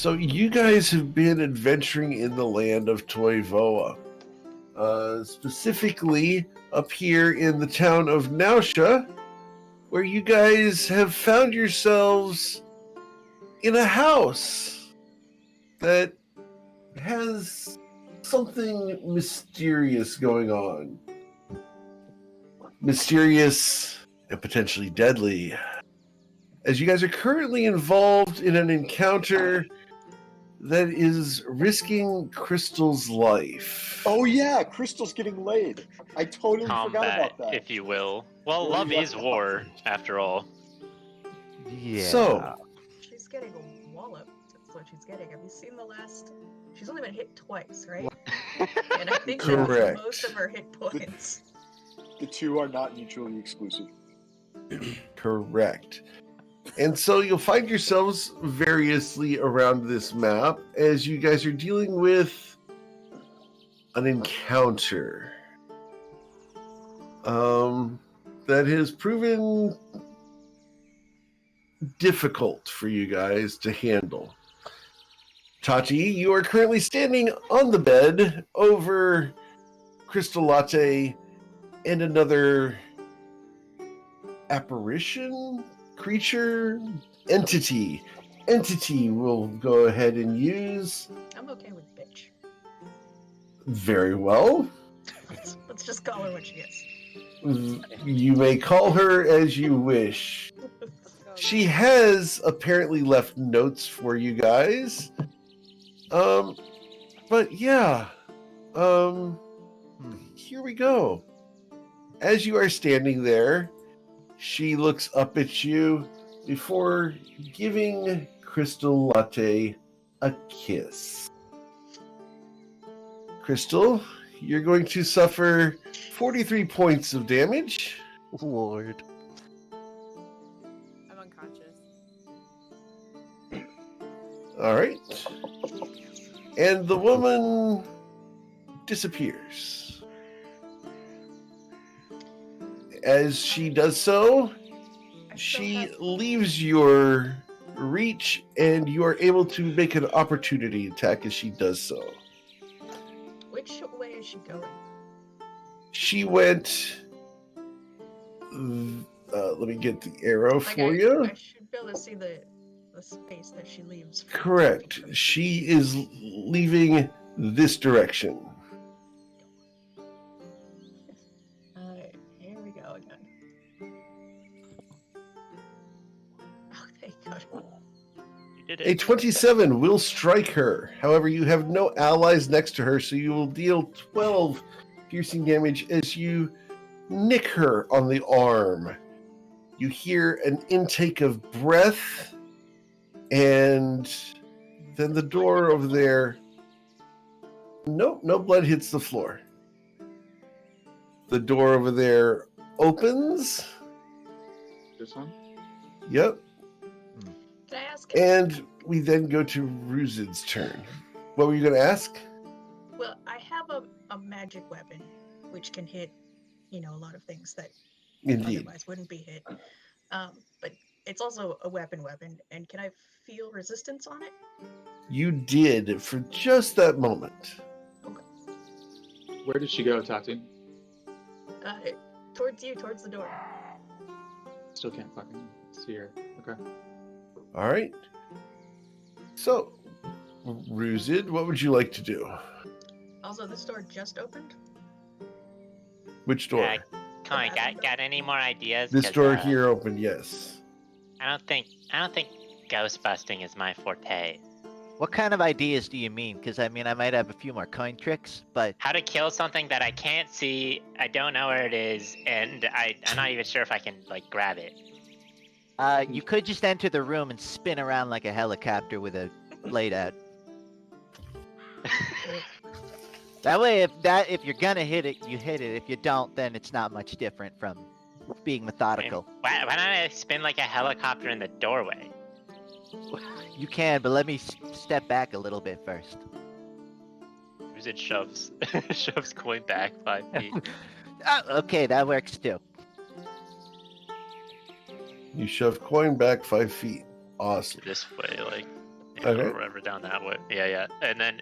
So you guys have been adventuring in the land of Toivoa. Specifically up here in the town of Nausea, where you guys have found yourselves in a house that has something mysterious going on. Mysterious and potentially deadly. As you guys are currently involved in an encounter that is risking Crystal's life. Oh yeah, Crystal's getting laid. I totally forgot Combat, about that. if you will. Well, Where love we is left war, off. after all. Yeah. So, She's getting a wallop. That's what she's getting. Have you seen the last? She's only been hit twice, right? And I think that was Correct. most of her hit points. The two are not mutually exclusive. correct. And so you'll find yourselves variously around this map as you guys are dealing with an encounter that has proven difficult for you guys to handle. Tati, you are currently standing on the bed over Crystal Latte and another apparition, creature, entity. Entity will go ahead and use. I'm okay with bitch. Very well. Let's just call her what she is. You may call her as you wish. She has apparently left notes for you guys. But yeah. Here we go. As you are standing there, she looks up at you before giving Crystal Latte a kiss. Crystal, you're going to suffer 43 points of damage. Lord. I'm unconscious. All right. And the woman disappears. As she does so, she leaves your reach, and you are able to make an opportunity attack as she does so. Which way is she going? She went. Let me get the arrow for you. I should be able to see the space that she leaves. Correct. She is leaving this direction. Here we go again. Oh, thank God. You did A it. 27 will strike her. However, you have no allies next to her, so you will deal 12 piercing damage as you nick her on the arm. You hear an intake of breath, and then the door over there. Nope, no blood hits the floor. The door over there opens. This one? Yep. Can I ask? And we then go to Ruzid's turn. What were you going to ask? Well, I have a magic weapon, which can hit, a lot of things that Indeed. otherwise wouldn't be hit. But it's also a weapon, and can I feel resistance on it? You did for just that moment. Where did she go, Tati? Towards you, towards the door. Still can't fucking see her. Okay. All right. So, Ruzid, what would you like to do? Also, this door just opened. Which door? Come on, got any more ideas? This 'Cause, door here opened, yes. I don't think ghost busting is my forte. What kind of ideas do you mean? Because I might have a few more coin tricks, but How to kill something that I can't see, I don't know where it is, and I'm not even sure if I can grab it. you could just enter the room and spin around like a helicopter with a blade out. That way, if you're gonna hit it, you hit it. If you don't, then it's not much different from being methodical. Why don't I spin like a helicopter in the doorway? You can, but let me step back a little bit first. It shoves coin back 5 feet. Okay, that works too. You shove coin back 5 feet. Awesome. This way, Okay. Or whatever down that way. Yeah. And then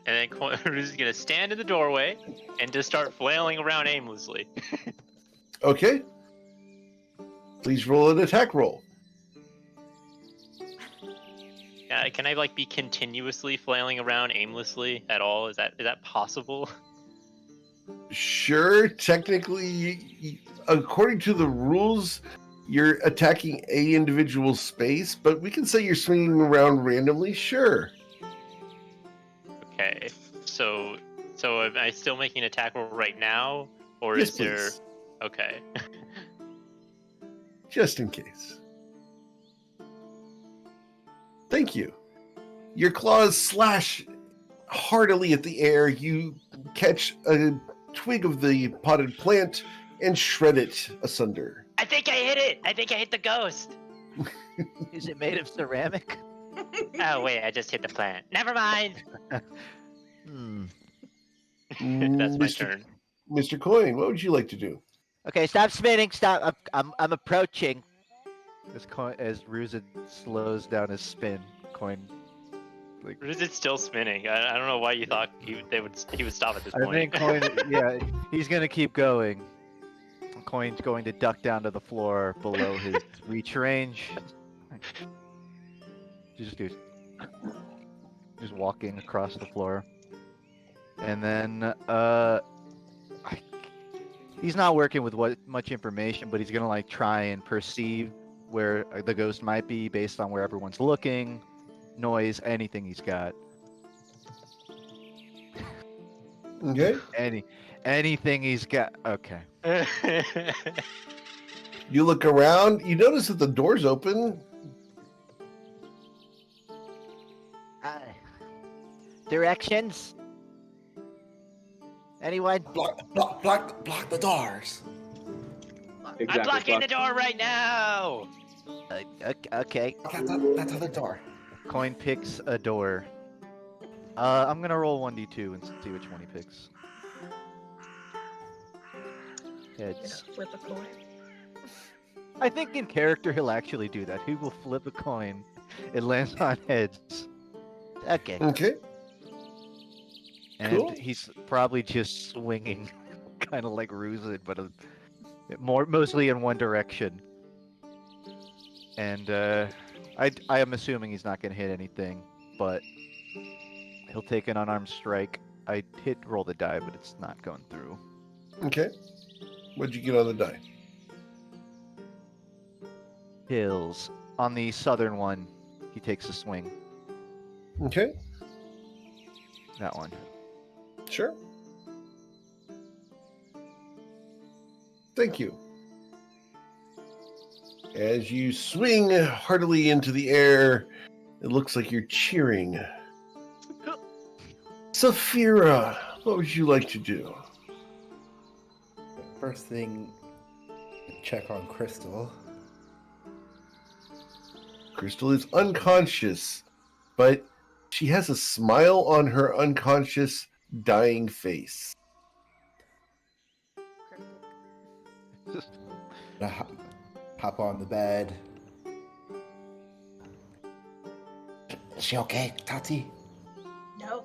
Ruse is gonna stand in the doorway and just start flailing around aimlessly. Okay. Please roll an attack roll. Can I like be continuously flailing around aimlessly at all? Is that possible? Sure, technically, according to the rules, you're attacking a individual space, but we can say you're swinging around randomly. Sure. Okay. So am I still making an attack roll right now, or Yes, is there? please. Okay. Just in case. Thank you. Your claws slash heartily at the air. You catch a twig of the potted plant and shred it asunder. I think I hit it. I think I hit the ghost. Is it made of ceramic? Oh wait, I just hit the plant. Never mind. Hmm. That's my Mr. turn. Mr. Coin, what would you like to do? Okay, stop spinning. Stop. I'm approaching. As Ruzid slows down his spin, Coin. Or is it still spinning? I don't know why you thought he would stop at this I point. think Coin. Yeah, he's gonna keep going. Coin's going to duck down to the floor below his reach range. Just walking across the floor, and then he's not working with much information, but he's gonna like try and perceive where the ghost might be based on where everyone's looking, noise, anything he's got. Okay. Anything he's got. Okay. You look around. You notice that the door's open. Directions? Anyone? Block the doors. Exactly. I'm blocking the block- door right now. Okay. That's other door. Coin picks a door. I'm gonna roll 1d2 and see which one he picks. Heads. Flip a coin. I think in character he'll actually do that. He will flip a coin. It lands on heads. Okay. Okay. And Cool. he's probably just swinging, kind of like Ruzid, but mostly in one direction. And I am assuming he's not going to hit anything, but he'll take an unarmed strike. I roll the die, but it's not going through. Okay. What'd you get on the die? Hills. On the southern one, he takes a swing. Okay. That one. Sure. Thank you. As you swing heartily into the air, it looks like you're cheering. Saphira, what would you like to do? First thing, check on Crystal. Crystal is unconscious, but she has a smile on her unconscious, dying face. Hop on the bed. Is she okay, Tati? No.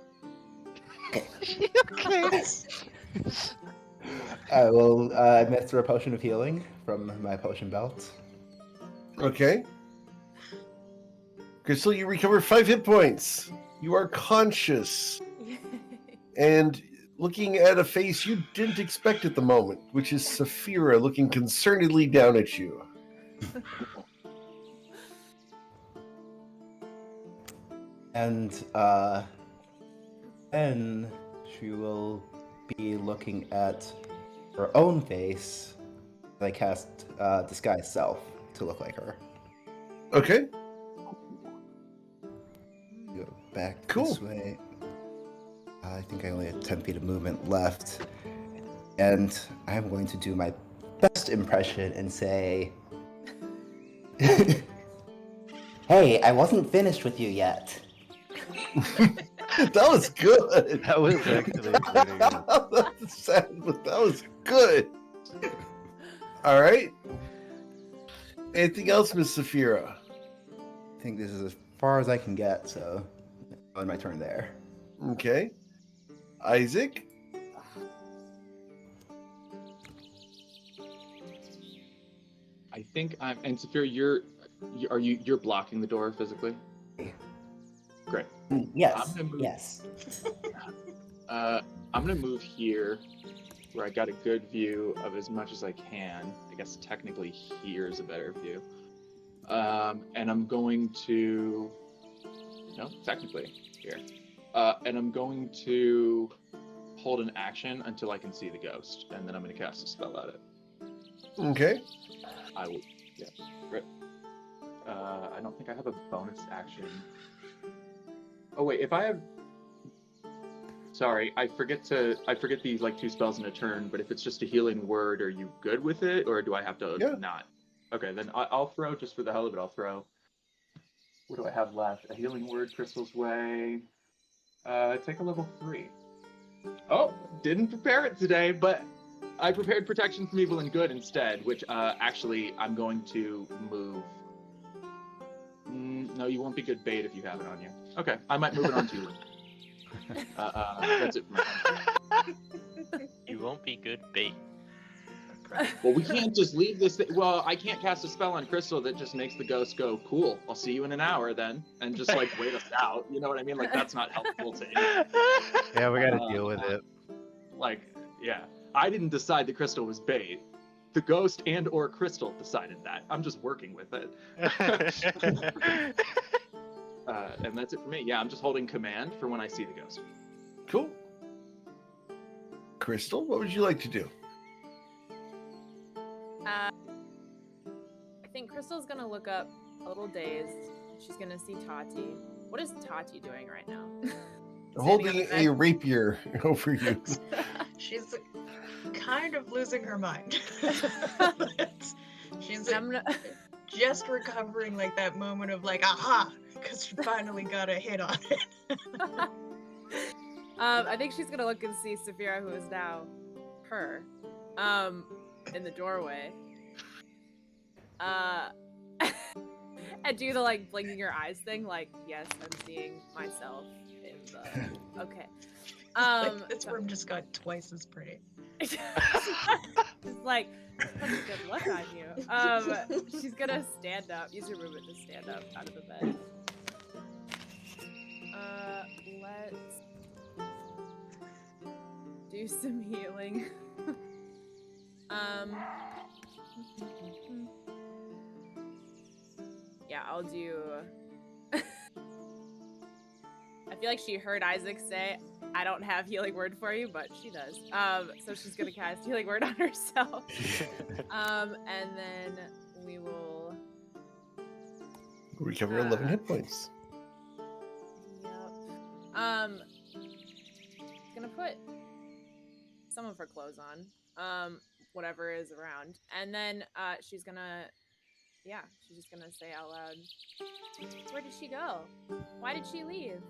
Okay. I will administer a potion of healing from my potion belt. Okay. Crystal, you recover 5 hit points. You are conscious. And looking at a face you didn't expect at the moment, which is Saphira looking concernedly down at you. And then she will be looking at her own face. I cast Disguise Self to look like her. Okay. Go back Cool. this way. I think I only have 10 feet of movement left. And I'm going to do my best impression and say, hey, I wasn't finished with you yet. That was good. That was actually pretty good. That's sad, but that was good. All right. Anything else, Miss Saphira? I think this is as far as I can get, so On my turn there. Okay. Isaac? I think I'm. And Saphira, you're blocking the door physically? Great. Yes. I'm gonna move- Yes. I'm gonna move here, where I got a good view of as much as I can. I guess technically here's a better view. And I'm going to. No, technically here. And I'm going to hold an action until I can see the ghost, and then I'm going to cast a spell at it. Okay. I will. Yeah. Great. I don't think I have a bonus action. Oh wait, if I have. Sorry, I forget these like 2 spells in a turn. But if it's just a healing word, are you good with it, or do I have to not? Okay, then I'll throw just for the hell of it. I'll throw. What do I have left? A healing word, Crystal's Way. Take a level 3. Oh, didn't prepare it today, but I prepared Protection from Evil and Good instead, which actually I'm going to move. No, you won't be good bait if you have it on you. Okay, I might move it on to you. That's it for me. You won't be good bait. Well, we can't just leave this thing. Well, I can't cast a spell on Crystal that just makes the ghost go, cool, I'll see you in an hour then, and just like wait us out. You know what I mean? Like, that's not helpful to anyone. Yeah, we gotta deal with it. Like, yeah. I didn't decide that Crystal was bait. The ghost and or Crystal decided that. I'm just working with it. And that's it for me. Yeah, I'm just holding command for when I see the ghost. Cool. Crystal, what would you like to do? I think Crystal's gonna look up a little dazed. She's gonna see Tati. What is Tati doing right now? Holding a rapier over you. She's kind of losing her mind. She's just recovering like that moment of like, aha, because she finally got a hit on it. I think she's gonna look and see Saphira, who is now her, in the doorway. And do the like blinking your eyes thing, like, yes, I'm seeing myself in the. Okay. This room just got twice as pretty. It's like, such a good look on you. She's gonna stand up. Use your movement to stand up out of the bed. Let's do some healing. Yeah, I'll do. I feel like she heard Isaac say, I don't have healing word for you, but she does. So she's gonna cast healing word on herself. And then we will Recover 11 hit points. Yep. Gonna put some of her clothes on. Whatever is around. And then she's just gonna say out loud, where did she go? Why did she leave?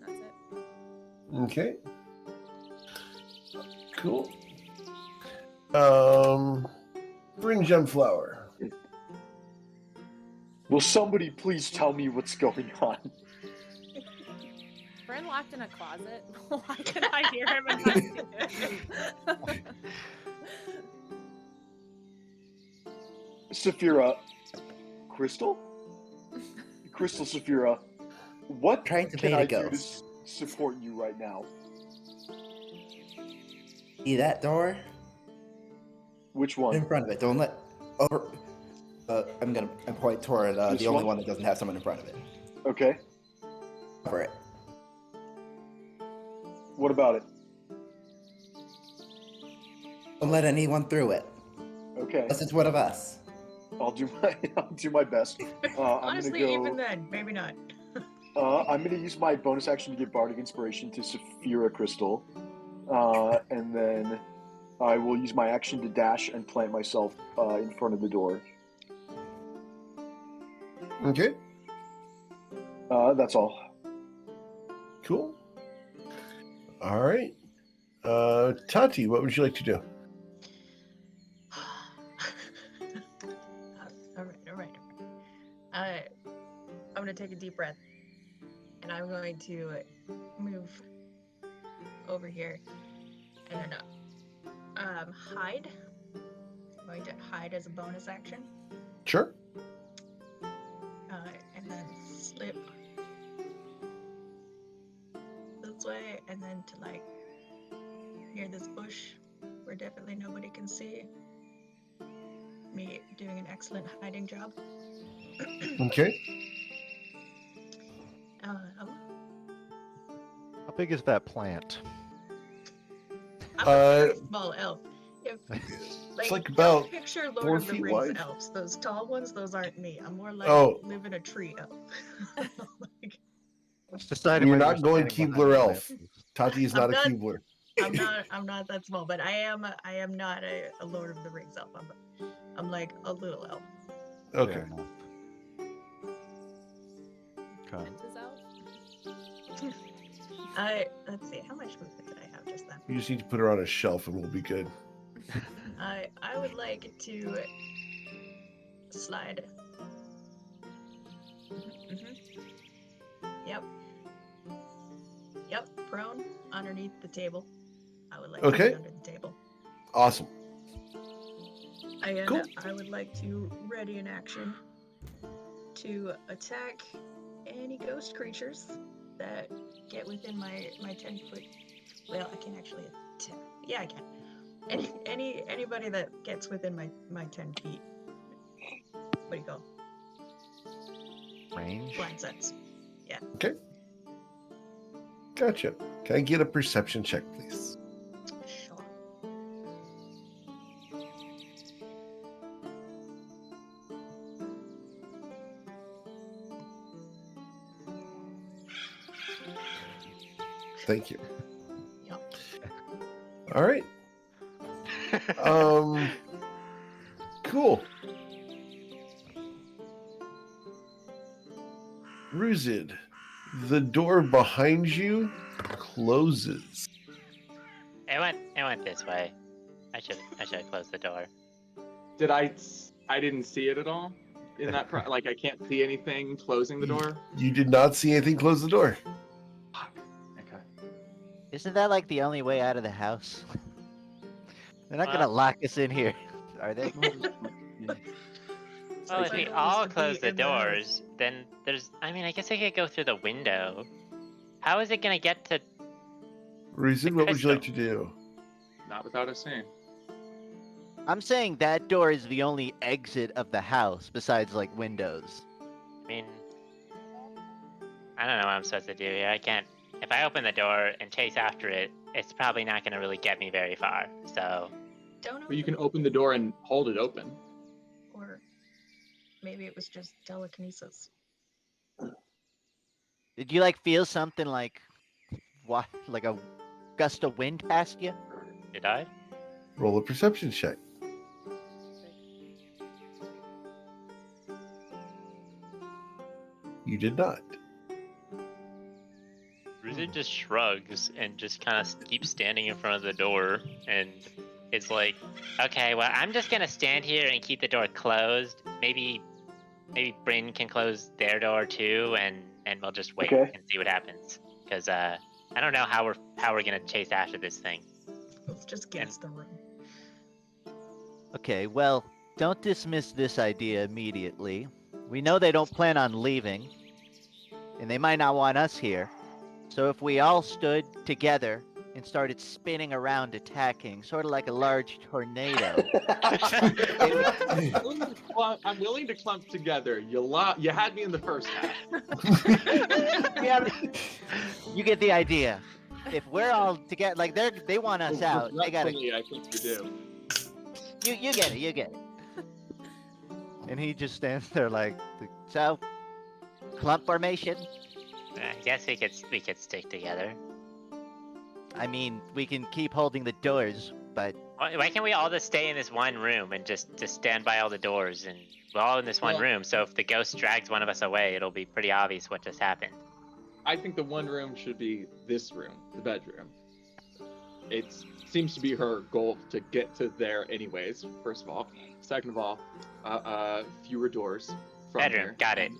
That's it. Okay. Cool. Fringe on Flower. Will somebody please tell me what's going on? Bryn locked in a closet. Why can I hear him and not see him? Saphira. Crystal? Crystal Saphira. What Trying to can bait a I do to ghost. support you right now? See that door? Which In one? front of it. Don't let over. I'm point toward This the only one? one that doesn't have someone in front of it. Okay. Over it. What about it? Don't let anyone through it. Okay. Unless it's one of us. I'll do my best. Honestly, I'm gonna even then, maybe not. I'm gonna use my bonus action to give Bardic Inspiration to Saphira Crystal, and then I will use my action to dash and plant myself in front of the door. Okay. That's all. Cool. All right. Tati, what would you like to do? All right. I'm gonna take a deep breath. and I'm going to move over here and then hide. I'm going to hide as a bonus action. Sure. And then slip this way, and then to like near this bush where definitely nobody can see me doing an excellent hiding job. Okay. How big is that plant? I'm a very small elf. If, It's like don't about picture 4 Lord of the feet Rings wide. elves. Those tall ones, those aren't me. I'm more like live in a tree elf. Like, Just deciding You're whether not going standing behind Keebler the elf. lamppost. Tati is not a Keebler. I'm not that small, but I am not a Lord of the Rings elf. I'm like a little elf. Okay. Fair enough. Okay. Princess elf? Let's see, how much movement did I have just then? You just need to put her on a shelf and we'll be good. I would like to slide. Yep, prone underneath the table. I would like to Okay. be under the table. Awesome. And Cool. I would like to ready an action to attack any ghost creatures that get within my 10 foot. Well, I can actually attack. Yeah, I can. Anybody that gets within my 10 feet. What do you call? Range? Blind sense. Yeah. Okay. Gotcha. Can I get a perception check, please? Sure. Thank you. Yep. All right. Cool. Ruzid, the door behind you closes. It went this way. I should have closed the door. Did I didn't see it at all in that like I can't see anything closing the door. You did not see anything close the door. Fuck. Okay. Isn't that like the only way out of the house? They're not gonna lock us in here, are they? Well, if we all close the doors, then there's. I mean, I guess I could go through the window. How is it gonna get to? Ruzid, what would you like to do? Not without us seeing. I'm saying that door is the only exit of the house besides like windows. I mean, I don't know what I'm supposed to do here. I can't. If I open the door and chase after it, it's probably not gonna really get me very far. So. Don't But you can open the door and hold it open. Or maybe it was just telekinesis. Did you like feel something like what, like a gust of wind past you? Did I? Roll a perception check. You did not. Ruzid just shrugs and just kind of keeps standing in front of the door, and it's like, okay, well, I'm just gonna stand here and keep the door closed. Maybe Bryn can close their door too, and we'll just wait and see what happens. Because I don't know how we're gonna chase after this thing. Let's just guess the room. Okay, well, don't dismiss this idea immediately. We know they don't plan on leaving, and they might not want us here. So if we all stood together and started spinning around attacking, sort of like a large tornado. I'm willing to clump together. You had me in the first half. You get the idea. If we're all together, like they want us out, they gotta. I think you do. You get it. You get it. And he just stands there like, so, clump formation. I guess we could stick together. I mean, we can keep holding the doors, but Why can't we all just stay in this one room and just stand by all the doors, and we're all in this one room, so if the ghost drags one of us away, it'll be pretty obvious what just happened. I think the one room should be this room, the bedroom. It seems to be her goal to get to there anyways, first of all. Second of all, fewer doors from Bedroom, here. got it.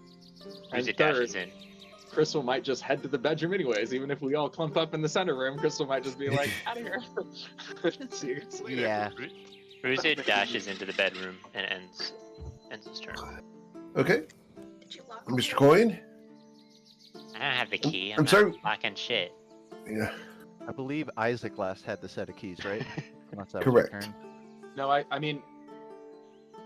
And Ruzid third, dashes in. Crystal might just head to the bedroom anyways. Even if we all clump up in the center room, Crystal might just be like, out of here. See you guys later. Yeah. Ruzid dashes into the bedroom and ends his turn. Okay, Did you lock Mr. Coin. I don't have the key. I'm I'm sorry. not locking shit. Yeah, I believe Isaac last had the set of keys, right? Unless that was Correct. your turn. No, I mean,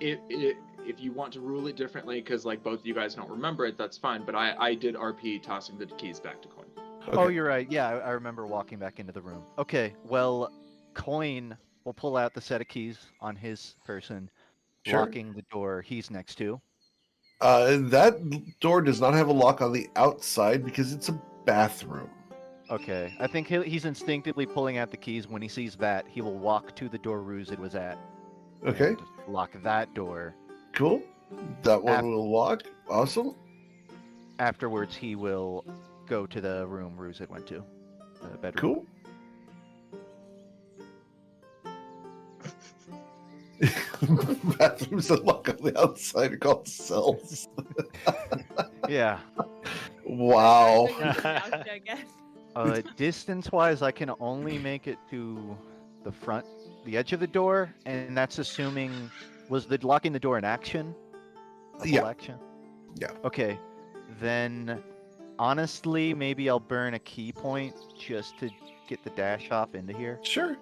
if you want to rule it differently, because like both you guys don't remember it, that's fine. But I did RP tossing the keys back to Coin. Oh, Okay. you're right. Yeah, I remember walking back into the room. Okay, well, Coin will pull out the set of keys on his person, Sure. locking the door he's next to. That door does not have a lock on the outside because it's a bathroom. Okay, I think he's instinctively pulling out the keys. When he sees that, he will walk to the door Ruzid was at. Okay, and lock that door. cool. That one will lock. Awesome. Afterwards, he will go to the room Ruzid went to, the bedroom. Cool. Bathrooms that lock on the outside are called cells. Yeah. Wow. I guess. Distance-wise, I can only make it to the front, the edge of the door, and that's assuming was the locking the door an action? A full Yeah. action? Yeah. Okay, then honestly, maybe I'll burn a key point just to get the dash off into here. Sure.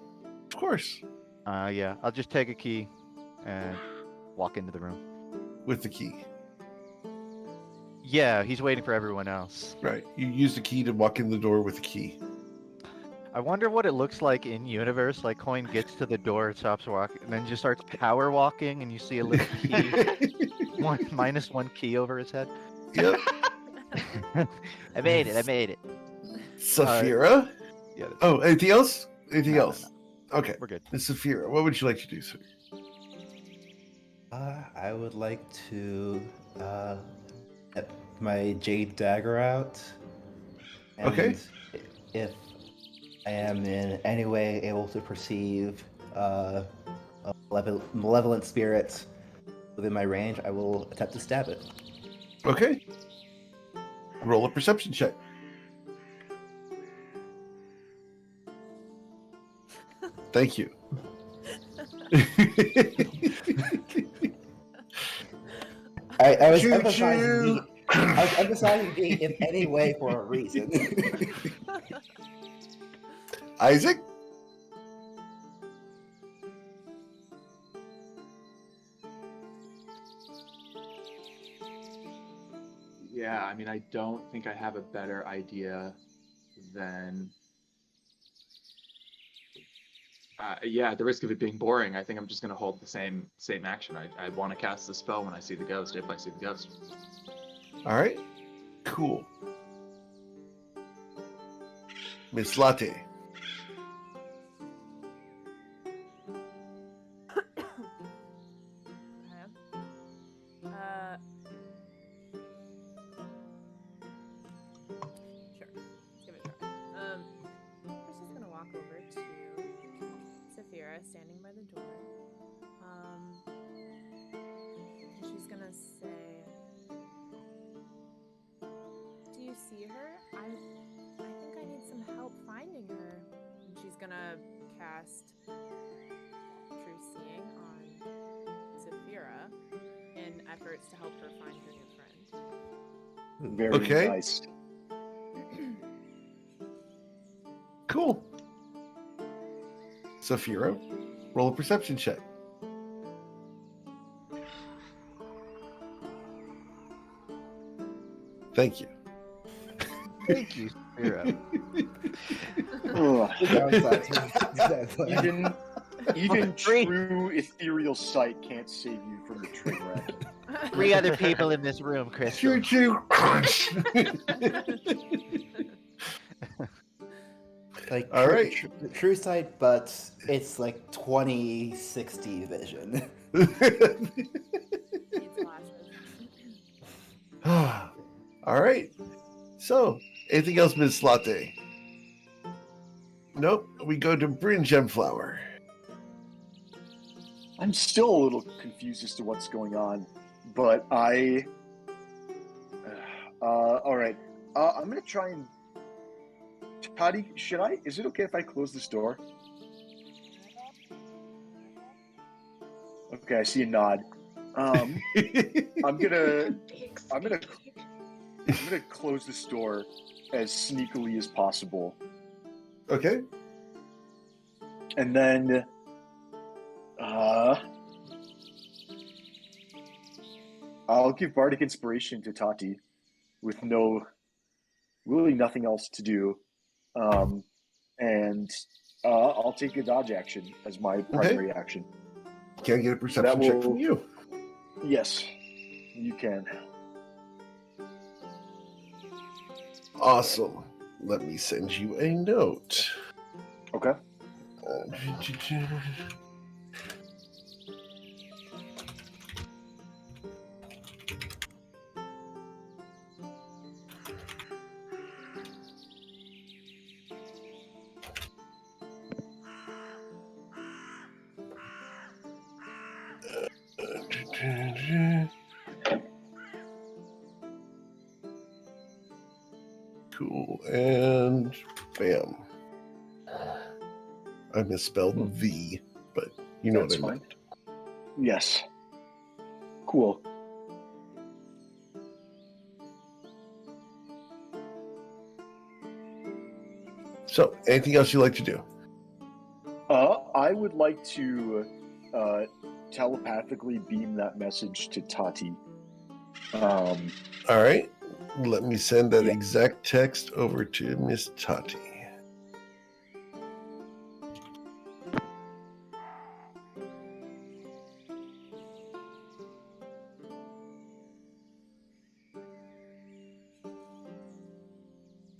Of course. Yeah, I'll just take a key and walk into the room. With the key. Yeah, he's waiting for everyone else. Right. You use the key to walk in the door with the key. I wonder what it looks like in universe. Like Coin gets to the door, stops walking, and then just starts power walking, and you see a little key, -1 key over his head. Yep. I made it. Saphira? Yeah, that's- Oh, anything else? Anything No, else? Okay. we're good. Miss Saphira, what would you like to do, sir? I would like to get my jade dagger out. And Okay. If I am in any way able to perceive a malevolent spirit within my range, I will attempt to stab it. Okay. Roll a perception check. Thank you. I was Choo-choo. emphasizing being in any way for a reason. Isaac? Yeah, I mean, I don't think I have a better idea than. Yeah, at the risk of it being boring, I think I'm just gonna hold the same action. I want to cast the spell when I see the ghost. If I see the ghost. All right. Cool. Miss Latte. Sure. Let's give it a try. First, just gonna walk over to Saphira, standing by the door. And she's gonna say, "Do you see her? I think I need some help finding her." And she's gonna cast True Seeing on Saphira in efforts to help her find her new friend. Very Okay. nice. Cool. Saphira, roll a perception check. Thank you. Thank you, Spiro. Ugh. Even true ethereal sight can't save you from the train wreck. 3 other people in this room, Crystal. Choo-choo. Like All right. true sight, but it's like 2060 vision. Needs glasses. All right. So, anything else, Miss Latte? Nope. We go to Bryn Gemflower. I'm still a little confused as to what's going on, but all right. I'm gonna try and. Toddy, is it okay if I close this door? Okay, I see a nod. I'm gonna close this door as sneakily as possible. Okay. And then I'll give Bardic Inspiration to Tati with really nothing else to do. And I'll take a dodge action as my primary action. Can I get a perception check from you? Yes, you can. Awesome. Let me send you a note. Okay. Cool, and bam. I misspelled V, but you know That's what I fine. meant. Yes. Cool. So, anything else you'd like to do? I would like to telepathically beam that message to Tati. All right. Let me send that Yeah. exact text over to Miss Tati.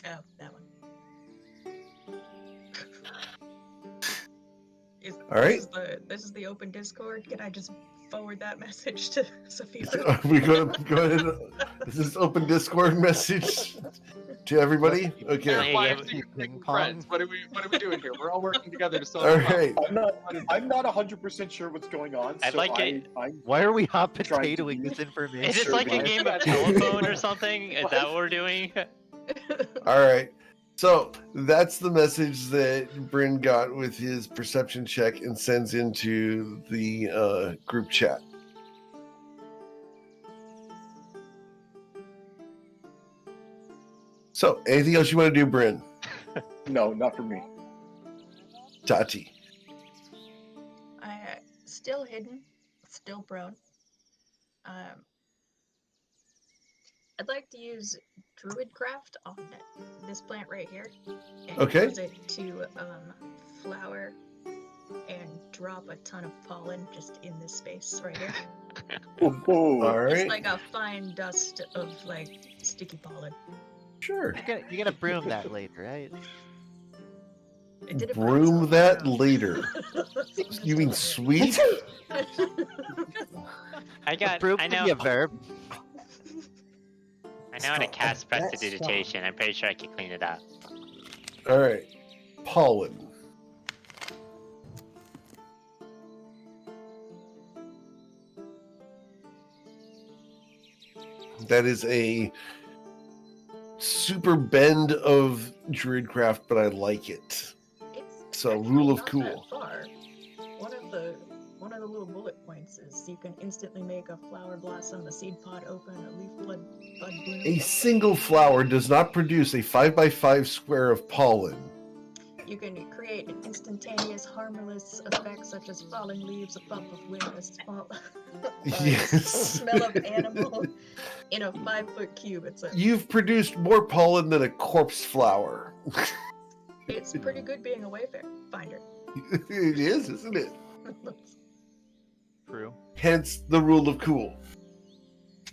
Oh, that one. All right. This is the open Discord. Can I just forward that message to Sophia? Are we going to go ahead? Is this open Discord message to everybody? Okay. Why Yeah, are you ping picking pong. friends? What are we doing here? We're all working together to solve All the problem. right. I'm not 100% sure what's going on. I'd So like it- I'm Why are we hot Trying to potatoing be- this information? Is this like a Survey. game of telephone or something? Is that what we're doing? All right. So that's the message that Bryn got with his perception check and sends into the group chat. So, anything else you want to do, Bryn? No, not for me. Tati. Still hidden, still prone. I'd like to use Druidcraft on this plant right here, and Okay. use it to flower and drop a ton of pollen just in this space right here. Oh, All right. It's like a fine dust of like sticky pollen. Sure. You're gonna broom that later, right? I did it by Broom myself, that I know. later. Just You mean don't do sweet? it. Broom I can know. be a verb. I know how to cast That's prestidigitation. I'm pretty sure I can clean it up. All right. Pollen. That is a super bend of Druidcraft, but I like it. It's So, actually rule of not that cool. far. One of the little bullet points is you can instantly make a flower blossom, a seed pod open, a leaf bud bloom. A single flower does not produce a 5x5 square of pollen. You can create an instantaneous, harmless effect such as falling leaves, a puff of wind, a small Yes. smell of animal in a 5-foot cube. You've produced more pollen than a corpse flower. It's pretty good being a wayfinder. It is, isn't it? True. Hence the rule of cool.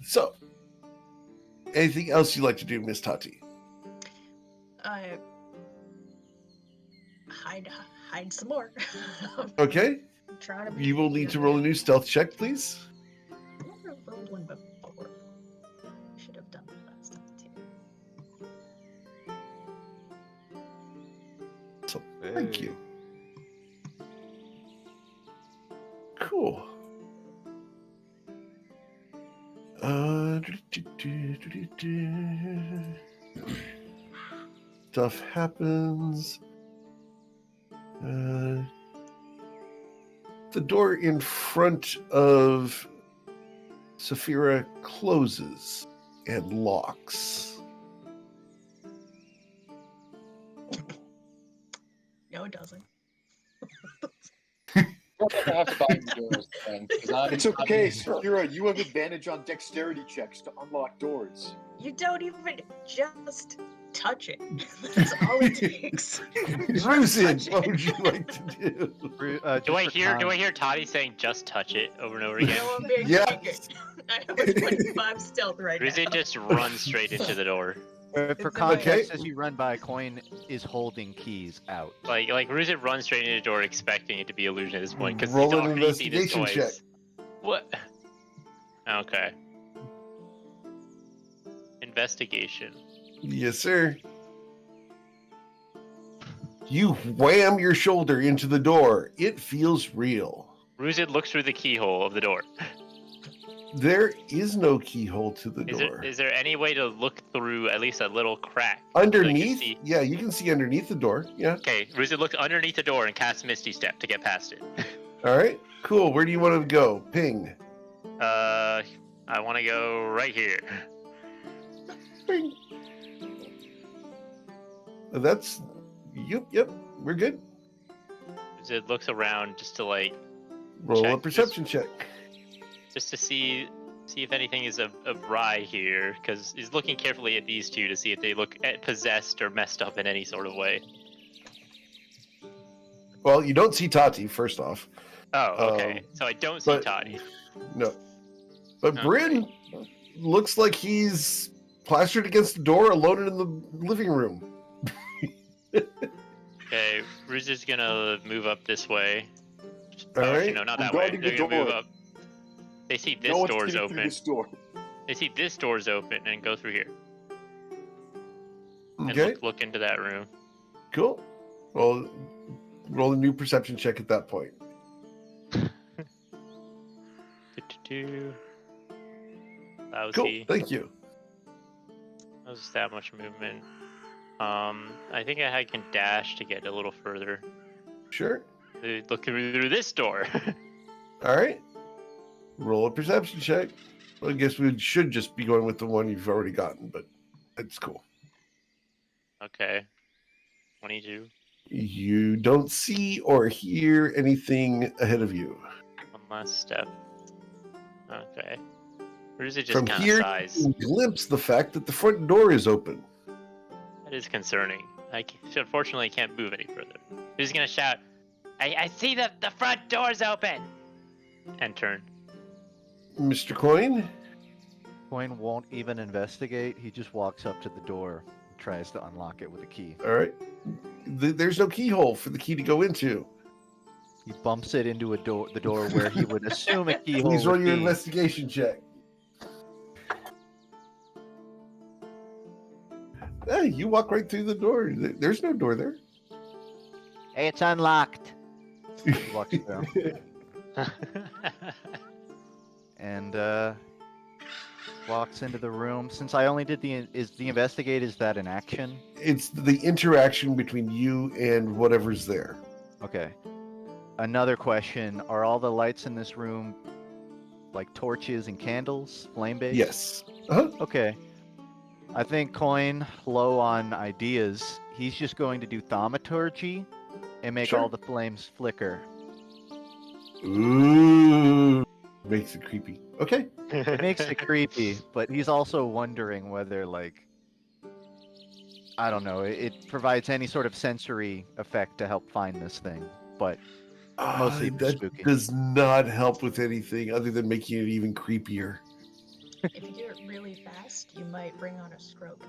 So, anything else you'd like to do, Miss Tati? Hide some more. Okay. I'm trying to be You will need to roll a new stealth check, please. I never rolled one before. I should have done that last time too. So, thank you. Cool. stuff happens. The door in front of Saphira closes and locks. No, it doesn't. I have to buy new doors then, 'cause It's okay, Saphira. You have advantage on dexterity checks to unlock doors. You don't even just touch it. That's all it takes. Rusin, what would you like to do? Do I hear Toddy saying "just touch it" over and over again? No, I'm being Yes. I have a 25 stealth right Ruzit now. just runs straight into the door. For context, as you run by, Coin is holding keys out. Like Ruzit runs straight into the door, expecting it to be illusion at this point because Roll he's an already seen this investigation twice. check. What? Okay. Investigation. Yes, sir. You wham your shoulder into the door. It feels real. Ruzit looks through the keyhole of the door. There is no keyhole to the door. Is there any way to look through at least a little crack? Underneath? See? Yeah, you can see underneath the door. Yeah. Okay, Ruzit looks underneath the door and casts Misty Step to get past it. All right. Cool. Where do you want to go? Ping. I want to go right here. Ping. That's. Yep. We're good. Ruzit looks around just to like Roll check, a perception check. just to see if anything is awry here, because he's looking carefully at these two to see if they look possessed or messed up in any sort of way. Well, you don't see Tati, first off. Oh, okay. So I don't see but- Toddy. No. But Okay. Bryn looks like he's plastered against the door alone in the living room. Okay, Ruzit's gonna move up this way. All right. No, not I'm that way. guarding They're the gonna move door. up. They see this no one's door's getting through open. this door. They see this door's open and go through here. And Okay. look into that room. Cool. Well, roll a new perception check at that point. That was Cool. he. Thank you. That was that much movement. I think I can dash to get a little further. Sure. Look through this door. All right. Roll a perception check. Well, I guess we should just be going with the one you've already gotten, but it's cool. Okay. 22. You don't see or hear anything ahead of you. One last step. Okay. Or is it just From kind here, of size? you can glimpse the fact that the front door is open. That is concerning. Unfortunately, can't move any further. He's gonna shout, I see the front door's open! And turn. Mr. Coin? Coin won't even investigate. He just walks up to the door and tries to unlock it with a key. All right. There's no keyhole for the key to go into. He bumps it into the door where he would assume a keyhole Please roll would your be. investigation check. Hey, you walk right through the door. There's no door there. Hey, it's unlocked. He walks through. And walks into the room. Since I only did the investigate, is that an action? It's the interaction between you and whatever's there. Okay. Another question: are all the lights in this room like torches and candles, flame-based? Yes. Uh-huh. Okay. I think Coin, low on ideas, he's just going to do thaumaturgy and make Sure. all the flames flicker. Ooh. Makes it creepy. Okay. It makes it creepy, but he's also wondering whether, like, I don't know, it provides any sort of sensory effect to help find this thing, but mostly for that spooky. does not help with anything other than making it even creepier. If you do it really fast, you might bring on a stroke.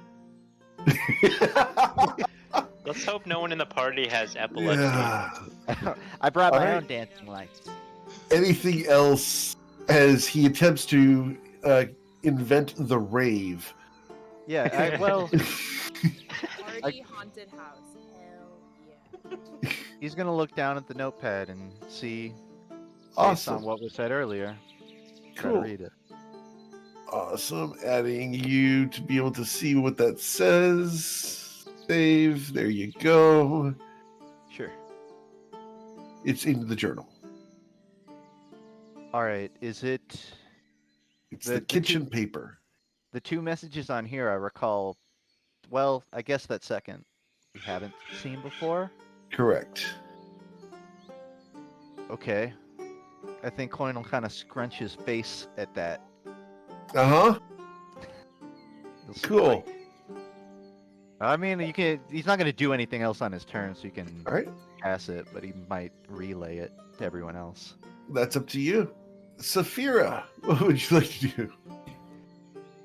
Let's hope no one in the party has epilepsy. Yeah. I brought my Alright. own dancing lights. Anything else as he attempts to invent the rave? Yeah, well, Party haunted house. Hell yeah. he's gonna look down at the notepad and see, based Awesome. on what was said earlier, try Cool. to read it. Awesome. Adding you to be able to see what that says. Save. There you go. Sure. It's in the journal. All right. Is it It's The- the the kitchen two- paper. the two messages on here? I recall. Well, I guess that second we haven't seen before. Correct. Okay. I think Coin will kind of scrunch his face at that. Uh-huh. He'll Cool. strike. I mean, you can. He's not going to do anything else on his turn, so you can All right. pass it, but he might relay it to everyone else. That's up to you. Saphira, what would you like to do?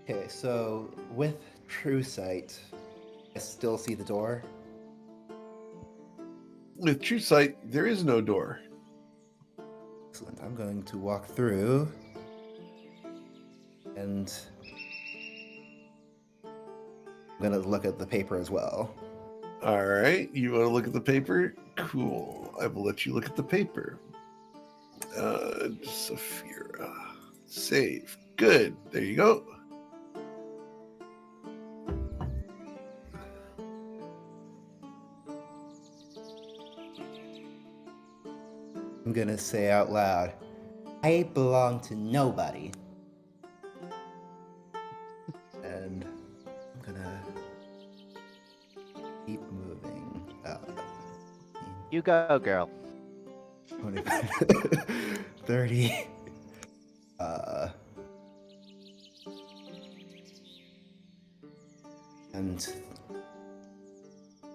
Okay, so with True Sight, I still see the door. With True Sight, there is no door. Excellent. I'm going to walk through and I'm going to look at the paper as well. All right. You want to look at the paper? Cool. I will let you look at the paper. Saphira. Save. Good. There you go. I'm going to say out loud, I belong to nobody. And I'm going to keep moving. You go, girl. 25, 30. And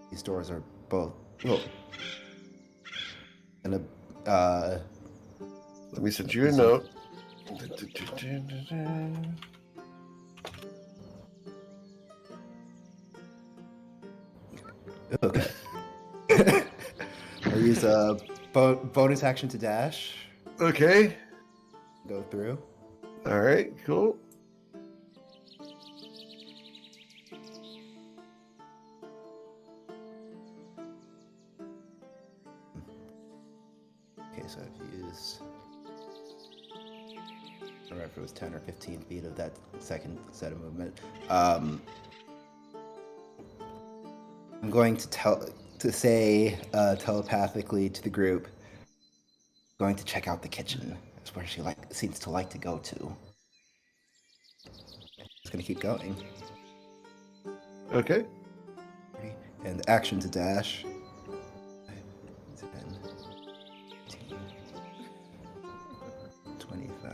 these doors are both. Oh. And Let me send you a note. okay. I'll use a bonus action to dash. Okay. Go through. All right. Cool. Okay, so I've used. I don't remember if it was 10 or 15 feet of that second set of movement. I'm going to say telepathically to the group, going to check out the kitchen. That's where she seems to like to go to. Just gonna keep going. Okay. And action to dash. 10, 15, 25.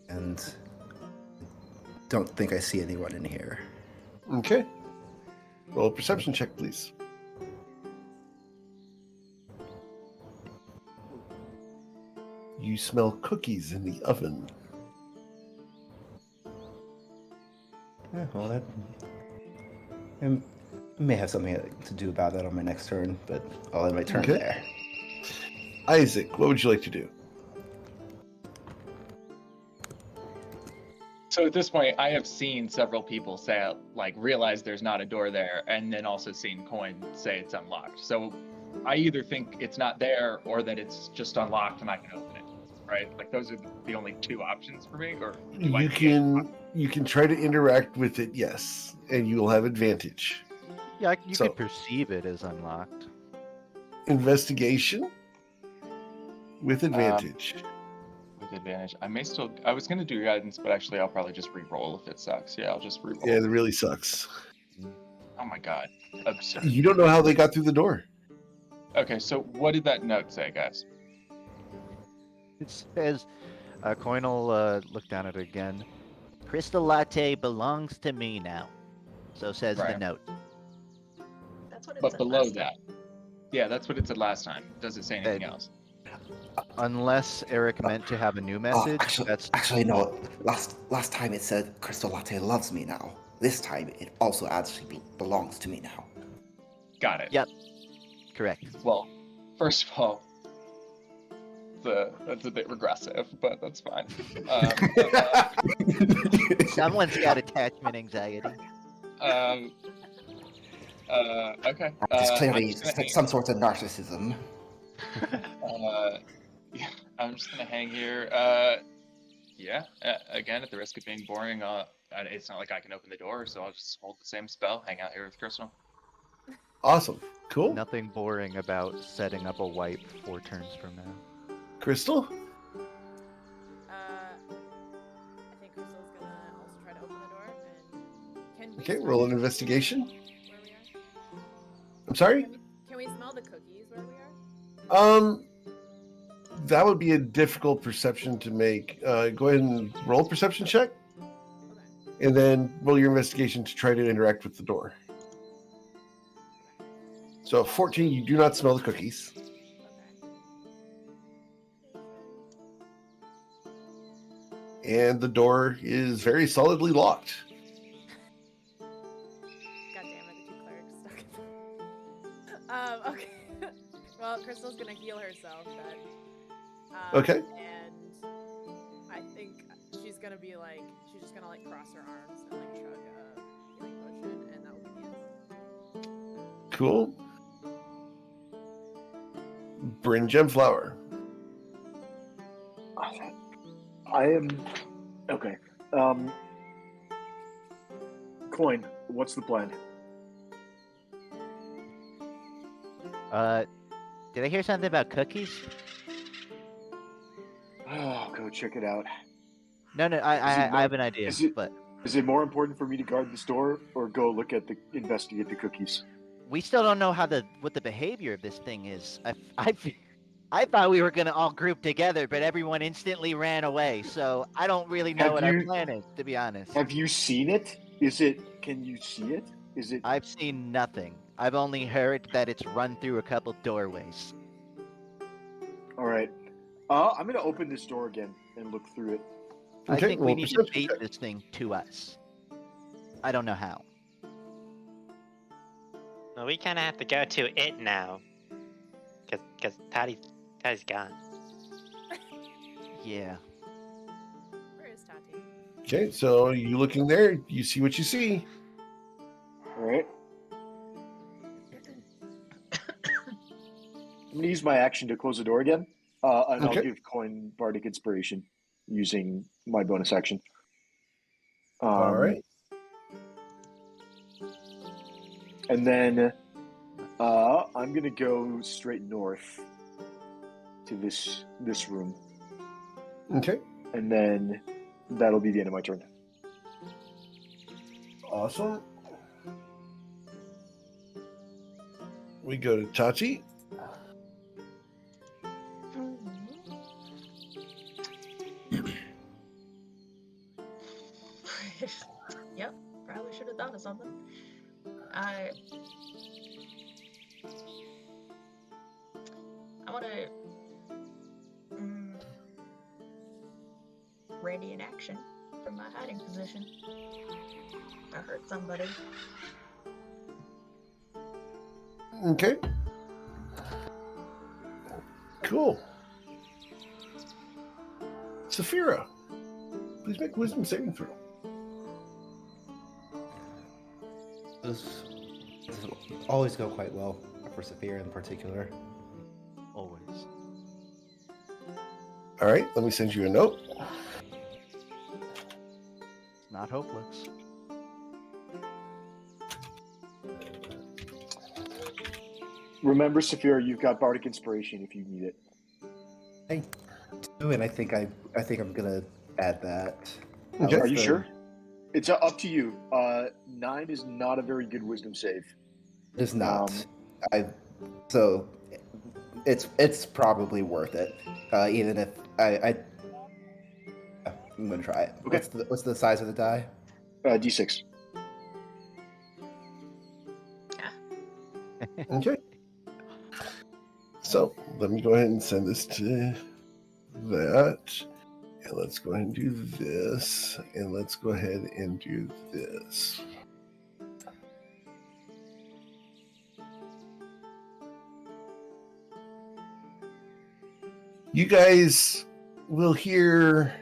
And don't think I see anyone in here. Okay. Roll a perception check, please. You smell cookies in the oven. Yeah, well, that I may have something to do about that on my next turn, but I'll end my turn Okay. there. Isaac, what would you like to do? So at this point, I have seen several people say, like, realize there's not a door there, and then also seen Coin say it's unlocked. So I either think it's not there or that it's just unlocked and I can open it, right? Like, those are the only two options for me, or do I You can try to interact with it, yes, and you will have advantage. Yeah, you So- could perceive it as unlocked. Investigation with advantage. with advantage? I was gonna do guidance, but actually I'll probably just re-roll if it sucks. Yeah, I'll just re-roll. Yeah, it really sucks. Oh my god. Absurd. You don't know how they got through the door. Okay, so what did that note say, guys? It says, Coin will look down at it again. Crystal Latte belongs to me now. So says the Right. note. That's what it But said below last that. Yeah, that's what it said last time. Does it say anything else? Unless Eric meant to have a new message. Actually, no. Last time it said Crystal Latte loves me now. This time it also actually belongs to me now. Got it. Yep. Correct. Well, first of all, that's a bit regressive, but that's fine. Someone's got attachment anxiety. Okay. It's I'm clearly just gonna hang- some sort of narcissism. Yeah, I'm just gonna hang here. Yeah. Again, at the risk of being boring, it's not like I can open the door, so I'll just hold the same spell, hang out here with Crystal. Awesome. Cool. Nothing boring about setting up a wipe 4 turns from now. Crystal? I think Crystal's gonna also try to open the door. And can we Okay, smell roll the an cookies investigation. where we are? I'm sorry? Can we smell the cookies where we are? That would be a difficult perception to make. Go ahead and roll a perception check, Okay. and then roll your investigation to try to interact with the door. So 14, you do not smell the cookies. And the door is very solidly locked. God damn it, the 2 clerics stuck. Okay. Well, Crystal's gonna heal herself then. Okay. And I think she's gonna be like, she's just gonna like cross her arms and like chug a healing potion, and that will be the end. Cool. Bryn Gemflower. I am okay. Coin, what's the plan? Did I hear something about cookies? Oh, go check it out. No, I have an idea, but Is it more important for me to guard the store or go investigate the cookies? we still don't know what the behavior of this thing is. I thought we were gonna all group together, but everyone instantly ran away. So I don't really know what our plan is, to be honest. Have you seen it? Can you see it? Is it? I've seen nothing. I've only heard that it's run through a couple doorways. All right. I'm gonna open this door again and look through it. I Okay, think we roll need to perception bait check. this thing to us. I don't know how. Well, we kind of have to go to it now. Because Tati's gone. Yeah. Where is Tati? Okay, so you looking there, you see what you see. All right. I'm gonna use my action to close the door again, and Okay. I'll give Coin Bardic Inspiration using my bonus action. All right. And then I'm gonna go straight north to this room, Okay. and then that'll be the end of my turn. Awesome. We go to Tati. Yep, probably should have thought of something. I want to ready in action from my hiding position. I hurt somebody. Okay. Cool. Saphira, please make a wisdom saving throw. This always go quite well for Saphira in particular. Always. All right, let me send you a note. It's not hopeless. Remember, Saphira, you've got Bardic Inspiration if you need it. I do, and I think I'm gonna add that. Okay. Are you sure? It's up to you. 9 is not a very good Wisdom save. It is not. So it's probably worth it. Even if I'm gonna try it. Okay. What's the size of the die? D6. Okay. So let me go ahead and send this to that. And let's go ahead and do this. And let's go ahead and do this. You guys will hear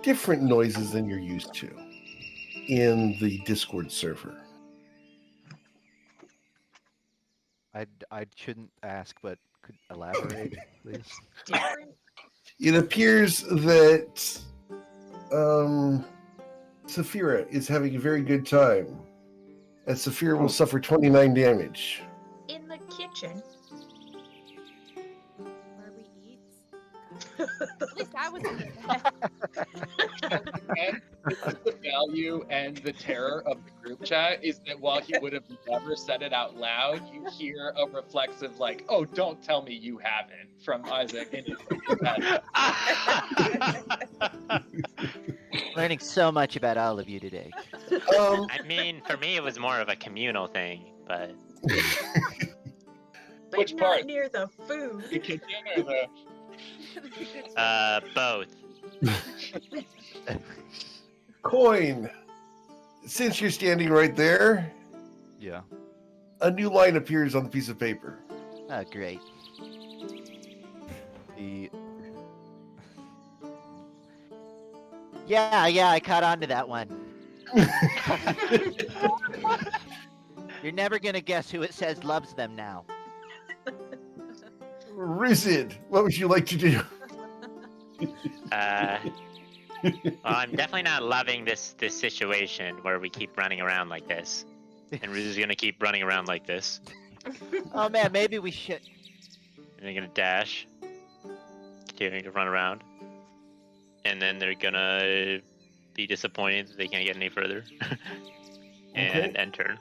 different noises than you're used to in the Discord server. I shouldn't ask, but could elaborate, please? Different. It appears that Saphira is having a very good time, as Saphira will suffer 29 damage. In the kitchen. Where we eat. At least I was in the And this is the value and the terror of the group chat is that while he would have never said it out loud, you hear a reflexive like, "Oh, don't tell me you haven't" from Isaac in his head. Learning so much about all of you today. I mean, for me, it was more of a communal thing, but But Which not part? near the food. The kitchen or the both. Coin. Since you're standing right there, Yeah. a new line appears on the piece of paper. Oh, great. The... Yeah, I caught on to that one. You're never gonna guess who it says loves them now. Rizid, what would you like to do? Well, I'm definitely not loving this situation where we keep running around like this, and Riz is gonna keep running around like this. Oh man, maybe we should. And they're gonna dash, continuing to run around, and then they're gonna be disappointed that they can't get any further, and end turn.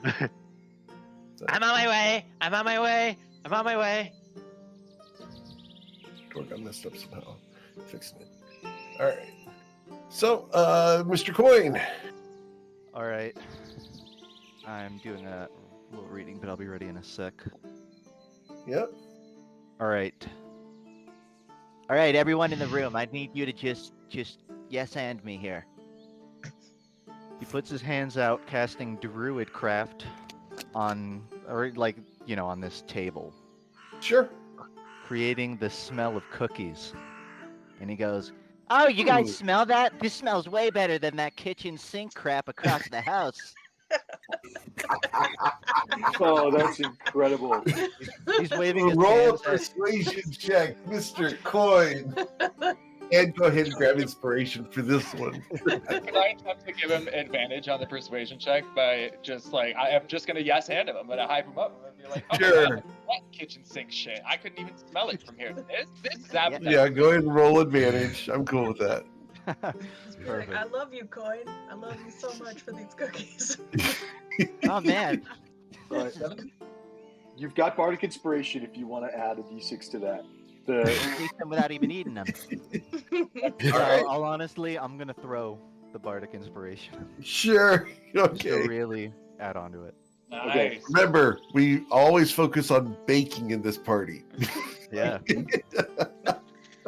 I'm on my way. I'm on my way. I'm on my way. Dork got messed up somehow. Fixing it. All right. So, Mr. Coin. All right. I'm doing a little reading, but I'll be ready in a sec. Yep. All right. All right, everyone in the room, I need you to just yes and me here. He puts his hands out, casting Druid Craft on, or like, on this table, Sure. creating the smell of cookies. And he goes, "Oh, you guys smell that? This smells way better than that kitchen sink crap across the house." Oh, that's incredible. He's waving his Roll a hands at... persuasion check, Mr. Coin. And go ahead and grab inspiration for this one. Can I attempt to give him advantage on the persuasion check by just like I am just gonna yes hand him. I'm gonna hype him up. I'm gonna be like, "Oh, Sure. yeah, what kitchen sink shit? I couldn't even smell it from here. This is appetizing." Yeah, go ahead and roll advantage. I'm cool with that. Be like, I love you, Coin. I love you so much for these cookies. Oh man. All right. You've got Bardic Inspiration if you want to add a d6 to that. Eat them without even eating them. All right. I'll honestly, I'm gonna throw the Bardic Inspiration. Sure. Just to Okay. really add on to it. Nice. Remember, we always focus on baking in this party. Yeah.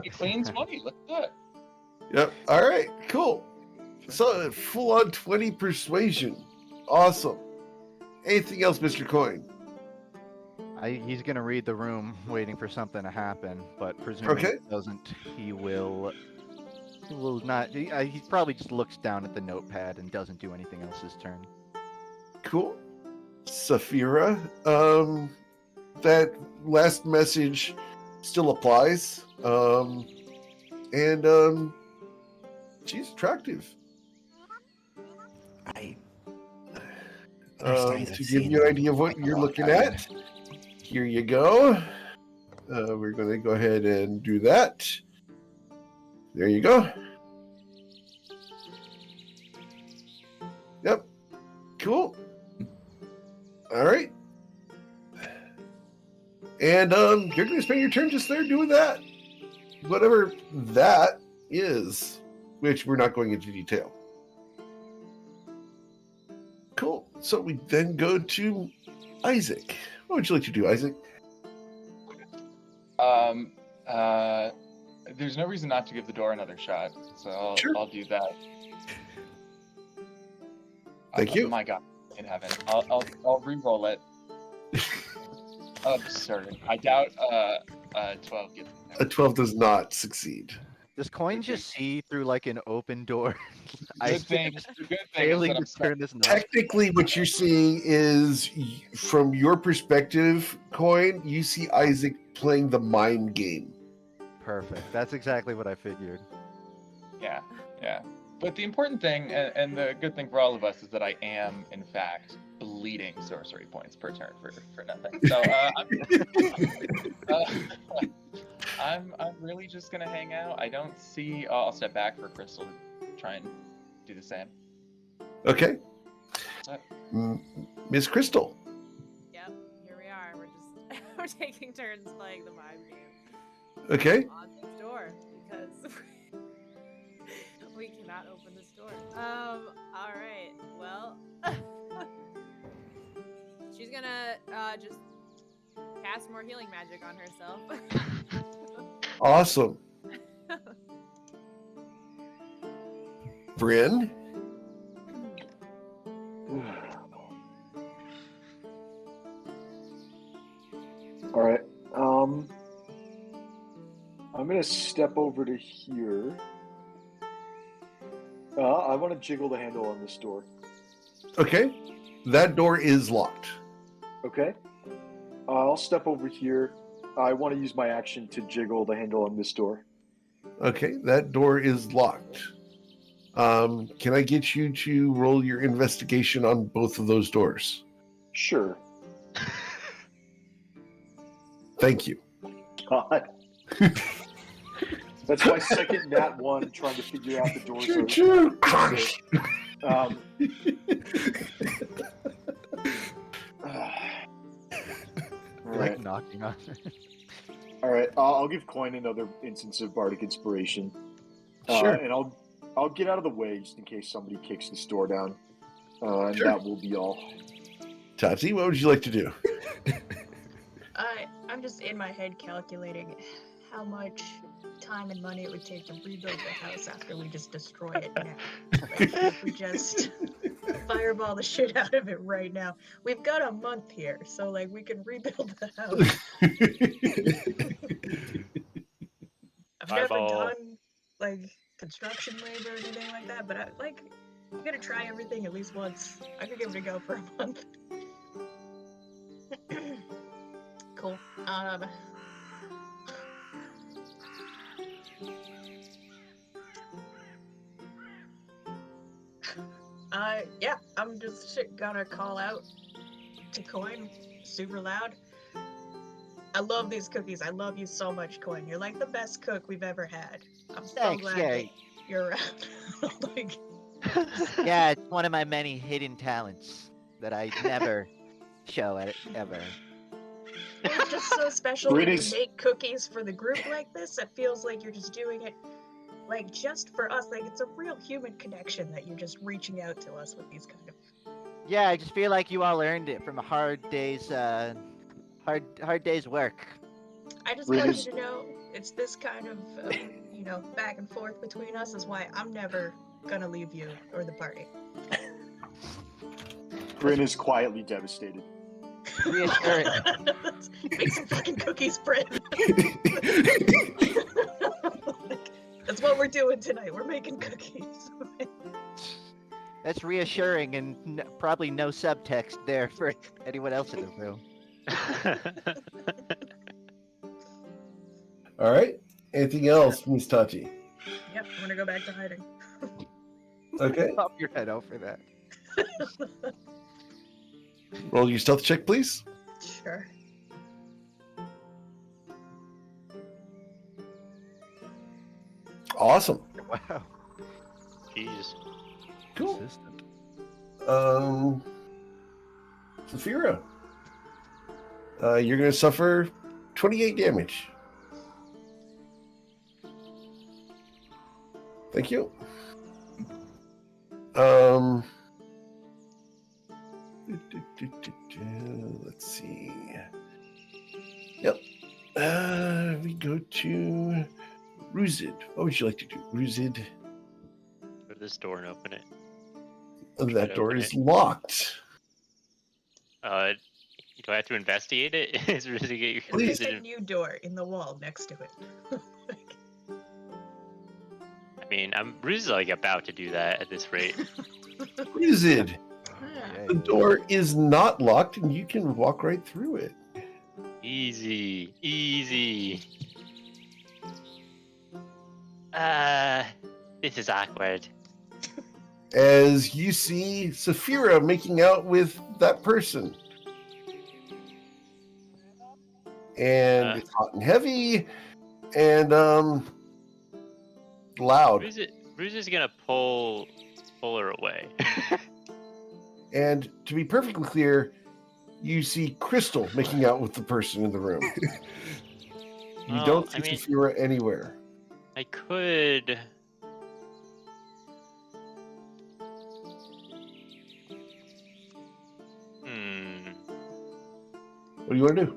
He cleans money. Look at that. Yep. All right. Cool. So full on 20 persuasion. Awesome. Anything else, Mr. Coin? He's gonna read the room, waiting for something to happen. But presuming Okay. it doesn't, he will not. He probably just looks down at the notepad and doesn't do anything else his turn. Cool. Saphira, that last message still applies. And she's attractive. To give you an idea of what you're looking at, here you go. We're going to go ahead and do that. There you go. Yep. Cool. All right. And you're going to spend your turn just there doing that. Whatever that is, which we're not going into detail. Cool. So we then go to Isaac. What would you like to do, Isaac? There's no reason not to give the door another shot, so I'll do that. Thank you. Oh my God, in heaven, I'll re-roll it. Absurd. I doubt 12 gets in there. A 12 does not succeed. Does Coin just see through like an open door? Good thing. Good thing is Failing that to turn this knob. Technically, what you're seeing is, from your perspective, Coin, you see Isaac playing the mind game. Perfect. That's exactly what I figured. Yeah, yeah. But the important thing, and the good thing for all of us, is that I am, in fact, bleeding sorcery points per turn for nothing. So I'm really just gonna hang out. I don't see. I'll step back for Crystal to try and do the same. Okay. What? Miss Crystal. Yep, here we are. We're taking turns playing the mind game. Okay. On this door because we cannot open this door. All right. Well, she's gonna just cast more healing magic on herself. Awesome. Bryn. All right. I'm gonna step over to here. I want to jiggle the handle on this door. Okay. That door is locked. Okay. I'll step over here. I want to use my action to jiggle the handle on this door. Okay. That door is locked. Can I get you to roll your investigation on both of those doors? Sure. Thank you. God. That's my second nat one trying to figure out the doors. Like knocking on it. All right, I'll give Coin another instance of bardic inspiration. Sure. And I'll get out of the way just in case somebody kicks this door down. And Sure. that will be all. Tati, what would you like to do? I'm just in my head calculating how much time and money it would take to rebuild the house after we just destroy it now. Like, if we just fireball the shit out of it right now. We've got a month here, so like we can rebuild the house. I've never done like construction labor or anything like that, but I'm gonna try everything at least once. I could give it a go for a month. Cool. Yeah, I'm just gonna call out to Coin super loud. I love these cookies. I love you so much, Coin. You're like the best cook we've ever had. I'm so glad that you're around. Like, yeah, it's one of my many hidden talents that I never show at ever. It's just so special when you make cookies for the group like this. It feels like you're just doing it like just for us. Like it's a real human connection that you're just reaching out to us with these kind of. Yeah, I just feel like you all earned it from a hard day's work. I just want you to know it's this kind of back and forth between us is why I'm never gonna leave you or the party. Bryn is quietly devastated. Reassuring. Make some fucking cookies, Bryn. That's what we're doing tonight. We're making cookies. That's reassuring and probably no subtext there for anyone else in the room. All right. Anything else, Miss Tati? Yep, I'm gonna go back to hiding. Okay. Pop your head over that. Roll your stealth check, please. Sure. Awesome. Wow. Jeez. Cool. Consistent. Saphira. You're going to suffer 28 damage. Thank you. Let's see. Yep. We go to Ruzid. What would you like to do, Ruzid? Go to this door and open it. That door is locked. Do I have to investigate it? Is Ruzid There's a new door in the wall next to it. I mean, Ruzid's like about to do that at this rate. Ruzid. The door is not locked and you can walk right through it. Easy. Easy. This is awkward. As you see Saphira making out with that person. And it's hot and heavy and loud. Ruse is gonna pull her away. And to be perfectly clear, you see Crystal making out with the person in the room. You don't see Saphira anywhere. I could. What do you want to do?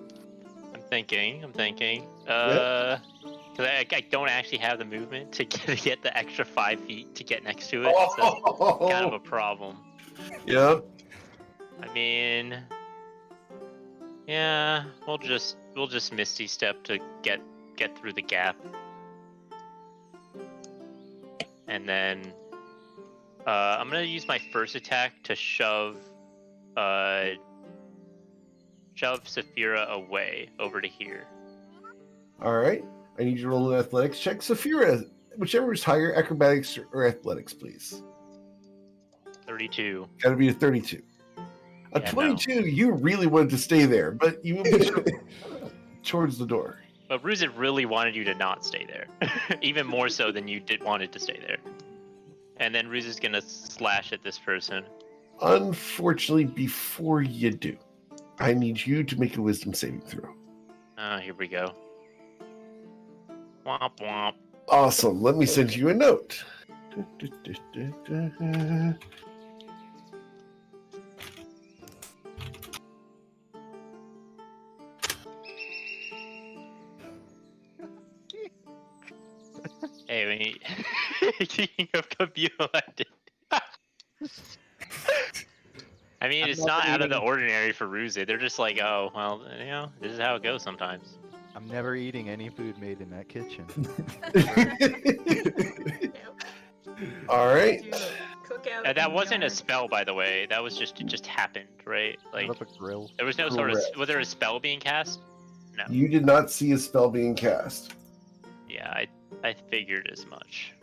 I'm thinking. Yeah. Because I don't actually have the movement to get the extra 5 feet to get next to it. So it's kind of a problem. Yeah. I mean, yeah, we'll just Misty Step to get through the gap, and then I'm gonna use my first attack to shove Saphira away over to here. All right. I need you to roll an athletics check. Saphira, whichever is higher, acrobatics or athletics, please. 32. Got to be a 32. A 22, you really wanted to stay there, but you moved towards the door. But Ruse really wanted you to not stay there, even more so than you wanted to stay there. And then Ruse is gonna slash at this person. Unfortunately, before you do, I need you to make a wisdom saving throw. Here we go. Womp womp. Awesome. Let me send you a note. Hey, speaking of computer, I mean, it's not out of the ordinary for Ruse. They're just like, oh, well, this is how it goes sometimes. I'm never eating any food made in that kitchen. All right. And that wasn't a spell, by the way. That was it just happened, right? Like, a grill. There was no sort of, was there a spell being cast? No. You did not see a spell being cast. Yeah, I figured as much.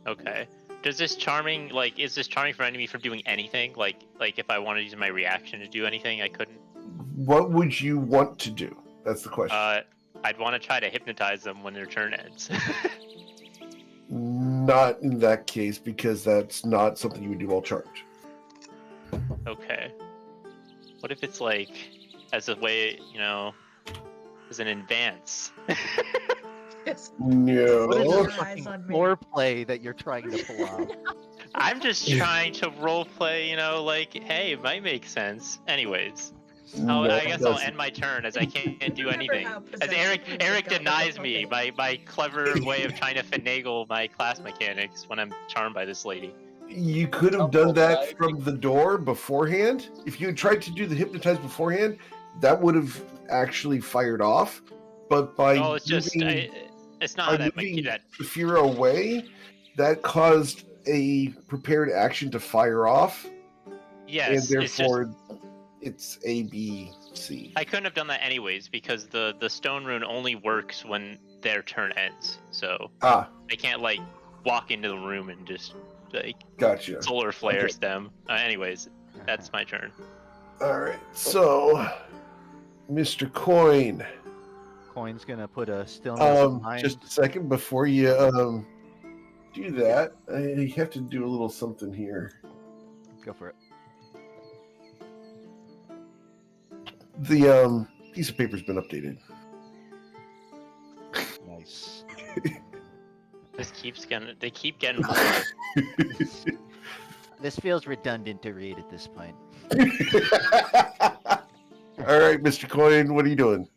Okay. Is this charming for me from doing anything? Like if I wanted to use my reaction to do anything, I couldn't? What would you want to do? That's the question. I'd want to try to hypnotize them when their turn ends. Not in that case, because that's not something you would do while charged. Okay. What if it's like, as a way, as an advance? No. What is this fucking foreplay that you're trying to pull off? I'm just trying to roleplay, like, hey, it might make sense. Anyways. I guess I'll end my turn as I can't do anything. As Eric denies me by clever way of trying to finagle my class mechanics when I'm charmed by this lady. You could have done that from the door beforehand. If you had tried to do the hypnotize beforehand, that would have actually fired off. But by it's not that Saphira away, that caused a prepared action to fire off. Yes, and therefore it's A, B, C. I couldn't have done that anyways because the stone rune only works when their turn ends. So I can't walk into the room and just gotcha solar flares them. Anyways, that's my turn. All right, so Mr. Coin. Coin's gonna put a stillness of mind. Just a second before you do that, I have to do a little something here. Go for it. The piece of paper's been updated. Nice. They keep getting more. This feels redundant to read at this point. All right, Mr. Coin, what are you doing?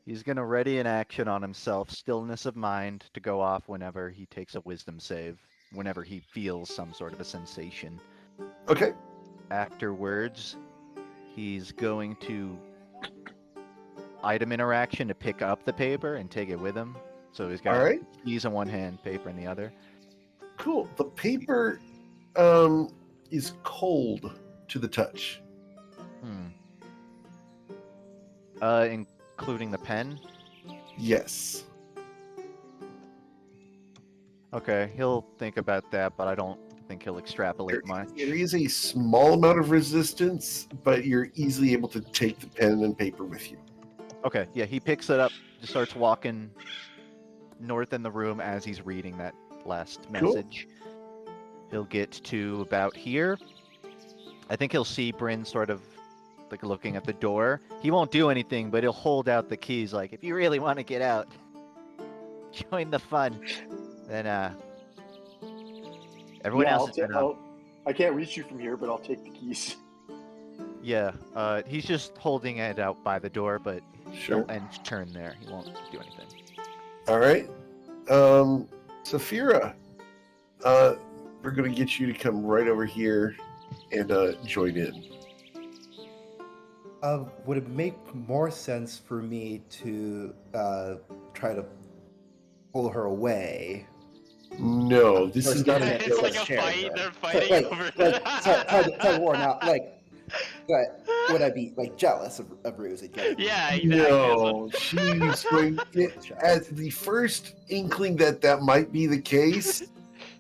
He's gonna ready an action on himself, stillness of mind, to go off whenever he takes a wisdom save, whenever he feels some sort of a sensation. Okay. Afterwards, he's going to item interaction to pick up the paper and take it with him. So he's got keys in one hand, paper in the other. Cool. The paper is cold to the touch. Including the pen? Yes. Okay, he'll think about that, but I don't think he'll extrapolate much. There is a small amount of resistance, but you're easily able to take the pen and paper with you. Okay, yeah, he picks it up, just starts walking north in the room as he's reading that last Cool. message. He'll get to about here. I think he'll see Bryn sort of like looking at the door. He won't do anything, but he'll hold out the keys like, if you really want to get out, join the fun. Then everyone else is I can't reach you from here, but I'll take the keys. Yeah, he's just holding it out by the door, but Sure. he'll end turn there. He won't do anything. All right. Saphira, we're going to get you to come right over here and join in. Would it make more sense for me to try to pull her away? No, this is not a It's like a sharing fight. room. They're So, fighting over. tug of war now. But would I be jealous of Ruse again? Yeah, exactly. No, she's going at the first inkling that might be the case.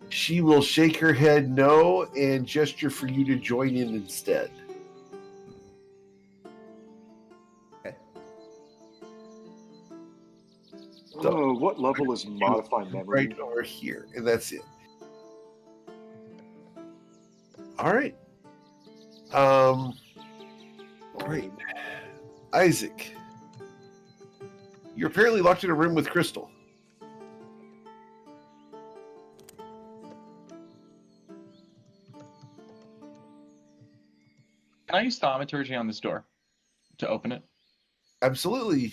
She will shake her head no and gesture for you to join in instead. Okay. So, what level is modify memory? Right over here, and that's it. All right. Great. Isaac, you're apparently locked in a room with Crystal. Can I use thaumaturgy on this door to open it? Absolutely.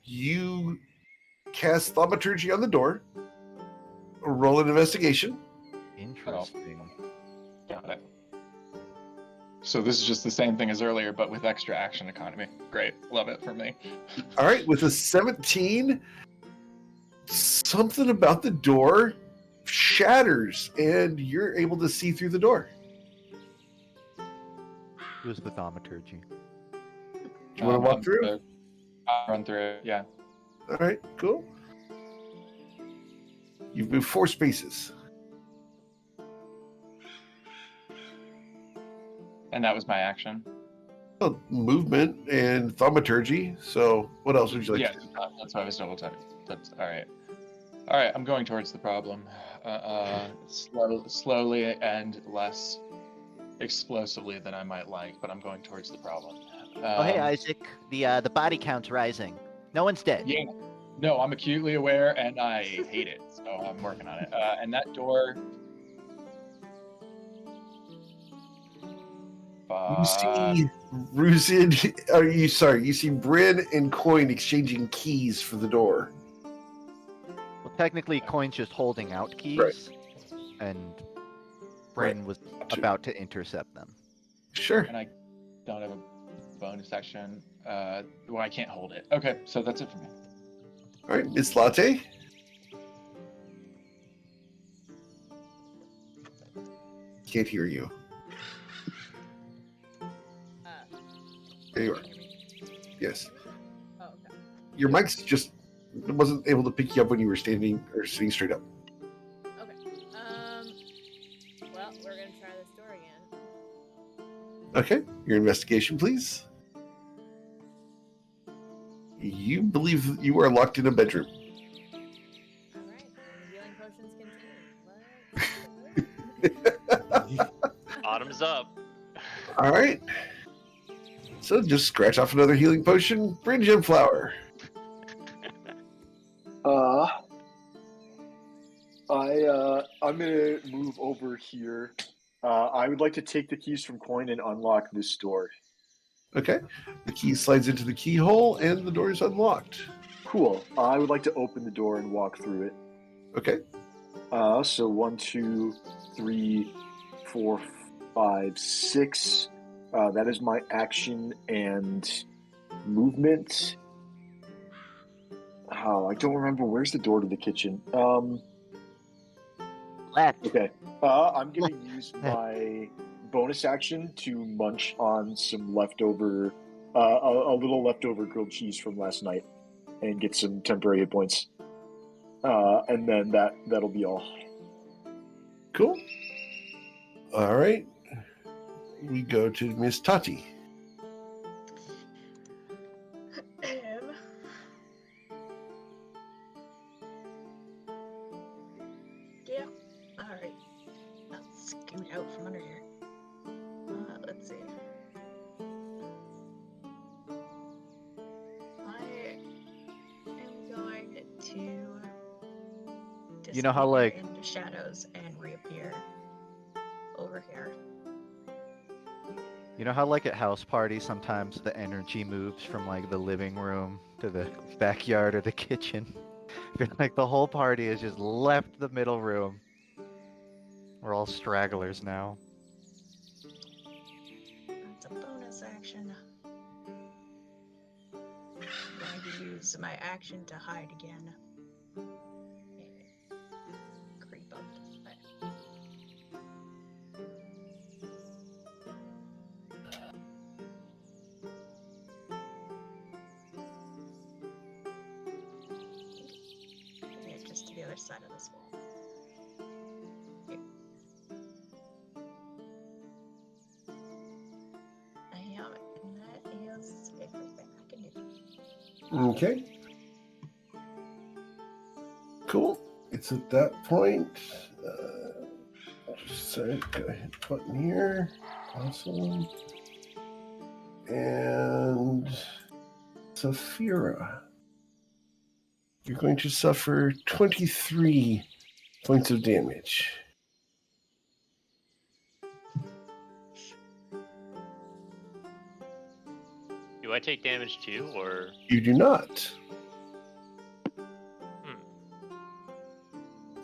You cast thaumaturgy on the door. Roll an investigation. Interesting. Got it. So this is just the same thing as earlier, but with extra action economy. Great. Love it for me. All right, with a 17, something about the door shatters, and you're able to see through the door. It was the thaumaturgy. Do you want to walk through? I'll run through it, yeah. All right, cool. You've moved 4 spaces. And that was my action. Well, movement and thaumaturgy. So, what else would you like Yeah, to do? that's why I was double checking. That's all right. All right, I'm going towards the problem. Slowly and less explosively than I might like, but I'm going towards the problem. Oh, hey, Isaac. The body count's rising. No one's dead. Yeah. No, I'm acutely aware, and I hate it, so I'm working on it. And that door. You see Ruzid, you see Bryn and Coin exchanging keys for the door. Well, technically, Coin's just holding out keys, Right. and Bryn was about to intercept them. Sure. And I don't have a bonus action. Well, I can't hold it. Okay, so that's it for me. All right, Miss Latte. Can't hear you. There you are. Yes. Oh, okay. Your mic's just wasn't able to pick you up when you were standing or sitting straight up. Okay. Well, we're gonna try this door again. Okay, your investigation, please. You believe you are locked in a bedroom. All right. The healing potions continue. Bottoms up. All right. So just scratch off another healing potion. Bryn Gemflower. I'm gonna move over here. I would like to take the keys from Coin and unlock this door. Okay. The key slides into the keyhole and the door is unlocked. Cool. I would like to open the door and walk through it. Okay. So 1, 2, 3, 4, 5, 6. That is my action and movement. Oh, I don't remember. Where's the door to the kitchen? Left. Okay. I'm going to use my bonus action to munch on some leftover, a little leftover grilled cheese from last night and get some temporary hit points. And then that'll be all. Cool. All right. We go to Miss Tati. Yeah. All right. I'll scoot out from under here. Let's see. I am going to. You know how, disappear like- into shadows and reappear over here. You know how, like, at house parties, sometimes the energy moves from, like, the living room to the backyard or the kitchen? I feel like the whole party has just left the middle room. We're all stragglers now. That's a bonus action. I'm going to use my action to hide again. And creep up this way. Yeah, just to the other side of this wall. Here. I am, and that is everything I can do. Okay. Cool. It's at that point. Sorry, gotta hit the button here. Awesome. And Saphira, you're going to suffer 23 points of damage. Do I take damage too, or? You do not.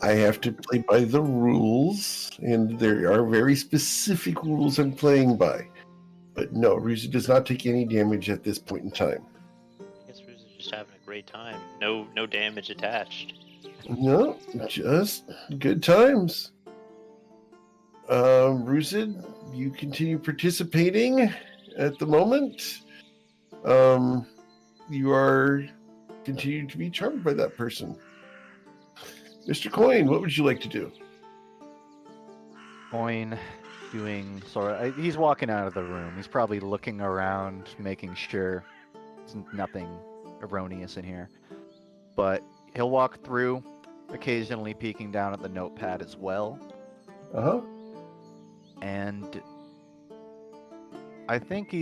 I have to play by the rules, and there are very specific rules I'm playing by. But no, Ruzi does not take any damage at this point in time. I guess Ruse is just having a great time. No damage attached. No, just good times. Rusid, you continue participating at the moment. You are continuing to be charmed by that person. Mr. Coin, what would you like to do? Coin doing sort of. He's walking out of the room. He's probably looking around, making sure there's nothing erroneous in here. But he'll walk through, occasionally peeking down at the notepad as well. Uh-huh. And I think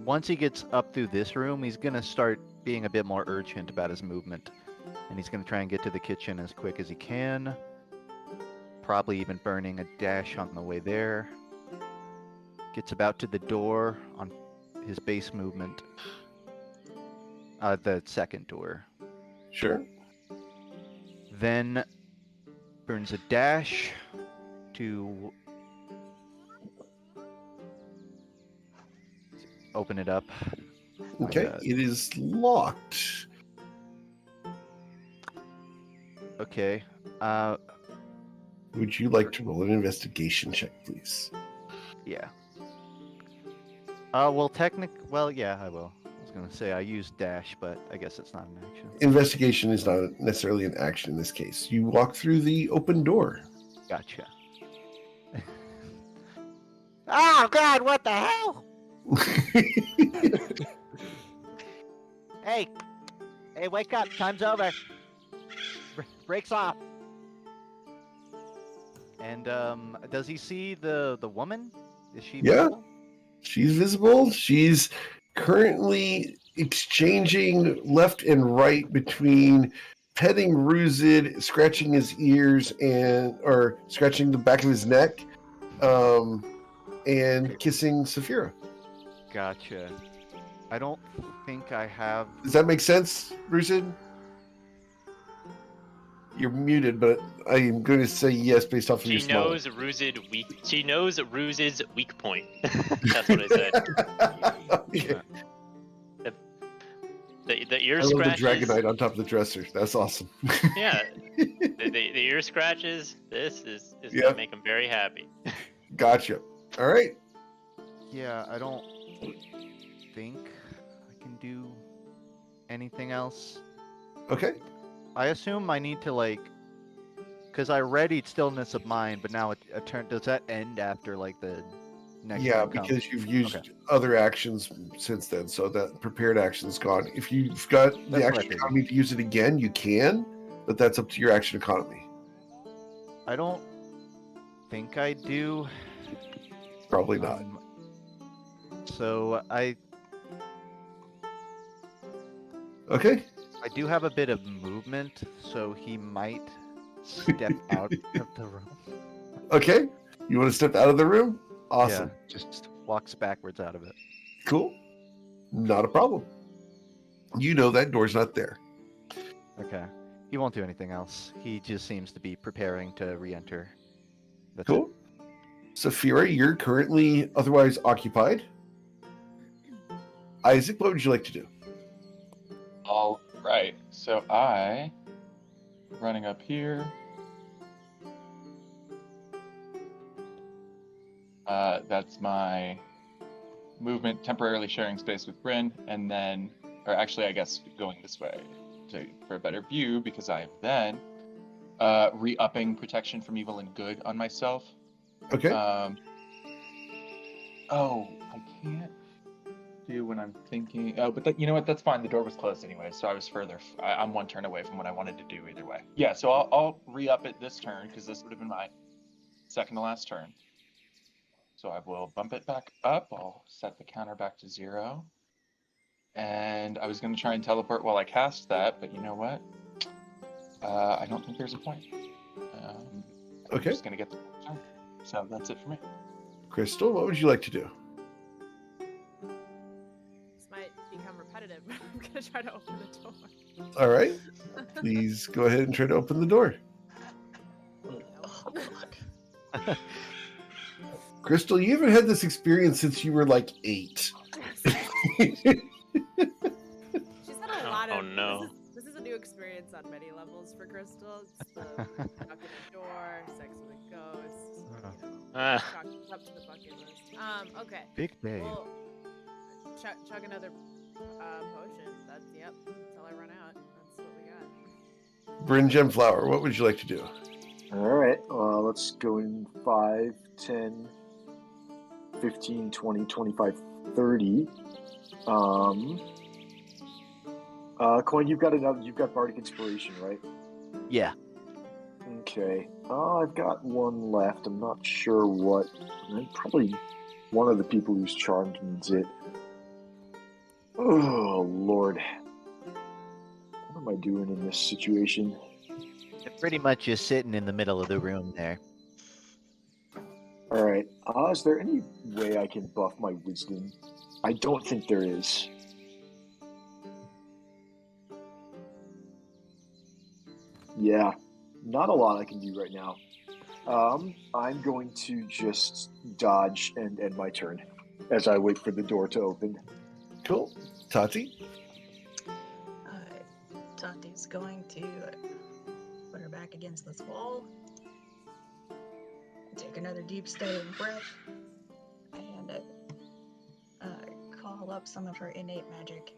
once he gets up through this room, he's going to start being a bit more urgent about his movement. And he's going to try and get to the kitchen as quick as he can. Probably even burning a dash on the way there. Gets about to the door on his base movement. The second door. Sure. Then burns a dash to open it up. Okay, it is locked. Okay. Would you like to roll an investigation check, please? Yeah. Well, yeah, I will. I was gonna say I used dash, but I guess it's not an action. Investigation is not necessarily an action in this case. You walk through the open door. Gotcha. Oh God! What the hell? Hey, wake up! Time's over. Breaks off. And does he see the woman? Is she Yeah. visible? She's visible. She's currently exchanging left and right between petting Ruzid, scratching his ears or scratching the back of his neck, and kissing Saphira. Gotcha. I don't think I have. Does that make sense, Ruzid? You're muted, but I am going to say yes based off of your She smile. knows Ruse's weak point. That's what I said. Okay. The ear I love the scratches. Dragonite on top of the dresser. That's awesome. Yeah. The ear scratches. This is Yep. gonna make him very happy. Gotcha. All right. Yeah, I don't think I can do anything else. Okay. I assume I need to like, because I readied stillness of mind, but now a turn. Does that end after like the next Yeah, one comes? because you've used Okay. other actions since then, so that prepared action's gone. If you've got That's the what I action figured. economy to use it again, you can, but that's up to your action economy. I don't think I do. Probably not. So I Okay. do have a bit of movement, so he might step out of the room. Okay. You want to step out of the room? Awesome. Yeah, just walks backwards out of it. Cool. Not a problem. You know that door's not there. Okay. He won't do anything else. He just seems to be preparing to re-enter. That's Cool. Saphira, you're currently otherwise occupied. Isaac, what would you like to do? All right. So I, running up here. That's my movement, temporarily sharing space with Bryn, and then, or actually, I guess going this way for a better view, because I am then re-upping protection from evil and good on myself. Okay. Oh, I can't do when I'm thinking. Oh, but you know what? That's fine. The door was closed anyway, so I was further. I'm one turn away from what I wanted to do either way. Yeah, so I'll re-up it this turn because this would have been my second to last turn. So I will bump it back up. I'll set the counter back to 0. And I was going to try and teleport while I cast that, but you know what? I don't think there's a point. I'm Okay. just going to get the turn. So that's it for me. Crystal, what would you like to do? This might become repetitive, but I'm gonna try to open the door. All right. Please go ahead and try to open the door. Crystal, you haven't had this experience since you were like 8. She's had a lot of. Oh, no. This is a new experience on many levels for Crystal. It's the knocking the door, sex with a ghost. Chalk up to the bucket list. Okay. Big day. Well, chug another potion. That's until I run out. That's what we got. Bryn Gemflower, what would you like to do? All right, let's go in 5, 10, 15, 20, 25, 30. Coin, you've got Bardic Inspiration, right? Yeah. Okay. I've got one left. I'm not sure what. Probably one of the people who's charmed needs it. Oh, Lord. What am I doing in this situation? You're pretty much just sitting in the middle of the room there. All right. Is there any way I can buff my wisdom? I don't think there is. Yeah, not a lot I can do right now. I'm going to just dodge and end my turn as I wait for the door to open. Cool. Tati? Tati's going to put her back against this wall. Take another deep steady breath. And call up some of her innate magic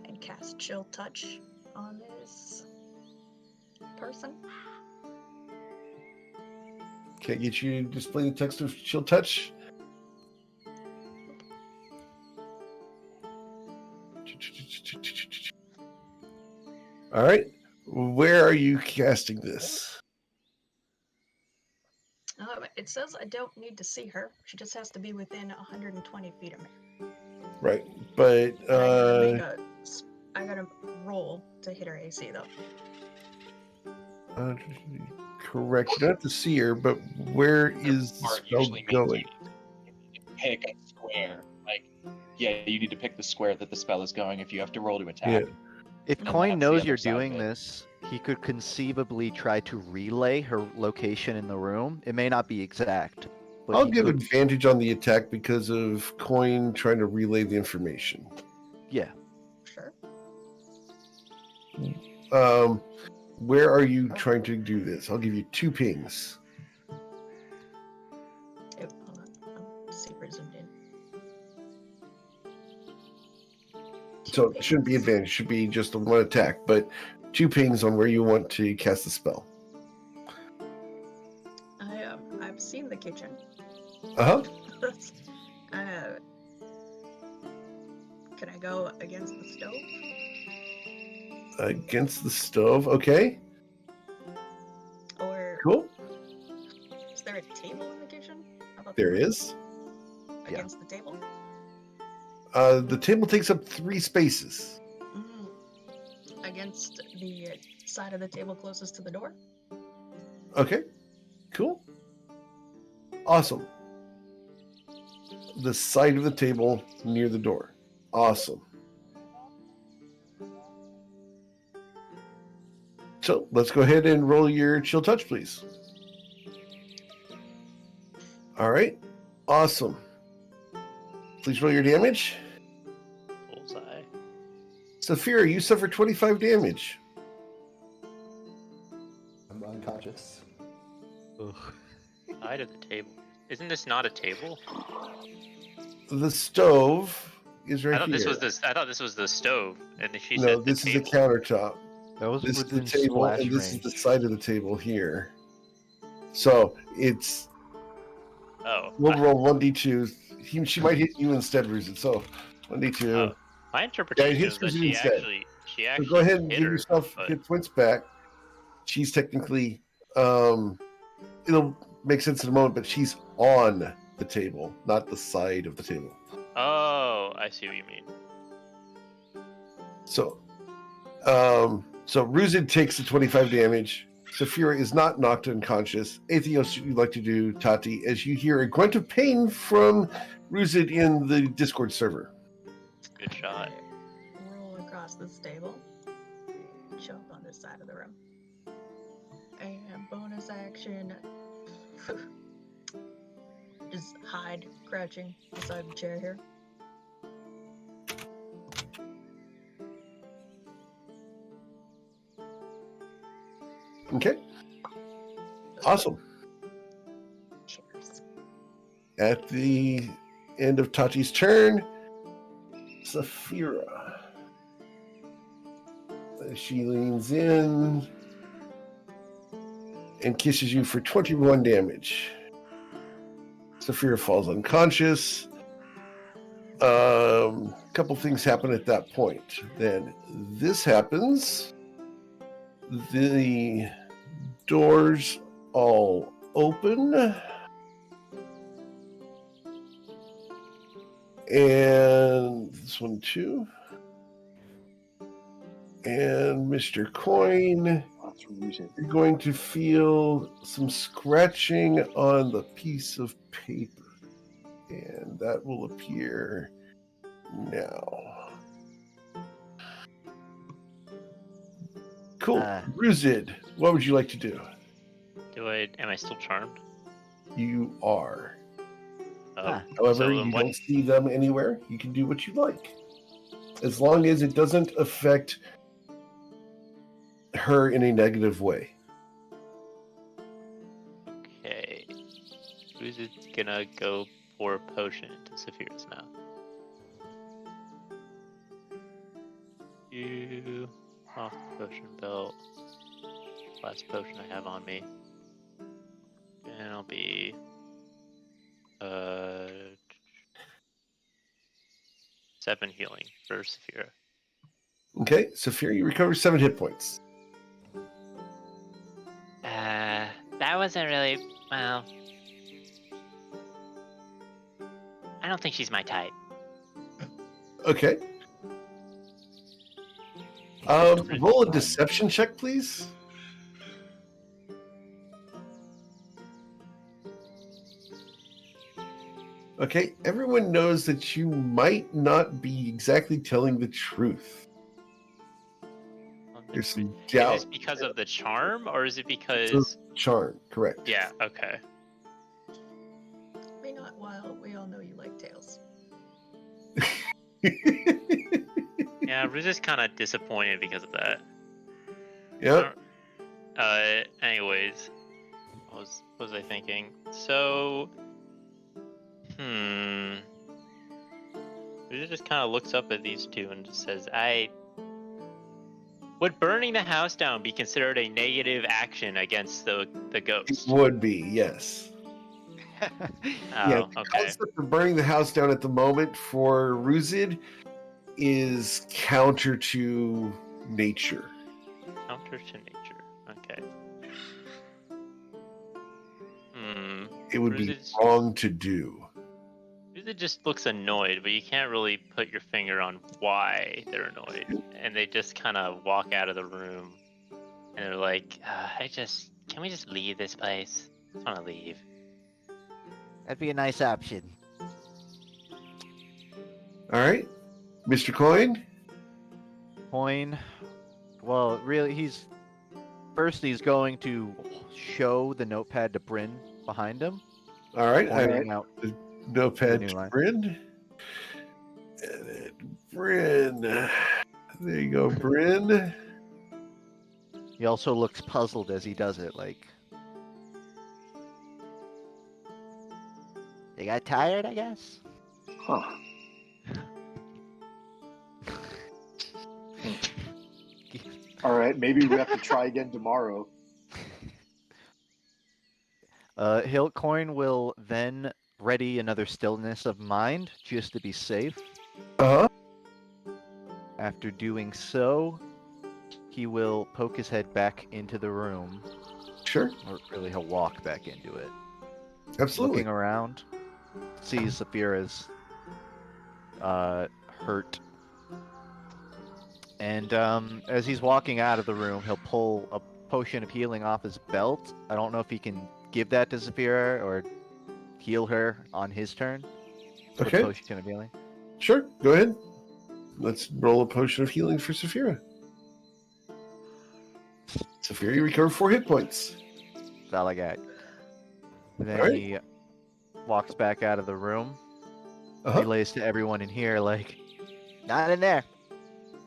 and cast Chill Touch on this person. Can I get you to display the text of Chill Touch? All right. Where are you casting this? It says I don't need to see her. She just has to be within 120 feet of me. Right. But I gotta roll to hit her AC though. Correct. You don't have to see her, but where is the Part spell usually means going? you pick a square. Like, yeah, you need to pick the square that the spell is going if you have to roll to attack. Yeah. If And Coin that's the knows other you're side of doing it. this, he could conceivably try to relay her location in the room. It may not be exact. But I'll he give could- advantage on the attack because of Coin trying to relay the information. Yeah. Sure. Where are you trying to do this? I'll give you 2 pings. Hold on. I'll see if we're zoomed in. So it shouldn't be advantage. It should be just the one attack. But 2 pings on where you want to cast the spell. I've seen the kitchen. Uh-huh. Can I go against the stove? Against the stove, okay. Or Cool. is there a table in the kitchen? How about There is. against the table? The table takes up 3 spaces. Against the side of the table closest to the door? Okay. Cool. Awesome. The side of the table near the door. Awesome. So let's go ahead and roll your chill touch, please. All right. Awesome. Please roll your damage. Bullseye. Saphira, you suffer 25 damage. I'm unconscious. Side of the table. Isn't this not a table? The stove is right I thought here. I thought this was the stove, and she No, said the this is a table. countertop. That was This is the within table, splash and this range. is the side of the table here. So it's Oh. we'll roll 1d2. She might hit you instead, Ruzit. So 1d2. Oh, my interpretation hits is that Ruzit she instead. actually So go ahead and hit give her, yourself but- hit points back. She's technically, it'll make sense in a moment, but she's on the table, not the side of the table. Oh, I see what you mean. So, so Ruzid takes the 25 damage. Saphira is not knocked unconscious. Anything else you'd like to do, Tati, as you hear a grunt of pain from Ruzid in the Discord server? Good shot. Roll across this table. Jump on this side of the room. And bonus action. Just hide, crouching beside the chair here. Okay. Awesome. Cheers. At the end of Tati's turn, Saphira. She leans in and kisses you for 21 damage. Saphira falls unconscious. Couple things happen at that point. Then this happens. The doors all open. And this one too. And Mr. Coin, you're going to feel some scratching on the piece of paper. And that will appear now. Cool. Ruzid, what would you like to do? Am I still charmed? You are. Oh, However, so you what- don't see them anywhere. You can do what you like. As long as it doesn't affect her in a negative way. Okay. Who's it gonna go pour a potion into Saphira's mouth? You off the potion belt. Last potion I have on me. And I'll be 7 healing for Saphira. Okay, Saphira, you recover 7 hit points. That wasn't really, well, I don't think she's my type. Okay. Roll a deception check, please. Okay, everyone knows that you might not be exactly telling the truth. There's some doubt. Is this because of the charm, or is it because... Charm, correct. Yeah, okay. May not while we all know you like tails. Yeah, Ruz is kind of disappointed because of that. Yep. Anyways, what was I thinking? So, Ruz just kind of looks up at these two and just says, Would burning the house down be considered a negative action against the It ghost? would be, yes. Yeah, Oh, the okay. concept of burning the house down at the moment for Ruzid is counter to nature. Counter to nature. Okay. It would be Ruzid's- wrong to do. Ruzid just looks annoyed, but you can't really put your finger on why they're annoyed. And they just kind of walk out of the room. And they're like, can we just leave this place? I just want to leave. That'd be a nice option. All right, Mr. Coin. Coin. Well, really, he's going to show the notepad to Bryn behind him. All right, I Pointing out notepad new to line. Bryn. And then Bryn. There you go, Bryn. He also looks puzzled as he does it, like they got tired, I guess. Huh. All right, maybe we have to try again tomorrow. Coin will then ready another stillness of mind just to be safe. Uh-huh. After doing so, he will poke his head back into the room. Sure. Or really, he'll walk back into it. Absolutely. Looking around, sees Saphira's hurt. And as he's walking out of the room, he'll pull a potion of healing off his belt. I don't know if he can give that to Saphira or heal her on his turn. with Okay. Potion of healing. Sure. Go ahead. Let's roll a potion of healing for Saphira. Saphira, you recover 4 hit points. That's all I got. And then Alright. he walks back out of the room. Uh-huh. Relays to everyone in here, like, not in there.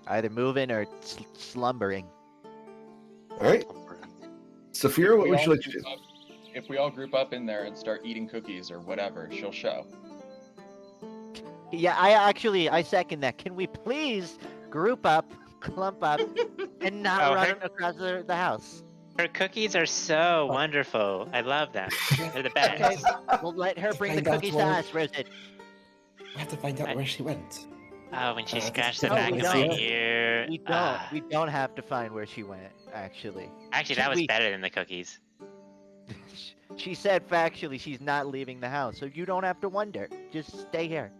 Either moving or slumbering. All right. Saphira, what We would you all like to do? group up- If we all group up in there and start eating cookies or whatever, she'll show. Yeah, I second that. Can we please group up, clump up, and not Oh, run heck. across the house? Her cookies are so wonderful. I love them. They're the best. Okay, we'll let her bring the Find out cookies to where- us, Rosen. We have to find out where she went. Oh, when she this scratched is the No, back we of my don't. ear. We don't. Ah. We don't have to find where she went. Actually, Actually, that was we- better than the cookies. she said factually she's not leaving the house, so you don't have to wonder. Just stay here.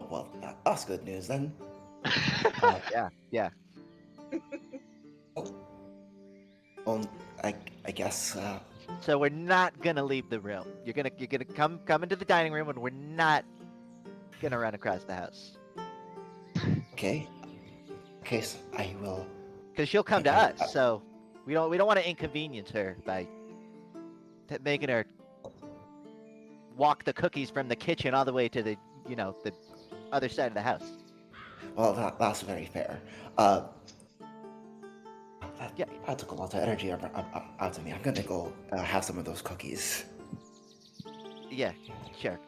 Well, that's good news then. Yeah. I guess. So we're not gonna leave the room. You're gonna come into the dining room, and we're not gonna run across the house. Okay. Okay, so I will. Because she'll come to Okay, us, so we don't want to inconvenience her by making her walk the cookies from the kitchen all the way to the the other side of the house. Well, that's very fair. That took a lot of energy out of me. I'm gonna go have some of those cookies. Yeah, sure.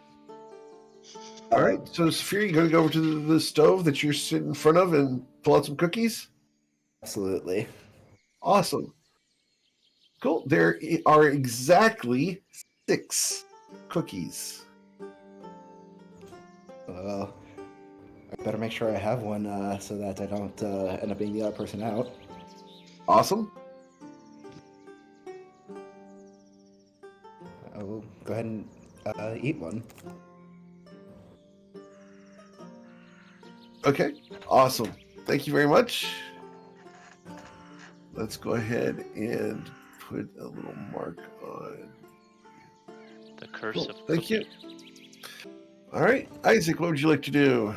All right. So, Saphira, you going to go over to the stove that you're sitting in front of and pull out some cookies? Absolutely. Awesome. Cool. There are exactly 6 cookies. Well, I better make sure I have one so that I don't end up being the other person out. Awesome. I will go ahead and eat one. Okay. Awesome. Thank you very much. Let's go ahead and put a little mark on. The curse Cool. of Thank you. cookie. All right. Isaac, what would you like to do?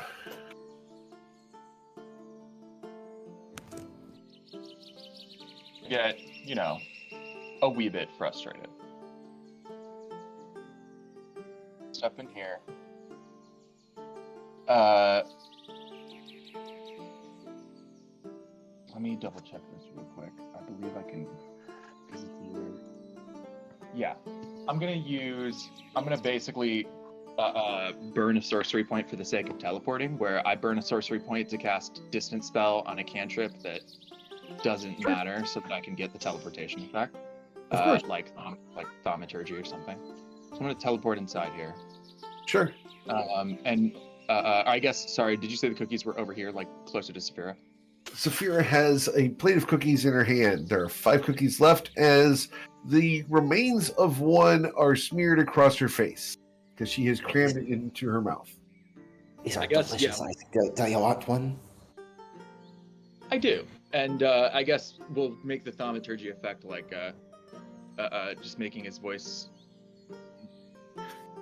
Get, a wee bit frustrated. Step in here. Let me double check this real quick. I believe I can. This is weird. Yeah, I'm gonna basically burn a sorcery point for the sake of teleporting, where I burn a sorcery point to cast distance spell on a cantrip that doesn't matter, so that I can get the teleportation effect. Of course. Like thaumaturgy or something. So I'm gonna teleport inside here. Sure. I guess, sorry, did you say the cookies were over here, like closer to Saphira? Saphira has a plate of cookies in her hand. There are 5 cookies left, as the remains of one are smeared across her face because she has crammed it into her mouth. These are I guess, delicious. yeah. Do you want one? I do, and I guess we'll make the thaumaturgy effect like just making his voice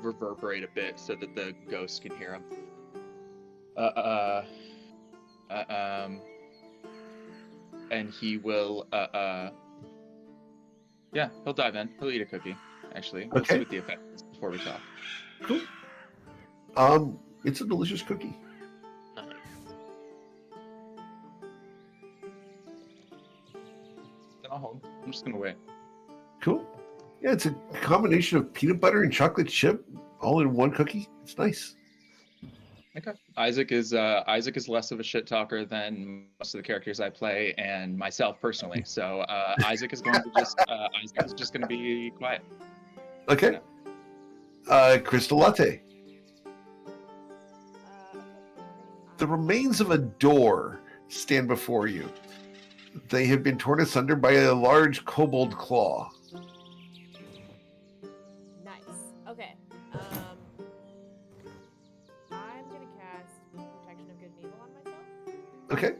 reverberate a bit so that the ghost can hear him. And he will yeah, he'll dive in. He'll eat a cookie. Actually, we'll see what the effect is before we talk. Cool. It's a delicious cookie. Nice. Then I'll hold. I'm just gonna wait. Cool. Yeah, it's a combination of peanut butter and chocolate chip all in one cookie. It's nice. Okay. Isaac is less of a shit talker than most of the characters I play and myself personally. So Isaac is going to just going to be quiet. Okay. Crystal Latte. The remains of a door stand before you. They have been torn asunder by a large kobold claw. Nice. Okay. I'm gonna cast Protection of Good and Evil on myself. Okay.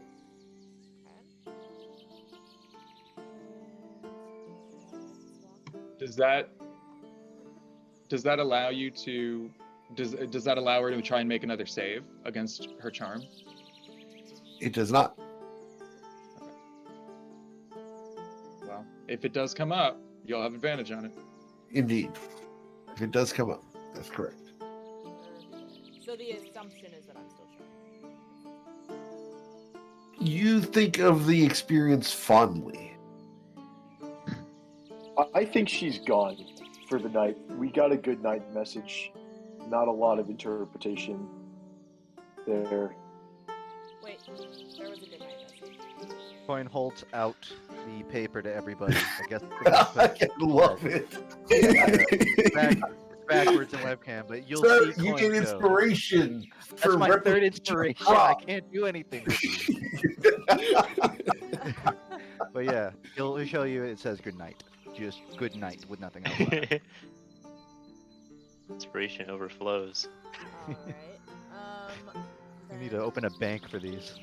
Does that allow you to? Does that allow her to try and make another save against her charm? It does not. Well, if it does come up, you'll have advantage on it. Indeed. If it does come up, that's correct. So the assumption is that I'm still sure. You think of the experience fondly. I think she's gone for the night. We got a good night message. Not a lot of interpretation there. Wait, there was a good night message. Coin holds out the paper to everybody. I guess I love it. it's backwards in webcam, but you'll So see. you Coin get show. inspiration. That's my third inspiration. I prop. can't do anything with these. But yeah, he'll show you. It says good night. Just good night with nothing else. on it. Inspiration overflows. All right. We need to open a bank for these.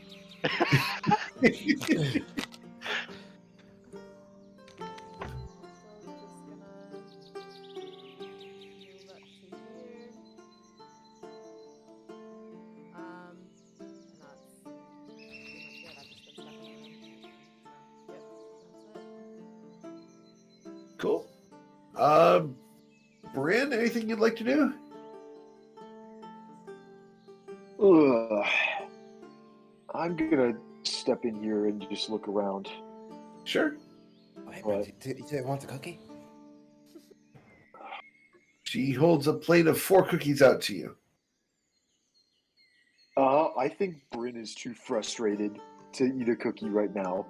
Cool. Bryn, anything you'd like to do? I'm gonna step in here and just look around. Sure. Wait, do you want the cookie? She holds a plate of 4 cookies out to you. I think Bryn is too frustrated to eat a cookie right now.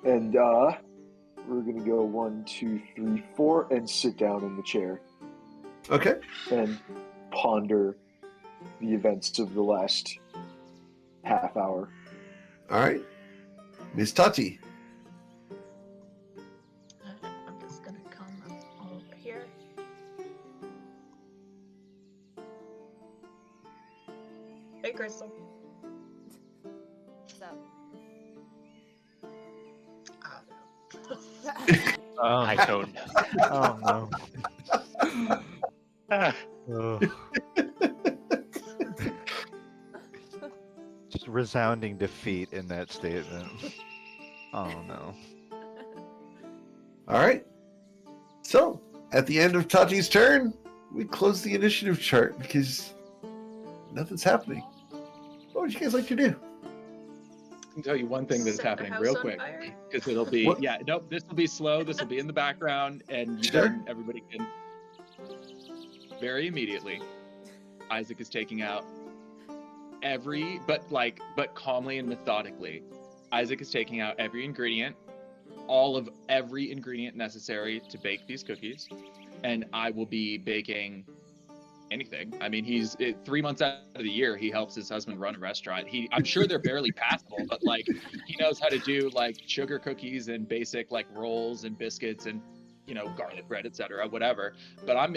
And we're gonna go 1, 2, 3, 4, and sit down in the chair Okay. and ponder the events of the last half hour. All right. Miss Tati. I'm just gonna come up over here. Hey, Crystal. What's up? I don't know. Oh no. Ugh. Just resounding defeat in that statement. Oh no. All right. So, at the end of Tati's turn, we close the initiative chart because nothing's happening. What would you guys like to do? I can tell you one thing that's Set the happening house real on quick, fire? because it'll be What? this will be slow. This will be in the background, and Sure. everybody can very immediately. Isaac is taking out but calmly and methodically. Isaac is taking out every ingredient, all of every ingredient necessary to bake these cookies, and I will be baking anything. I mean, 3 months out of the year, he helps his husband run a restaurant. I'm sure they're barely passable, but like he knows how to do like sugar cookies and basic like rolls and biscuits and garlic bread, etc., whatever. But I'm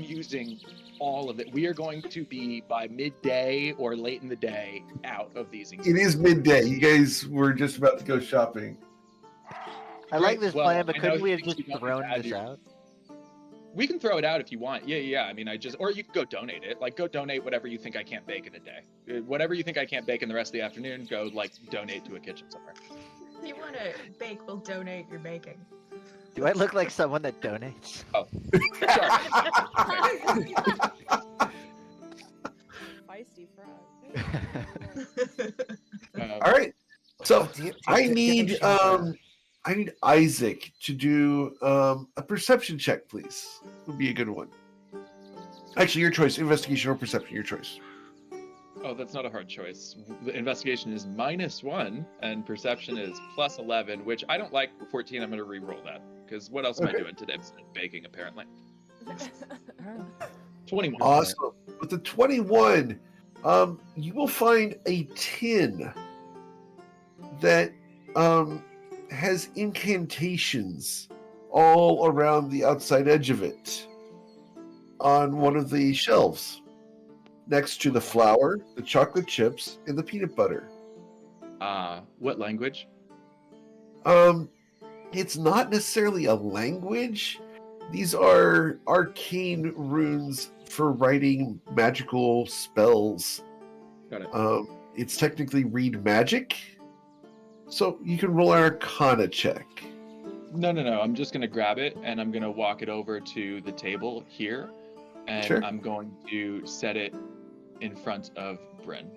using all of it. We are going to be by midday or late in the day out of these ingredients. It is midday. You guys were just about to go shopping. I like this Well, plan, but I know couldn't we have you just think you don't thrown have this your- out? We can throw it out if you want. Yeah. I mean, or you could go donate it. Like, go donate whatever you think I can't bake in a day. Whatever you think I can't bake in the rest of the afternoon, go like donate to a kitchen somewhere. If you want to bake, we'll donate your baking. Do I look like someone that donates? Oh, Feisty frog. All right. So Do you I think need she has I need Isaac to do a perception check, please. Would be a good one. Actually, your choice: investigation or perception. Your choice. Oh, that's not a hard choice. The investigation is -1 and perception is +11, which I don't like. 14. I'm going to re-roll that because what else am I Okay. doing today besides baking? Apparently, 21. Awesome. With the 21, you will find a tin that has incantations all around the outside edge of it on one of the shelves next to the flour, the chocolate chips, and the peanut butter. What language? It's not necessarily a language. These are arcane runes for writing magical spells. Got it. It's technically read magic, so you can roll an Arcana check. No. I'm just going to grab it and I'm going to walk it over to the table here, and Sure. I'm going to set it in front of Bryn.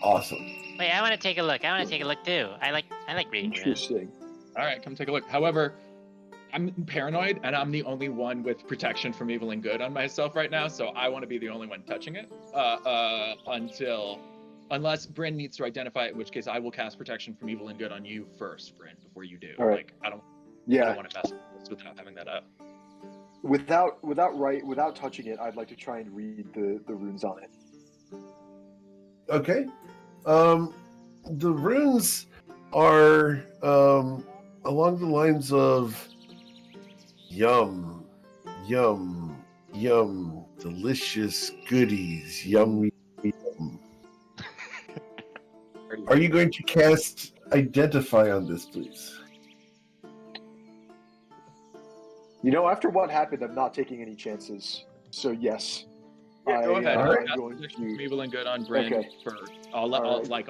Awesome. Wait, I want to take a look. I want to take a look too. I like reading runes. Interesting. All right, come take a look. However, I'm paranoid, and I'm the only one with protection from evil and good on myself right now, so I want to be the only one touching it unless Bryn needs to identify it, in which case I will cast protection from evil and good on you first, Bryn, before you do. All right. Like, I don't Yeah. want to mess with this without having that up. Without touching it, I'd like to try and read the runes on it. Okay. The runes are along the lines of yum, yum, yum, delicious goodies, yum, yum. Are you going to cast Identify on this, please? After what happened, I'm not taking any chances. So yes. Yeah, go ahead. All I'll right. cast going protection to- from evil and good on Bryn Okay. first. All right.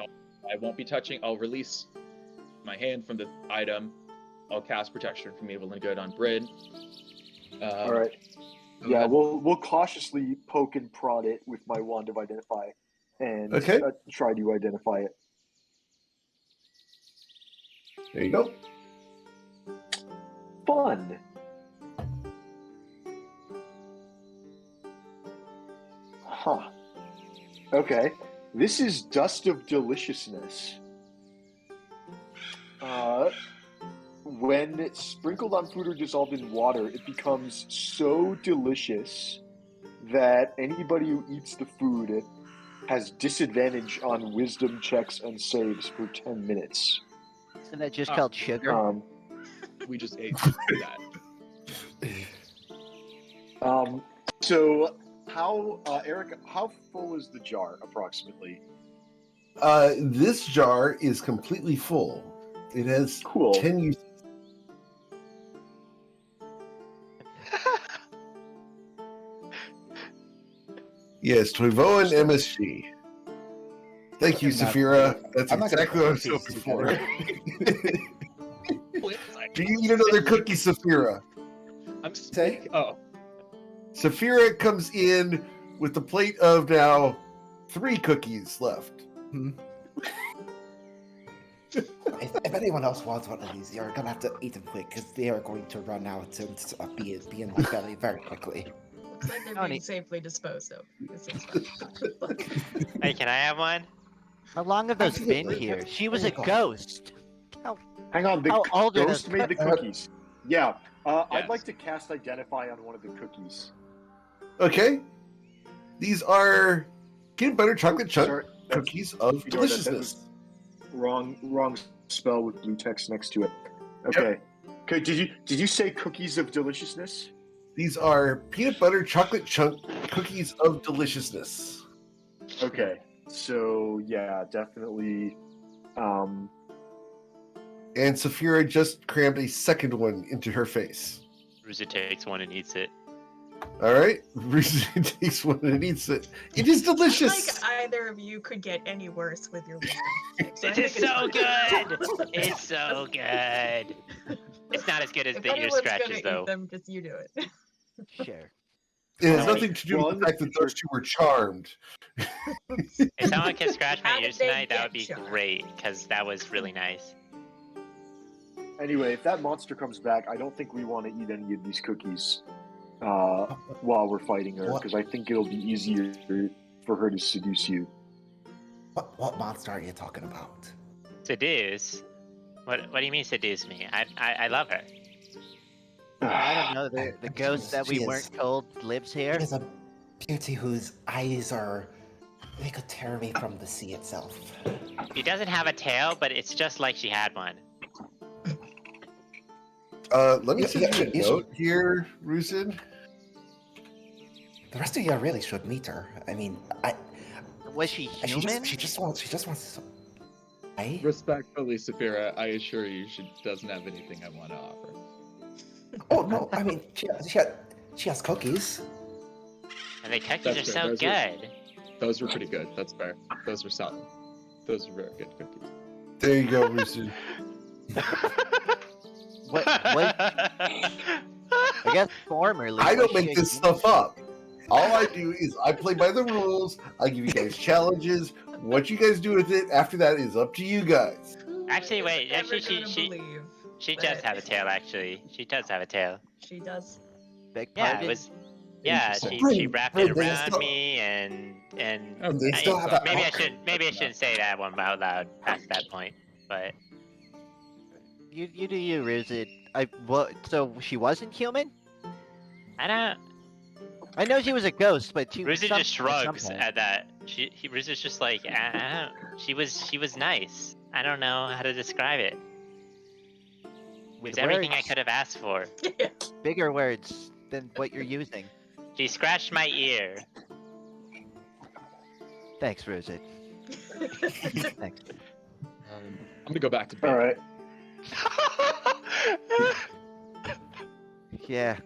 I won't be touching. I'll release my hand from the item. I'll cast protection from evil and good on Bryn. All right. go Yeah, ahead. we'll cautiously poke and prod it with my wand of identify, and Okay. try to identify it. There you go. Fun. Huh. Okay. This is Dust of Deliciousness. When sprinkled on food or dissolved in water, it becomes so delicious that anybody who eats the food has disadvantage on wisdom checks and saves for 10 minutes. Isn't that just called sugar? We just ate that. So how, Eric, how full is the jar approximately? This jar is completely full. It has Cool. 10 uses. Yes, Toivoan MSG. Thank you, I'm not- Saphira. That's I'm not gonna exactly what I was put hoping these for. together. Do you eat another cookie, Saphira? I'm Say? sick. Oh, Saphira comes in with the plate of now 3 cookies left. If anyone else wants one of these, you're gonna have to eat them quick because they are going to run out and be in my belly very quickly. Looks like they're Tony. being safely disposed of. This is fine. Hey, can I have one? How long have those been Absolutely. here? She was There a you go. ghost. Hang on, the How old are those ghost made the cookies? cookies. Yeah, I'd Yes. like to cast Identify on one of the cookies. Okay. These are peanut butter chocolate chunk Sorry, that's- cookies of Sorry, that was deliciousness. wrong spell with blue text next to it. Okay. Okay. Did you say cookies of deliciousness? These are peanut butter chocolate chunk cookies of deliciousness. Okay. So yeah, definitely. And Saphira just crammed a second one into her face. Ruza takes one and eats it. All right, Ruza takes one and eats it. It is Not delicious. like either of you could get any worse with your wisdom checks. I It think is it's so fine. good. It's so good. It's not as good as If the ear anyone's scratches, gonna though. eat them, just you do it. Sure. It has Well, nothing to do well, with in the the fact that those two were charmed. If someone could scratch my How ears did they tonight, that get would be shot? great, because that was really nice. Anyway, if that monster comes back, I don't think we want to eat any of these cookies while we're fighting her, What? because I think it'll be easier for her to seduce you. What monster are you talking about? Seduce? What do you mean seduce me? I love her. I don't know. The ghost that we She is- weren't told lives here. It is a beauty whose eyes are. They could tear me from the sea itself. She doesn't have a tail, but it's just like she had one. Let me Yeah, send you a you note here, Rusin. The rest of you really should meet her. I mean, Was she human? She just wants. I. Respectfully, Saphira, I assure you, she doesn't have anything I want to offer. Oh no! I mean, she has cookies. And the cookies That's are fair. so Those good. Those were pretty good. That's fair. Those were solid. Those were very good cookies. There you go, Rusin. What? I guess formerly. I don't was she make a this human? stuff up. All I do is I play by the rules. I give you guys challenges. What you guys do with it after that is up to you guys. Who Actually, is wait, ever actually, gonna she believe She does that- have a tail, actually. She does have a tail. She does. Beg Yeah, pardon? it was. Yeah, Interesting. she wrapped Bring it this around up. me, and They still have a maybe I hook. shouldn't say that one out loud past that point. But You do you, Rizid. So she wasn't human? I don't. I know she was a ghost, but she Ruza some- just at some shrugs point. at that. Ruza's just like, I don't. She was nice. I don't know how to describe it. With It's everything I words, could have asked for. bigger words than what you're using. She scratched my ear. Thanks, Rizid. Thanks. I'm gonna go back to bed. All right. Yeah.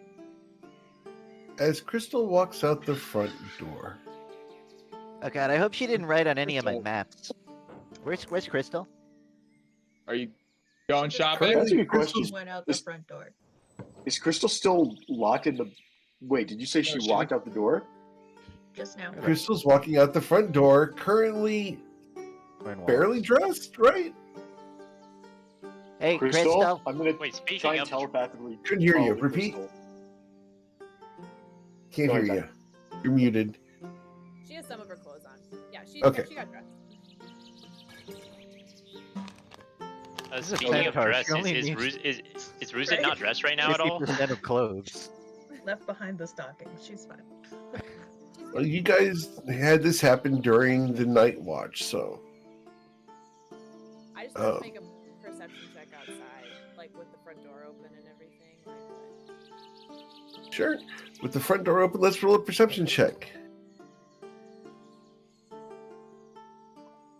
As Crystal walks out the front door. Oh god, I hope she didn't write on any of my Crystal. maps. Where's Crystal? Are you going That's shopping? a good She question. went out the Is- front door. Is Crystal still locked in the? Wait, did you say she she walked out the door? Just now. Crystal's walking out the front door, currently barely dressed, right? Hey, Crystal, Crystal. I'm gonna Wait, speaking try and of, telepathically. Couldn't hear you. call to Repeat. Crystal. Can't Go hear ahead, you. You're muted. She has some of her clothes on. Yeah, she Okay. got dressed. speaking of centaur. dress, She only is needs- Ruza not dressed right now at all? 50% of clothes. Left behind the stockings. She's fine. Well, you guys had this happen during the night watch, so I just want Oh. to make a perception check outside, like with the front door open and everything. Like, sure. With the front door open, let's roll a perception check.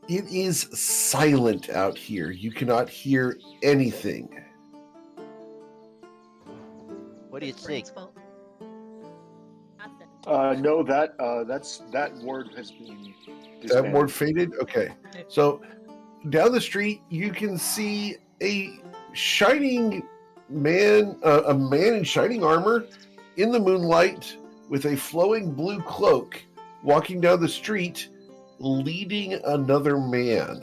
It is silent out here. You cannot hear anything. What do you It's see? Brain's fault. nothing. No, that ward has been. That disbanded. ward faded? Okay. So down the street, you can see a shining man, a man in shining armor in the moonlight with a flowing blue cloak walking down the street leading another man.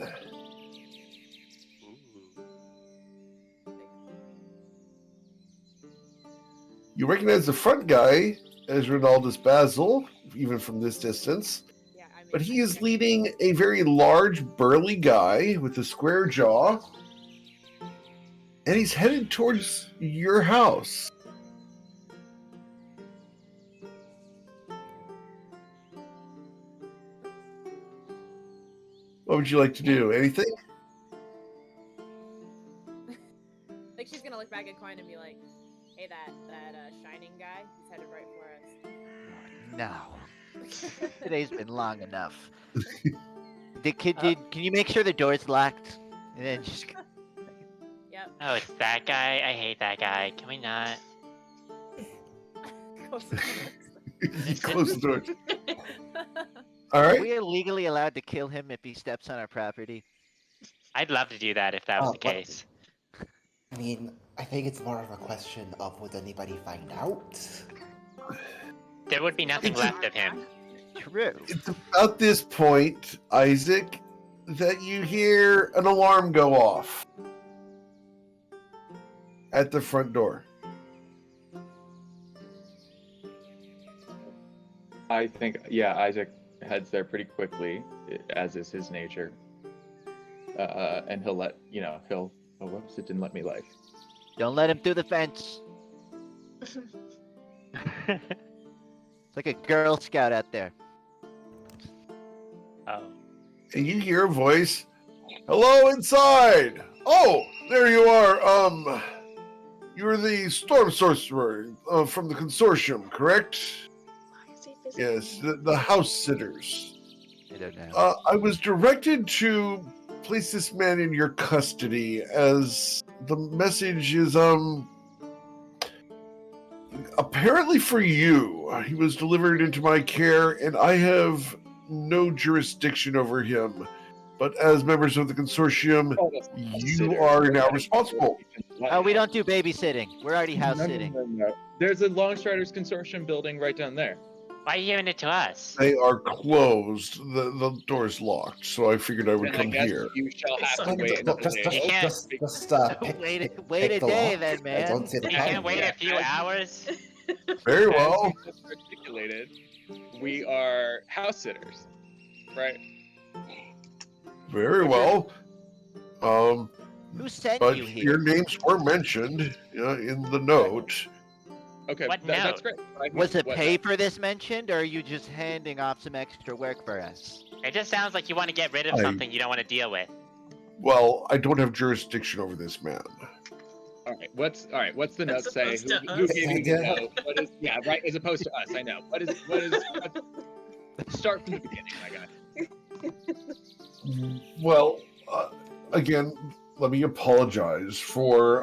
You recognize the front guy as Ronaldus Basil, even from this distance. Yeah, I mean, But he is leading a very large, burly guy with a square jaw. And he's headed towards your house. What would you like to do? Anything? Like she's gonna look back at Coin and be like, "Hey, that shining guy, he's headed right for us." No. Today's been long enough. Can you make sure the door's locked? And then just Yep. Oh, it's that guy. I hate that guy. Can we not? Close the doors. Close the door. All are right. we legally allowed to kill him if he steps on our property? I'd love to do that if that was Oh, the what- case. I mean, I think it's more of a question of would anybody find out? There would be nothing left of him. True. It's about this point, Isaac, that you hear an alarm go off at the front door. I think, yeah, Isaac heads there pretty quickly, as is his nature. And he'll let, he'll, oh, whoops, it didn't let me like. Don't let him through the fence. It's like a Girl Scout out there. Oh. And you hear a voice. Hello inside. Oh, there you are. You're the storm sorcerer from the consortium, correct? Why is he visiting Yes, me? the house sitters. I don't know. I was directed to place this man in your custody as the message is apparently for you. He was delivered into my care and I have no jurisdiction over him. But as members of the consortium, you are now responsible. Oh, we don't do babysitting. We're already house sitting. No. There's a Longstriders Consortium building right down there. Why are you giving it to us? They are closed. The door's locked, so I figured I would And I come guess here. you shall have to Son of a wait bitch. another day. You can't- Wait a pick the day lock. then, I man. don't see the You can't problem. wait a few hours? Very As well. we just articulated, we are house sitters, right? Very well. Who sent But you your here? names were mentioned in the note. Okay, What that's note? great. Was the What pay note? for this mentioned, or are you just handing off some extra work for us? It just sounds like you want to get rid of something you don't want to deal with. Well, I don't have jurisdiction over this man. All right, what's the note As say? opposed to Who us. gave you the note? What is right? As opposed to us, I know. Let's start from the beginning, my guy. Well, again, let me apologize for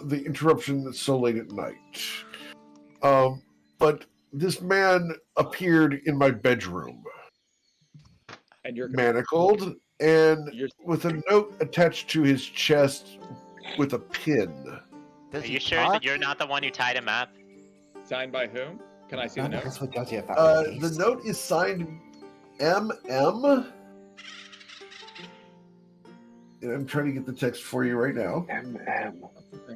the interruption that's so late at night. But this man appeared in my bedroom, And you're manacled, and You're- with a note attached to his chest with a pin. Does Are he you sure talk? that you're not the one who tied him up? signed by whom? Can I see the None note? of us would judge you if that was the The case. note is signed MM. And I'm trying to get the text for you right now.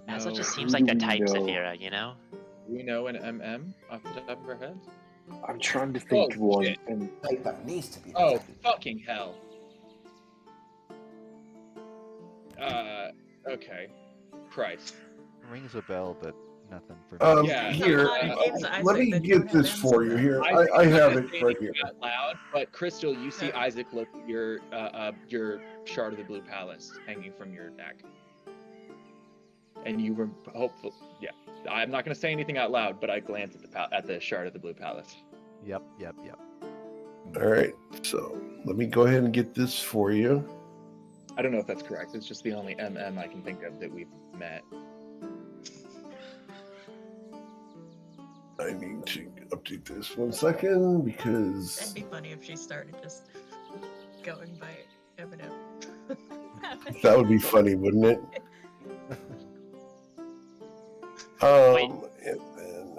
Basil No. just who seems like do the we type, know? Saphira, you know? Do we know an MM off the top of our heads? I'm trying to think Oh, of one, shit. and Like, that needs to be. Oh, protected. fucking hell. Okay. Christ. Rings a bell, but nothing for me. Yeah. Here, A lot of names, Isaac, let me that get don't have this M's for in you them. here. Isaac, I I'm not have gonna it say right anything here. out loud, but Crystal, you see Isaac look at your shard of the Blue Palace hanging from your neck, and you were hopeful. Yeah, I'm not going to say anything out loud, but I glanced at the shard of the Blue Palace. Yep. All right, so let me go ahead and get this for you. I don't know if that's correct. It's just the only MM I can think of that we've met. I need to update this 1 second because That'd be funny if she started just going by Eminem. that would be funny, wouldn't it? Wait. And then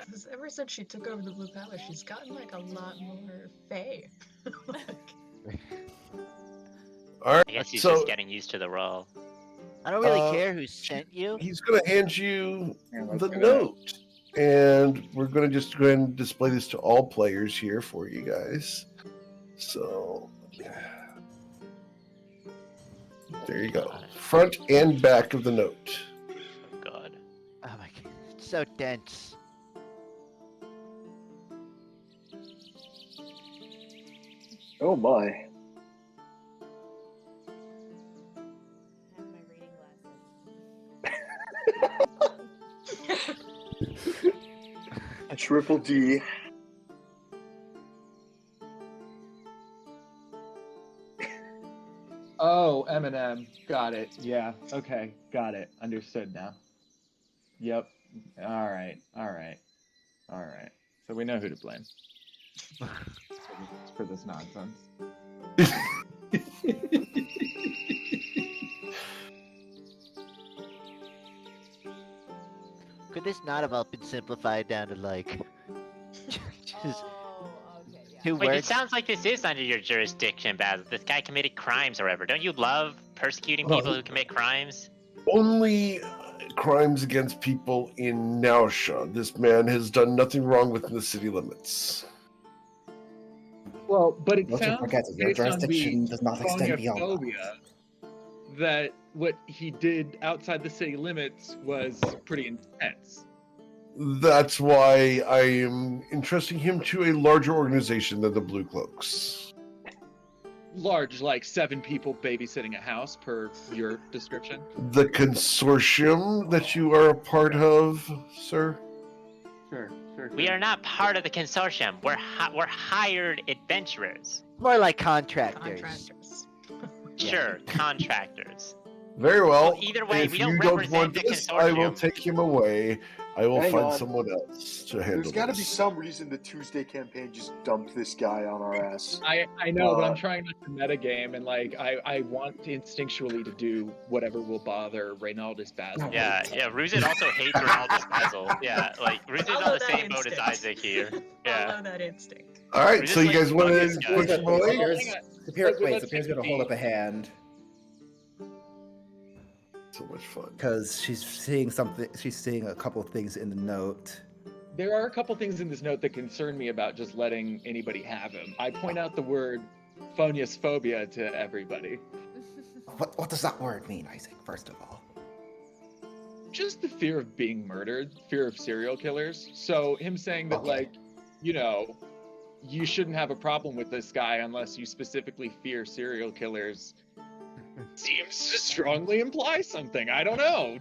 Because ever since she took over the Blue Palace, she's gotten like a lot more fae. all right, I guess he's so just getting used to the role. I don't really Uh, care who sent you. he's gonna hand you Yeah, let's the do that. note, And we're going to just go ahead and display this to all players here for you guys. So, there you go. Front and back of the note. Oh God. Oh my god, it's so dense. Oh my. I have my reading glasses. Triple D. Oh, Eminem. Got it. Yeah. Okay. Got it. Understood now. Yep. All right. All right. All right. So we know who to blame for this nonsense. Could this not have all been simplified down to like just Oh, okay, yeah. two Wait, it words? sounds like this is under your jurisdiction, Basil. This guy committed crimes or whatever. Don't you love persecuting Well, people who commit crimes? Only crimes against people in Nausha. This man has done nothing wrong within the city limits. Well, but it Don't you sounds forget that your based on jurisdiction the does not extend beyond that. phobia that what he did outside the city limits was pretty intense. That's why I am entrusting him to a larger organization than the Blue Cloaks. Large, like 7 people babysitting a house per your description. The consortium that you are a part of, sir? Sure. We are not part of the consortium. We're hired adventurers. More like contractors. Contractors. Sure, contractors. Very well. Well, either way, if we don't you don't represent want the this, I will consortium. take him away. I will Hang find on. someone else to handle There's got to be this. some reason the Tuesday campaign just dumped this guy on our ass. I know, but I'm trying not to metagame, and like I want instinctually to do whatever will bother Reynaldus Basil. Yeah, Ruzit also hates Ronaldus Basil. Yeah, like Ruzit's on Follow the that same boat as instinct. Isaac here. Yeah. Follow that instinct. All right, We're so just you guys like want to fungus guys. push him away? Wait, let's Superior's take gonna a hold up beat. a hand So much fun. because she's seeing something. She's seeing a couple of things in the note. There are a couple things in this note that concern me about just letting anybody have him. I point out the word phonius phobia to everybody. What does that word mean, Isaac? First of all, Just the fear of being murdered, fear of serial killers. So him saying that, Okay. like, you know, you shouldn't have a problem with this guy unless you specifically fear serial killers seems to strongly imply something. I don't know.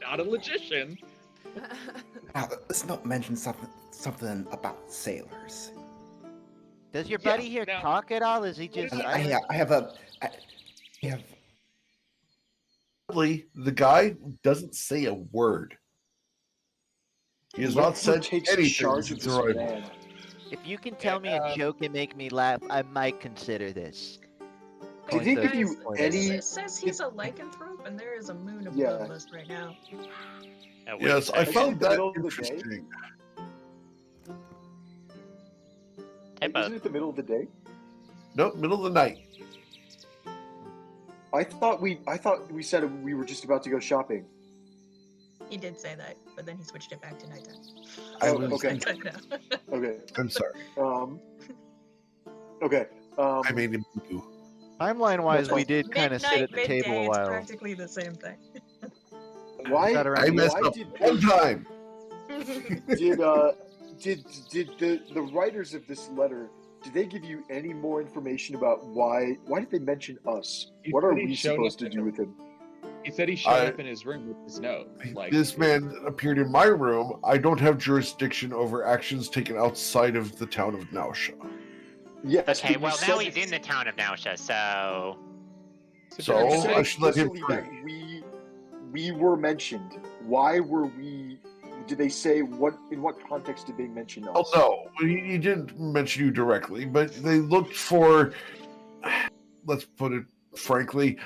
Not a logician. now this note mentions something about sailors. Does your Yeah, buddy here now- talk at all? Is he just? I have. Oddly, the guy doesn't say a word. He has not Whoever said takes anything charge of since this arrival. man. If you can tell me a joke and make me laugh, I might consider this. Did he give you Guys, any? It says he's a lycanthrope, and there is a moon of Yeah. bloodlust right now. Yeah, Yes, I Is it found the that middle of the day? interesting. Type Isn't it the middle of the day? Nope, middle of the night. I thought we said we were just about to go shopping. He did say that, but then he switched it back to nighttime. I Oh, was, okay. But no. Okay. I'm sorry. Okay. I made him boo. Timeline-wise, we Midnight, did kind of sit at the midday, table a it's while. practically the same thing. Why? Got around I to messed why up did one time. did the writers of this letter? Did they give you any more information about why did they mention us? He What are said he we showed supposed to up do with him? He said he showed I- up in his room with his note. Like This man appeared in my room. I don't have jurisdiction over actions taken outside of the town of Nausha. Yes. Okay, but you well now said- he's in the town of Nausha, so So, you said I should let him explicitly free. that we were mentioned. Why were we? Did they say what? In what context did they mention us? Oh no, he didn't mention you directly, but they looked for. Let's put it frankly,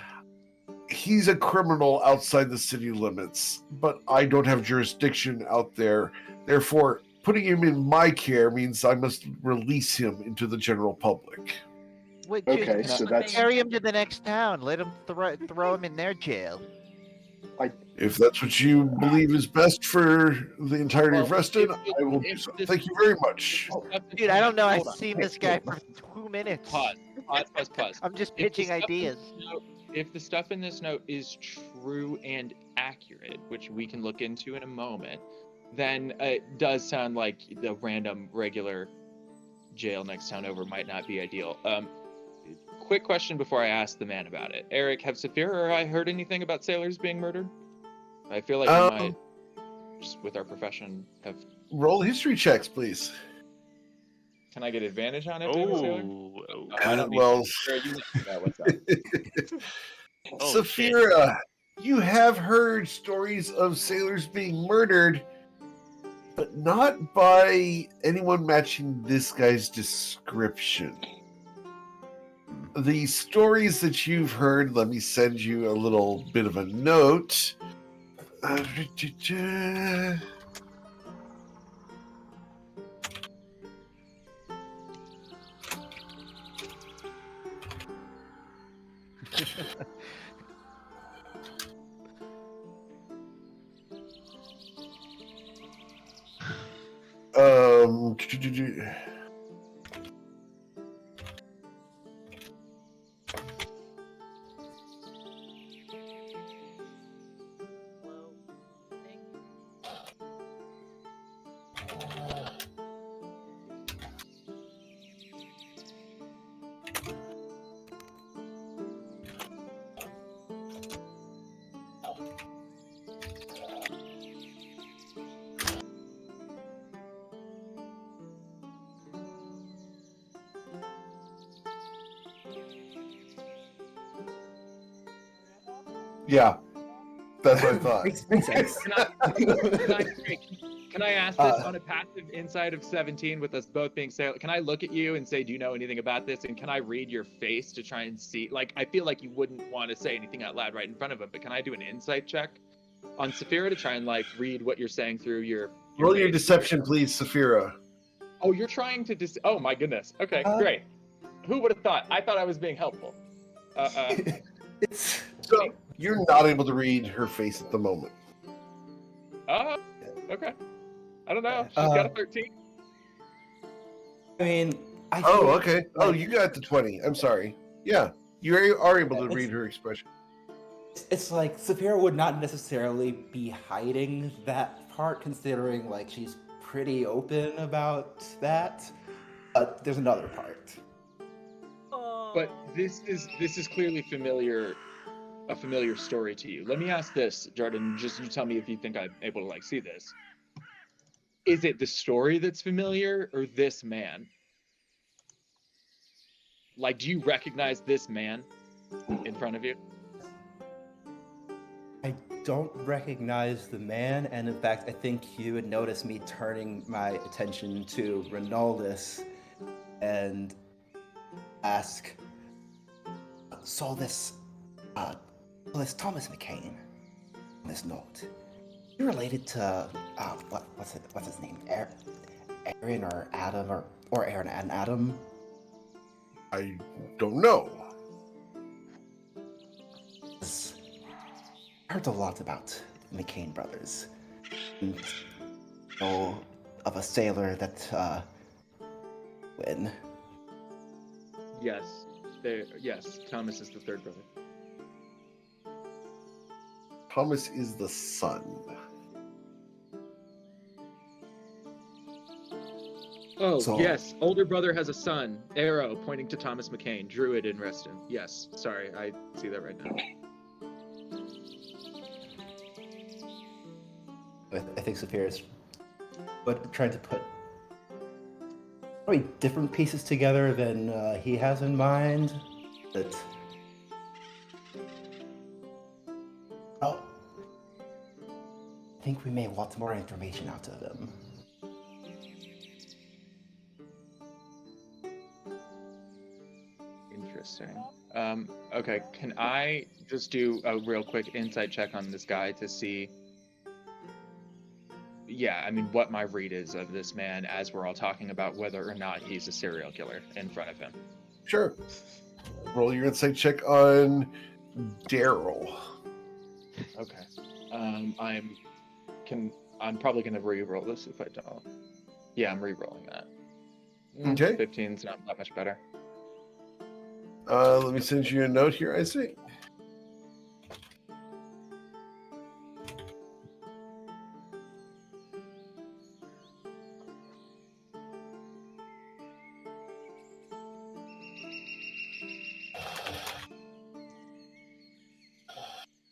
he's a criminal outside the city limits, but I don't have jurisdiction out there. Therefore, putting him in my care means I must release him into the general public. Wait, Okay, just so what that's they carry him to intended. the next town. Let him throw him in their jail. If that's what you believe is best for the entirety of Reston, I will do so. Thank you very much. Dude, I don't know. I've Hold on. seen this guy for 2 minutes. Pause. I'm just If the pitching stuff in ideas. this note- If the stuff in this note is true and accurate, which we can look into in a moment, then it does sound like the random regular jail next town over might not be ideal. Quick question before I ask the man about it. Eric, have Saphira or I heard anything about sailors being murdered? I feel like we might, just with our profession, have... Roll history checks, please. Can I get advantage on it, being a sailor? Oh, I don't need well, to. Sarah, you know what's up. oh shit. Saphira, you have heard stories of sailors being murdered, but not by anyone matching this guy's description. The stories that you've heard, let me send you a little bit of a note. Um, yeah, that's what I thought. Makes sense. Can I ask this on a passive inside of 17 with us both being sailor? Can I look at you and say, do you know anything about this? And can I read your face to try and see? Like, I feel like you wouldn't want to say anything out loud right in front of him, but can I do an insight check on Saphira to try and, like, read what you're saying through your Roll your face? deception, please, Saphira. Oh, you're trying to oh my goodness. Okay, great. Who would have thought? I thought I was being helpful. It's So you're not able to read her face at the moment. Okay. I don't know. She's got a 13. I mean, I Oh, feel okay. Oh, like you got the 20. I'm sorry. Yeah, you are able to read her expression. it's like Saphira would not necessarily be hiding that part, considering like she's pretty open about that. But there's another part. But this is clearly a familiar story to you. Let me ask this, Jordan, just you tell me if you think I'm able to like see this. Is it the story that's familiar or this man? Like, do you recognize this man in front of you? I don't recognize the man, and in fact, I think you would notice me turning my attention to Ronaldus and ask, saw this Thomas McCain on this note. You related to what's his name? Aaron or Adam or Aaron and Adam? I don't know. I heard a lot about the McCain brothers. And, know of a sailor that when Yes. Yes, Thomas is the third brother. Thomas is the son. Oh, So- yes. Older brother has a son. Arrow pointing to Thomas McCain, Druid in Reston. Yes. Sorry, I see that right now. I think Saphira's trying to put probably different pieces together than he has in mind. But I think we may want more information out of him. Interesting. Okay, can I just do a real quick insight check on this guy to see, yeah, I mean, what my read is of this man as we're all talking about whether or not he's a serial killer in front of him. Sure. Roll your insight check on Daryl. Okay. I'm probably gonna re-roll this if I don't. Yeah, I'm re-rolling that. Okay. 15's not that much better. Let me send you a note here, Isaac.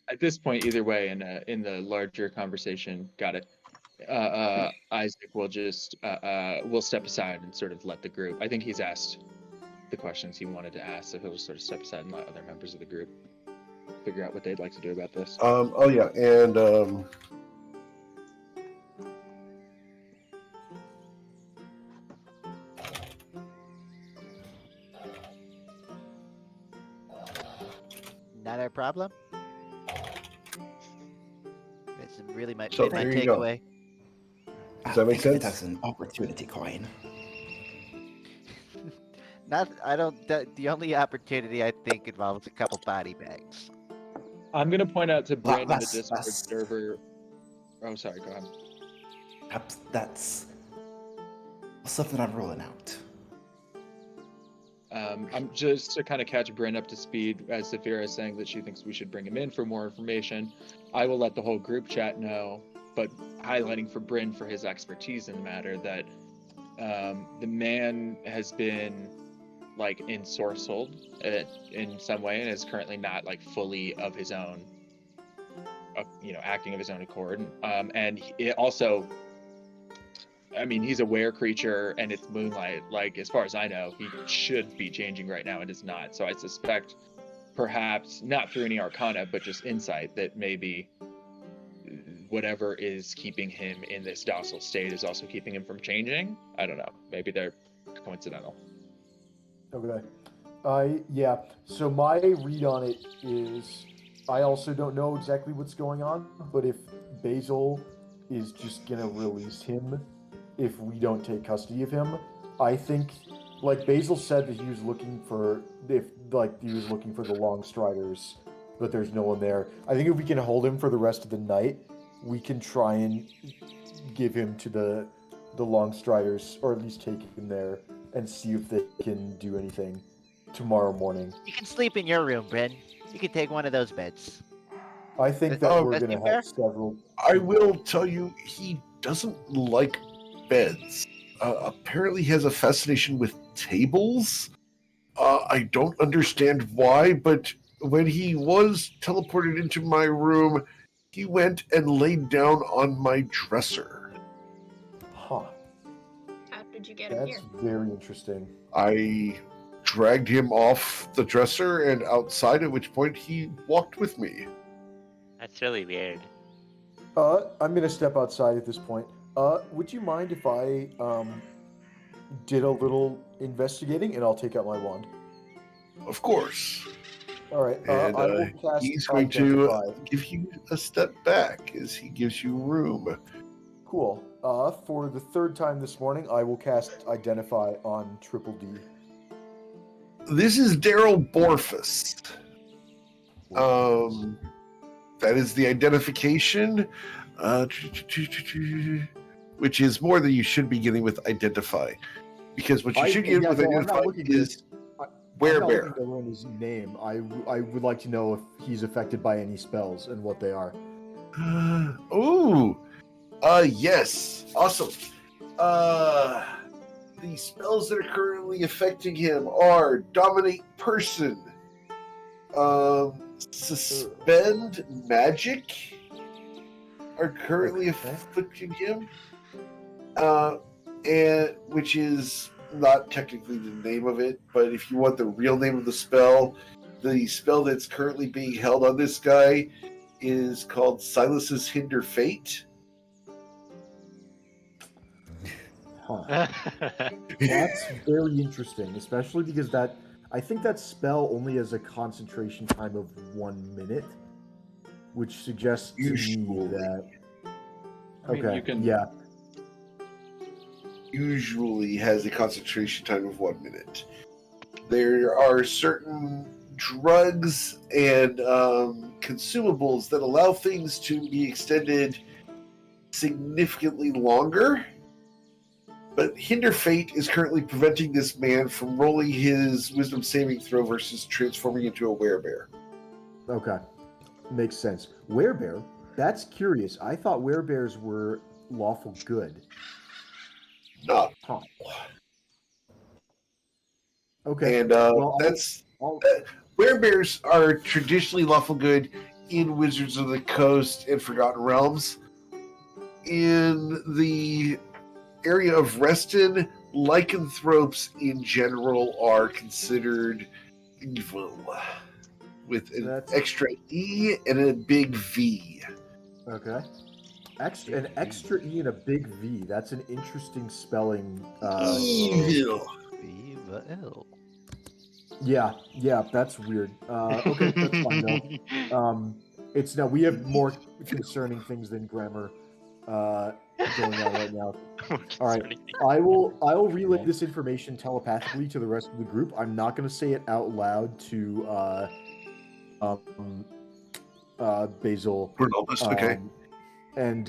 At this point, either way, in the larger conversation, got it. Isaac will just will step aside and sort of let the group. I think he's asked the questions he wanted to ask, so he'll just sort of step aside and let other members of the group figure out what they'd like to do about this. Oh yeah, and Not our problem. That's really my So, my here you go. takeaway. Does that make Think of it sense? as an opportunity coin. Not, I don't. The only opportunity I think involves a couple body bags. I'm gonna point out to Brandon, the that's- Discord that's- server. Oh, sorry. Go ahead. Perhaps that's something I'm rolling out. I'm just to kind of catch Bryn up to speed, as Saphira is saying that she thinks we should bring him in for more information. I will let the whole group chat know, but highlighting for Bryn for his expertise in the matter that the man has been like ensorcelled in some way and is currently not like fully of his own, acting of his own accord. And it also, I mean, he's a were creature and it's moonlight. Like, as far as I know, he should be changing right now and is not. So I suspect, perhaps, not through any arcana, but just insight, that maybe whatever is keeping him in this docile state is also keeping him from changing. I don't know. Maybe they're coincidental. Okay. Yeah. So my read on it is, I also don't know exactly what's going on, but if Basil is just gonna release him if we don't take custody of him, I think, like Basil said, that he was looking for the long striders, but there's no one there. I think if we can hold him for the rest of the night, we can try and give him to the long striders, or at least take him there and see if they can do anything tomorrow morning. You can sleep in your room, Bryn. You can take one of those beds. I think that we're going to have several. I will tell you, he doesn't like beds. Apparently, he has a fascination with tables. I don't understand why, but when he was teleported into my room, he went and laid down on my dresser. Huh. How did you get him here? That's very interesting. I dragged him off the dresser and outside, at which point he walked with me. That's really weird. I'm going to step outside at this point. Would you mind if I did a little investigating, and I'll take out my wand? Of course. All right. And I will cast he's going Identify. to give you a step back as he gives you room. Cool. For the third time this morning, I will cast Identify on Triple D. This is Daryl Borfus. That is the identification, which is more than you should be getting with Identify. Because what you should get with Identify is I'm not Werebear. looking to learn his name. I would like to know if he's affected by any spells and what they are. Yes. Awesome. The spells that are currently affecting him are Dominate Person, Suspend Magic are currently afflicting him, and which is not technically the name of it, but if you want the real name of the spell that's currently being held on this guy is called Silas's Hinder Fate. Huh. That's very interesting, especially because I think that spell only has a concentration time of 1 minute, which suggests to me that. I mean, Okay. you can- Yeah. Usually has a concentration time of 1 minute. There are certain drugs and consumables that allow things to be extended significantly longer. But Hinder Fate is currently preventing this man from rolling his wisdom saving throw versus transforming into a werebear. Okay. Makes sense. Werebear? That's curious. I thought werebears were lawful good. No. Huh. Okay. And well, I'll... werebears are traditionally lawful good in Wizards of the Coast and Forgotten Realms. In the area of Reston, lycanthropes in general are considered evil, with an extra E and a big V. Okay. An extra E and a big V. That's an interesting spelling. Evil. Evil. Yeah, that's weird. Okay, that's fine though. It's now we have more concerning things than grammar going on right now. All right, I will relay this information telepathically to the rest of the group. I'm not going to say it out loud to Basil. Okay. And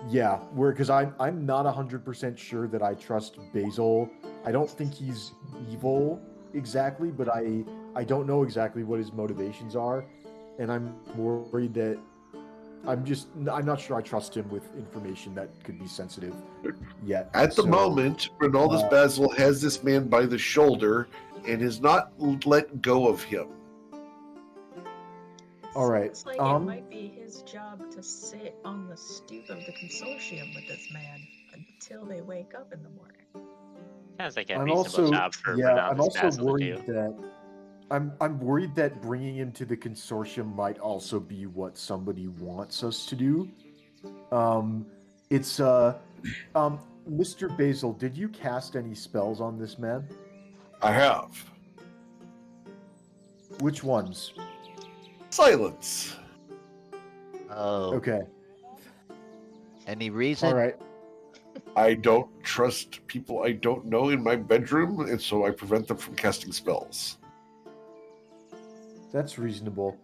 yeah, because I'm not 100% sure that I trust Basil. I don't think he's evil exactly, but I don't know exactly what his motivations are, and I'm worried that I'm not sure I trust him with information that could be sensitive yet. At the moment, Ronaldus Basil has this man by the shoulder and has not let go of him. All right. It's like it might be his job to sit on the stoop of the consortium with this man until they wake up in the morning. Sounds like a reasonable job for Ronaldus I'm also Basil worried to do. that I'm worried that bringing him to the consortium might also be what somebody wants us to do. It's Mr. Basil, did you cast any spells on this man? I have. Which ones? Silence. Oh. Okay. Any reason? All right. I don't trust people I don't know in my bedroom, and so I prevent them from casting spells. That's reasonable.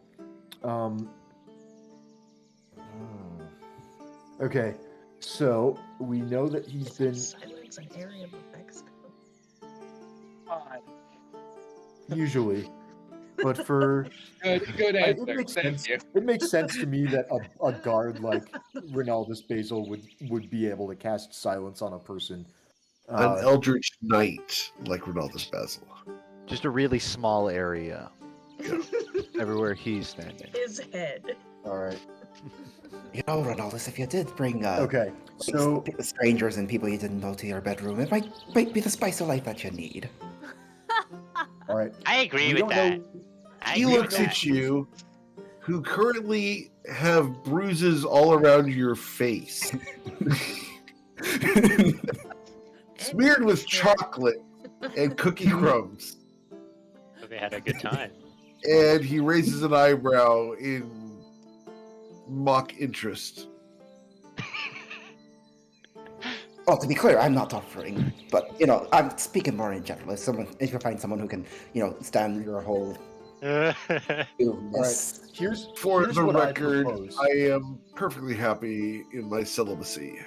Okay, so we know that he's been Silence an area of effects. Usually, but for good answer. Thank you. It makes sense to me that a guard like Ronaldus Basil would be able to cast silence on a person. An eldritch knight like Ronaldus Basil. Just a really small area. Yeah. Everywhere he's standing. His head. All right. You know, Ronaldus, if you did bring okay, so strangers and people you didn't know to your bedroom, it might be the spice of life that you need. All right. I agree with that. He looks at you, who currently have bruises all around your face, smeared with chocolate and cookie crumbs. So they had a good time. And he raises an eyebrow in mock interest. Well, to be clear, I'm not offering, but I'm speaking more in general. If you find someone who can, stand your whole illness. Here's For the what record, I am perfectly happy in my celibacy.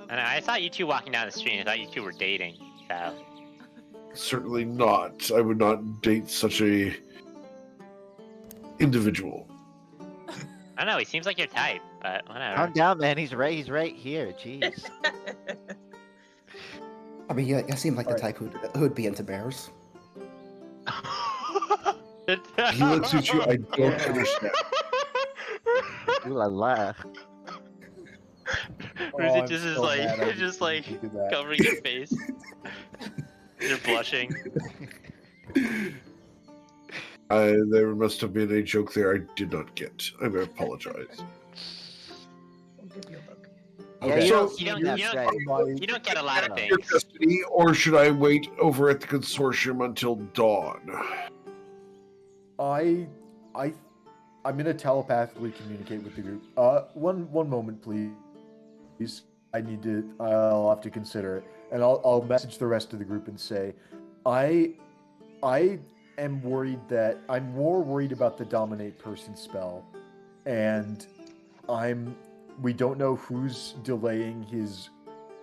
And I thought you two walking down the street. I thought you two were dating. So. Certainly not. I would not date such a individual. I don't know. He seems like your type, but whatever. Calm down, man. He's right here. Jeez. I mean, you seem like the type who'd be into bears. He looks at you. I don't understand. Ooh la la. Or is it just like covering your face? You're blushing. There must have been a joke there I did not get. I apologize. I'll give you a book. Yeah, Okay. You don't get a lot of things. Your custody, or should I wait over at the consortium until dawn? I'm gonna telepathically communicate with the group. One moment, please. I'll have to consider it, and I'll message the rest of the group and say, I am worried that I'm more worried about the dominate person spell, and we don't know who's delaying his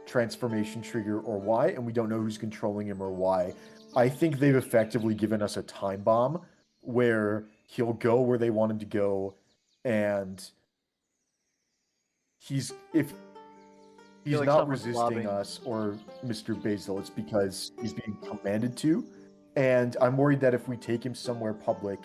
transformation trigger or why, and we don't know who's controlling him or why. I think they've effectively given us a time bomb where he'll go where they want him to go, and if he's like not someone's resisting lobbing. us or Mr. Basil, it's because he's being commanded to. And I'm worried that if we take him somewhere public,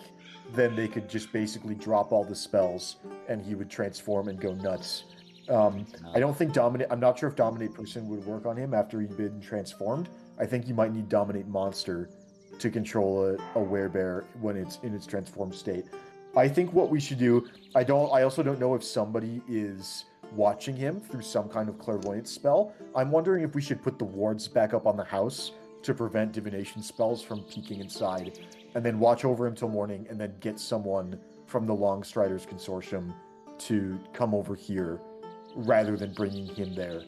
then they could just basically drop all the spells and he would transform and go nuts. I don't think I'm not sure if Dominate Person would work on him after he'd been transformed. I think you might need Dominate Monster to control a werebear when it's in its transformed state. I think what we should do, I also don't know if somebody is watching him through some kind of clairvoyance spell. I'm wondering if we should put the wards back up on the house to prevent divination spells from peeking inside, and then watch over him till morning, and then get someone from the Longstriders Consortium to come over here rather than bringing him there.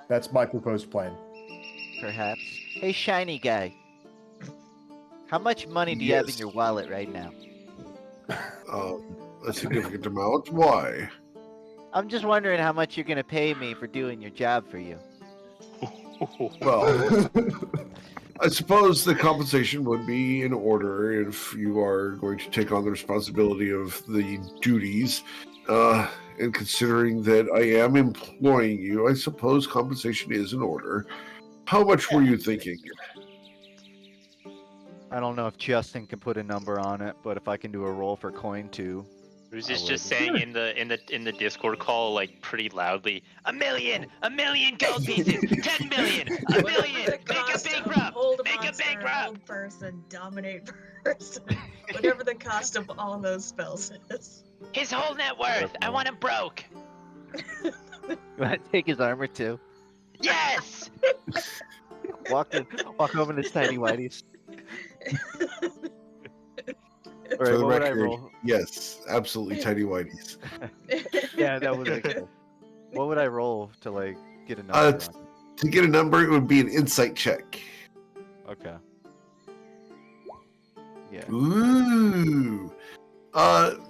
That's my proposed plan. Perhaps. Hey, shiny guy. How much money do you have in your wallet right now? A significant amount. Why? I'm just wondering how much you're going to pay me for doing your job for you. Well, I suppose the compensation would be in order if you are going to take on the responsibility of the duties. And considering that I am employing you, I suppose compensation is in order. How much were you thinking? I don't know if Justin can put a number on it, but if I can do a roll for coin too. Who's this just saying in the Discord call, like, pretty loudly, $1 million gold pieces, 10 million, $1 million, make a bankrupt, make a bankrupt. Hold person, dominate person, whatever the cost of all those spells is. His whole net worth. I want him broke. You want to take his armor too? Yes. Walk over to Tiny Whitey's. For the record, yes, absolutely, Tiny Whitey's. Yeah, that was like. What would I roll to like get a number? To get a number, it would be an insight check. Okay. Yeah. Ooh.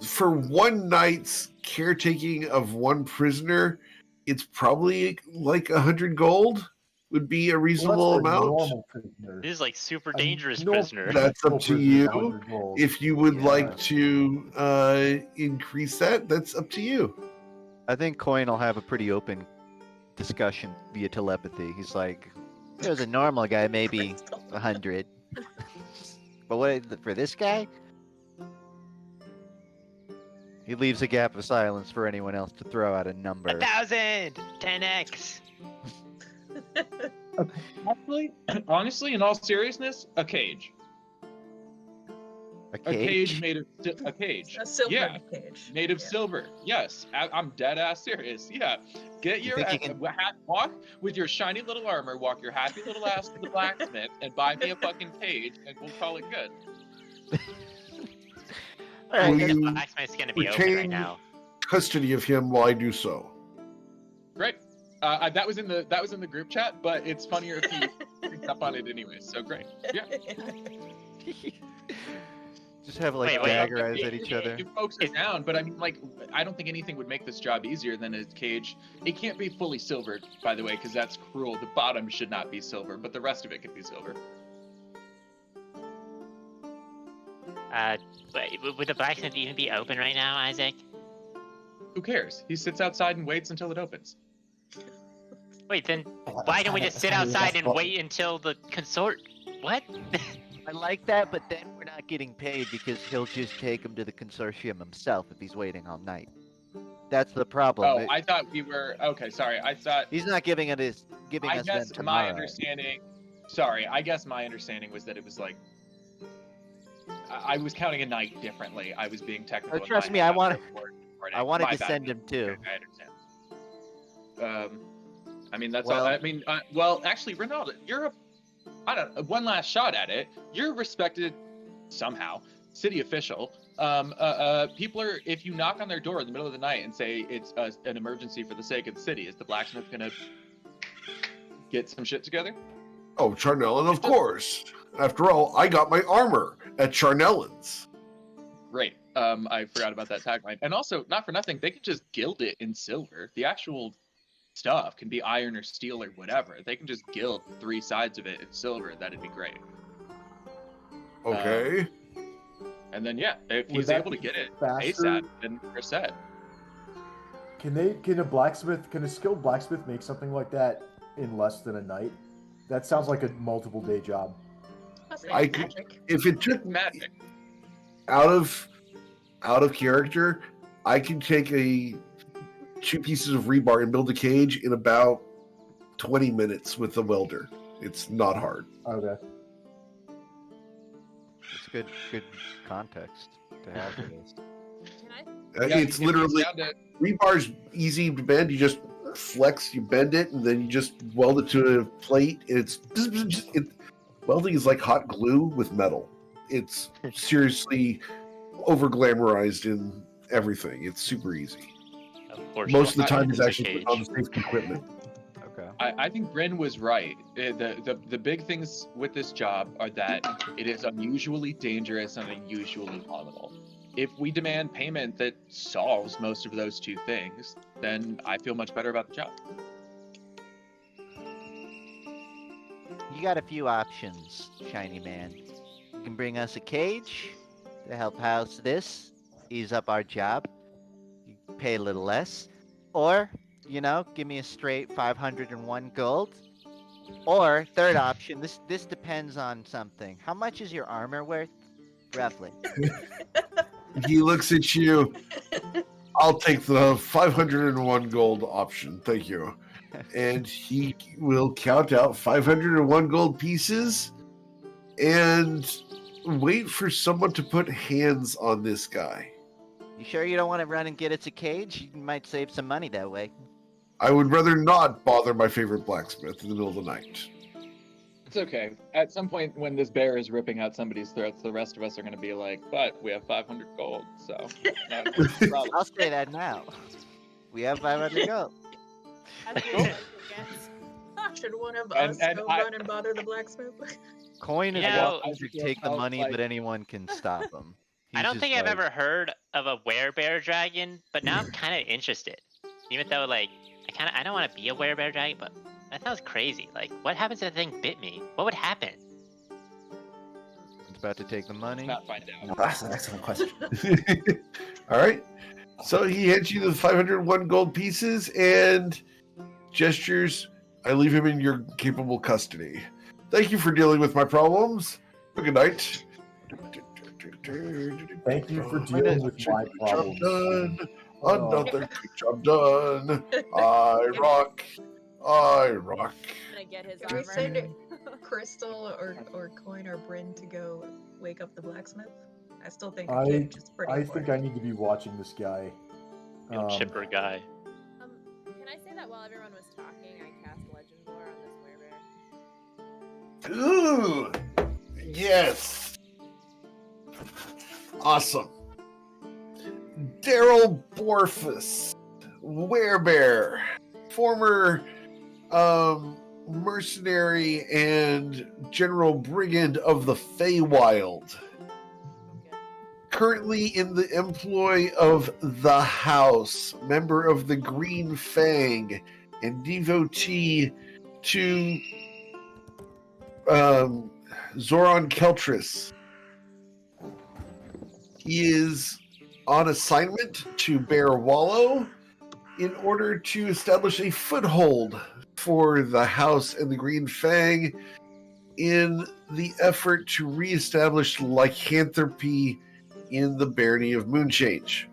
For one night's caretaking of one prisoner, it's probably like 100 gold would be a reasonable amount. This is like super dangerous prisoner. That's up to you. If you would like to increase that, that's up to you. I think Coin will have a pretty open discussion via telepathy. He's like, there's a normal guy, maybe 100. But what for this guy? He leaves a gap of silence for anyone else to throw out a number. 1,000! 10x! Actually, honestly, in all seriousness, a cage. A cage? Made of a cage. A silver cage. Made of silver. Yes, I'm dead ass serious. Yeah, get your walk with your shiny little armor. Walk your happy little ass to the blacksmith and buy me a fucking cage, and we'll call it good. Alright, the blacksmith's gonna be open right now. Custody of him while I do so. Great. That was in the group chat, but it's funnier if you picked up on it anyway. So great. Yeah. Just have like dagger eyes at each other. You folks are down, but I mean, like, I don't think anything would make this job easier than a cage. It can't be fully silvered, by the way, because that's cruel. The bottom should not be silver, but the rest of it could be silver. Would the blacksmith even be open right now, Isaac? Who cares? He sits outside and waits until it opens. Wait, then why don't we just sit outside and wait until the consort? What? I like that, but then we're not getting paid because he'll just take him to the consortium himself if he's waiting all night. That's the problem. Oh, I thought we were okay. Sorry, I thought he's not giving us. I guess my understanding. Sorry, I guess my understanding was that it was like I was counting a night differently. I was being technical. Oh, trust me, I wanted to send him too. Okay, I understand. I mean, that's all. I mean, well, actually, Ronaldo, you're one last shot at it. You're a respected, somehow, city official. People are, if you knock on their door in the middle of the night and say it's an emergency for the sake of the city, is the blacksmith gonna get some shit together? Oh, Charnellan, of course. After all, I got my armor at Charnellan's. Great. I forgot about that tagline. And also, not for nothing, they can just gild it in silver. The actual stuff can be iron or steel or whatever. They can just gild 3 sides of it in silver. That'd be great. Okay. And then, yeah, if Would he's that able to be get it faster? ASAP, then we're set. Can a skilled blacksmith make something like that in less than a night? That sounds like a multiple day job. I could, if it took Magic. out of character, I can take 2 pieces of rebar and build a cage in about 20 minutes with a welder. It's not hard. Okay. It's good context to have for this. Can I? It's literally down to- rebar's easy to bend. You just flex, you bend it, and then you just weld it to a plate. Welding is like hot glue with metal. It's seriously over glamorized in everything. It's super easy. Of course, Most of the I- time, it's a actually put on the safety equipment. Okay. I think Bryn was right. The big things with this job are that it is unusually dangerous and unusually volatile. If we demand payment that solves most of those 2 things, then I feel much better about the job. You got a few options, Shiny Man. You can bring us a cage to help house this, ease up our job. You pay a little less. Or, give me a straight 501 gold. Or, third option, this depends on something. How much is your armor worth? Roughly. He looks at you. I'll take the 501 gold option. Thank you. And he will count out 501 gold pieces and wait for someone to put hands on this guy. You sure you don't want to run and get us a cage? You might save some money that way. I would rather not bother my favorite blacksmith in the middle of the night. It's okay. At some point when this bear is ripping out somebody's throats, the rest of us are going to be like, but we have 500 gold, so not a problem. I'll say that now. We have 500 gold. That's what it gets. Should one of And- us and go I- run and bother the blacksmith? Coin is Yeah, welcome to take the I- money, like- but anyone can stop him. I don't think I've ever heard of a werebear dragon, but now I'm kind of interested. Even though, I don't want to be a werebear dragon, but that sounds crazy. Like, what happens if the thing bit me? What would happen? It's about to take the money. Not find out. That's an excellent question. All right. So he hands you the 501 gold pieces and gestures. I leave him in your capable custody. Thank you for dealing with my problems. Good night. Thank you for dealing with my Good job problems. done. Oh. Another good job done. I rock. I rock. Can I get his Can we armor? send Crystal or Coin or Bryn to go wake up the blacksmith? I still think a cage is pretty I important. think I need to be watching this guy. You chipper guy. Can I say that while everyone was talking, I cast Legend Lore on this werebear? Ooh. Yes. Awesome. Daryl Borfus, werebear, former mercenary and general brigand of the Feywild. Currently in the employ of the House, member of the Green Fang, and devotee to Zoran Keltris. He is on assignment to Bear Wallow in order to establish a foothold for the House and the Green Fang in the effort to reestablish lycanthropy in the barony of Moonchange.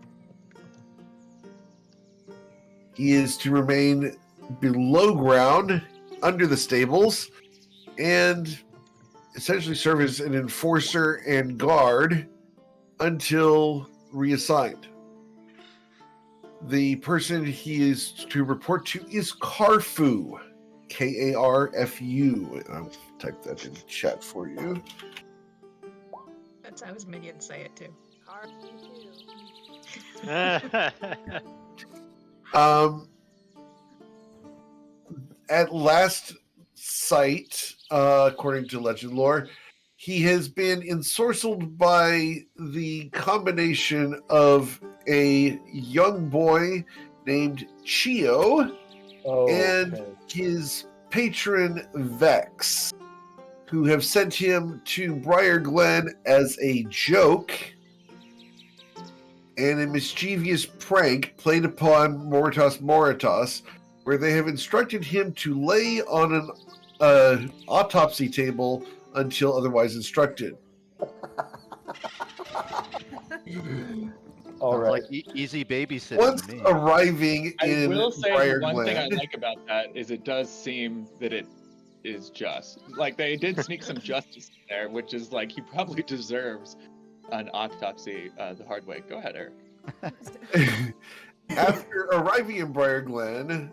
He is to remain below ground, under the stables, and essentially serve as an enforcer and guard until reassigned. The person he is to report to is Karfu, Karfu. I'll type that in the chat for you. That's how his minions say it too. At last sight, according to legend lore. He has been ensorcelled by the combination of a young boy named Chio and Okay. his patron Vex, who have sent him to Briar Glen as a joke and a mischievous prank played upon Moritas, where they have instructed him to lay on an autopsy table until otherwise instructed. All Sounds right. like easy babysitting Once to me. arriving I in will say Briar the one thing I Glen, like about that is it does seem that it is just. Like they did sneak some justice in there, which is like he probably deserves an autopsy the hard way. Go ahead, Eric. after arriving in Briar Glen,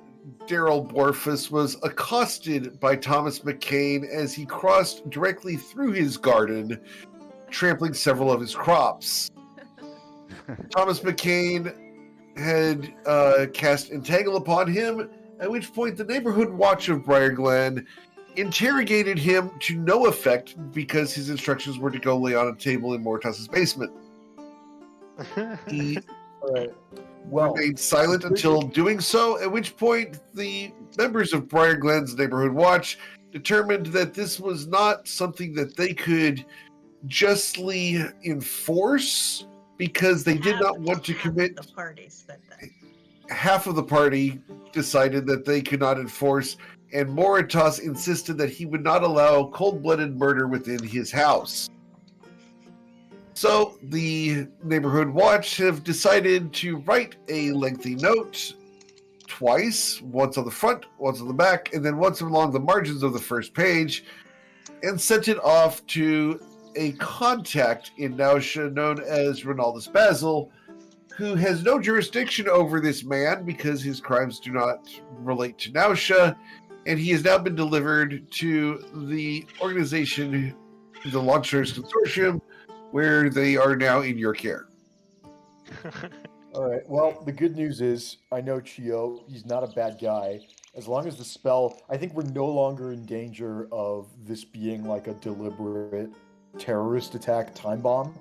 Daryl Borfus was accosted by Thomas McCain as he crossed directly through his garden, trampling several of his crops. Thomas McCain had cast Entangle upon him, at which point the neighborhood watch of Briar Glen interrogated him to no effect because his instructions were to go lay on a table in Moritas' basement. He All right. Well, remained silent until doing so, at which point the members of Briar Glen's neighborhood watch determined that this was not something that they could justly enforce because they did not want to commit. The parties said that. Half of the party decided that they could not enforce, and Moritas insisted that he would not allow cold-blooded murder within his house. So the neighborhood watch have decided to write a lengthy note twice, once on the front, once on the back, and then once along the margins of the first page, and sent it off to a contact in Nausea known as Ronaldus Basil, who has no jurisdiction over this man because his crimes do not relate to Nausea, and he has now been delivered to the organization, the Launchers Consortium, where they are now in your care. all right. Well, the good news is I know Chio. He's not a bad guy. As long as the spell, I think we're no longer in danger of this being like a deliberate terrorist attack time bomb.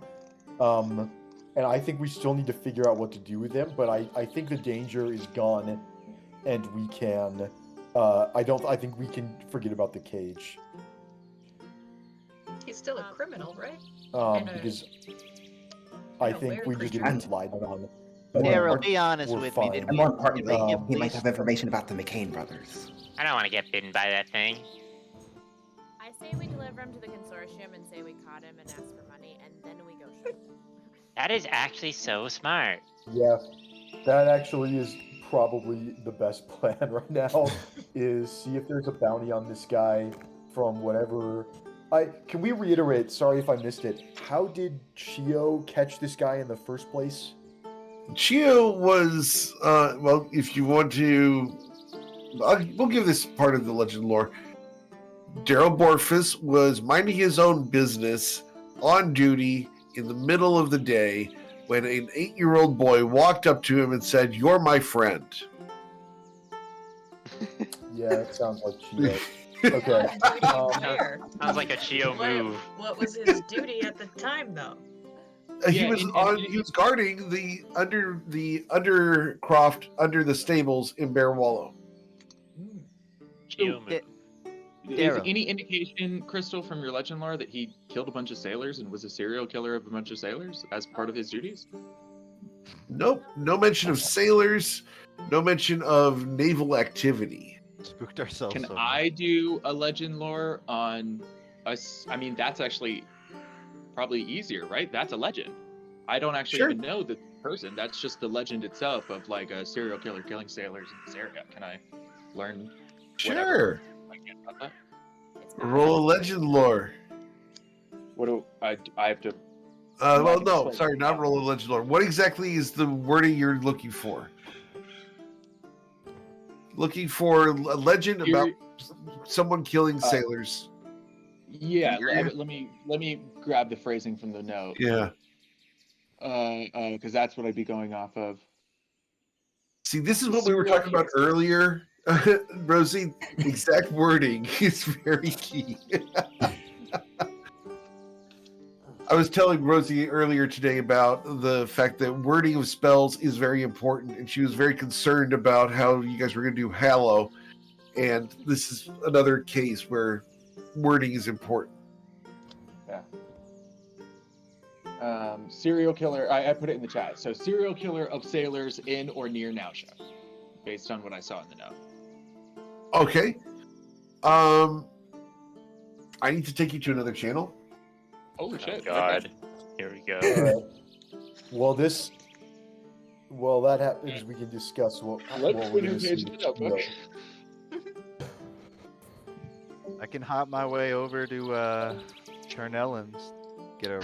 And I think we still need to figure out what to do with him, but I think the danger is gone, and we can. I think we can forget about the cage. He's still a criminal, right? Because I think we just get lied on. Daryl, be honest we're with fine. me. And more importantly, Did he might have information about the McCain brothers. I don't want to get bitten by that thing. I say we deliver him to the consortium and say we caught him and ask for money, and then we go shoot. That is actually so smart. Yeah, that actually is probably the best plan right now. Is see if there's a bounty on this guy from whatever. Can we reiterate? Sorry if I missed it. How did Chio catch this guy in the first place? Chio was, well, if you want to, we'll give this part of the legend lore. Daryl Borfus was minding his own business on duty in the middle of the day when an 8-year-old boy walked up to him and said, "You're my friend." Yeah, it sounds like Chio. Okay. Sounds like a Chio move. What was his duty at the time, though? He was guarding the undercroft under the stables in Bear Wallow. Chio move. Is any indication, Crystal, from your legend lore that he killed a bunch of sailors and was a serial killer of a bunch of sailors as part of his duties? Nope. No mention of sailors. No mention of naval activity. Spooked ourselves. Can I do a legend lore on us? I mean, that's actually probably easier, right? That's a legend. I don't actually even know the person. That's just the legend itself of like a serial killer killing sailors in this area. Can I learn? Sure. I get about that? Roll a legend lore. What do I have to? Well, no, sorry, not roll a legend lore. What exactly is the wording you're looking for? Looking for a legend about someone killing sailors. Yeah, let me grab the phrasing from the note. Yeah. Because that's what I'd be going off of. See, this is what we were talking about earlier Rosie, exact wording is very key. I was telling Rosie earlier today about the fact that wording of spells is very important, and she was very concerned about how you guys were going to do Hallow, and this is another case where wording is important. Serial killer, I put it in the chat. So serial killer of sailors in or near Nausha, based on what I saw in the note. Okay. I need to take you to another channel. Holy shit. Oh, God. Okay. Here we go. Well, that happens. We can discuss what we're going to see. I can hop my way over to Charnel and get a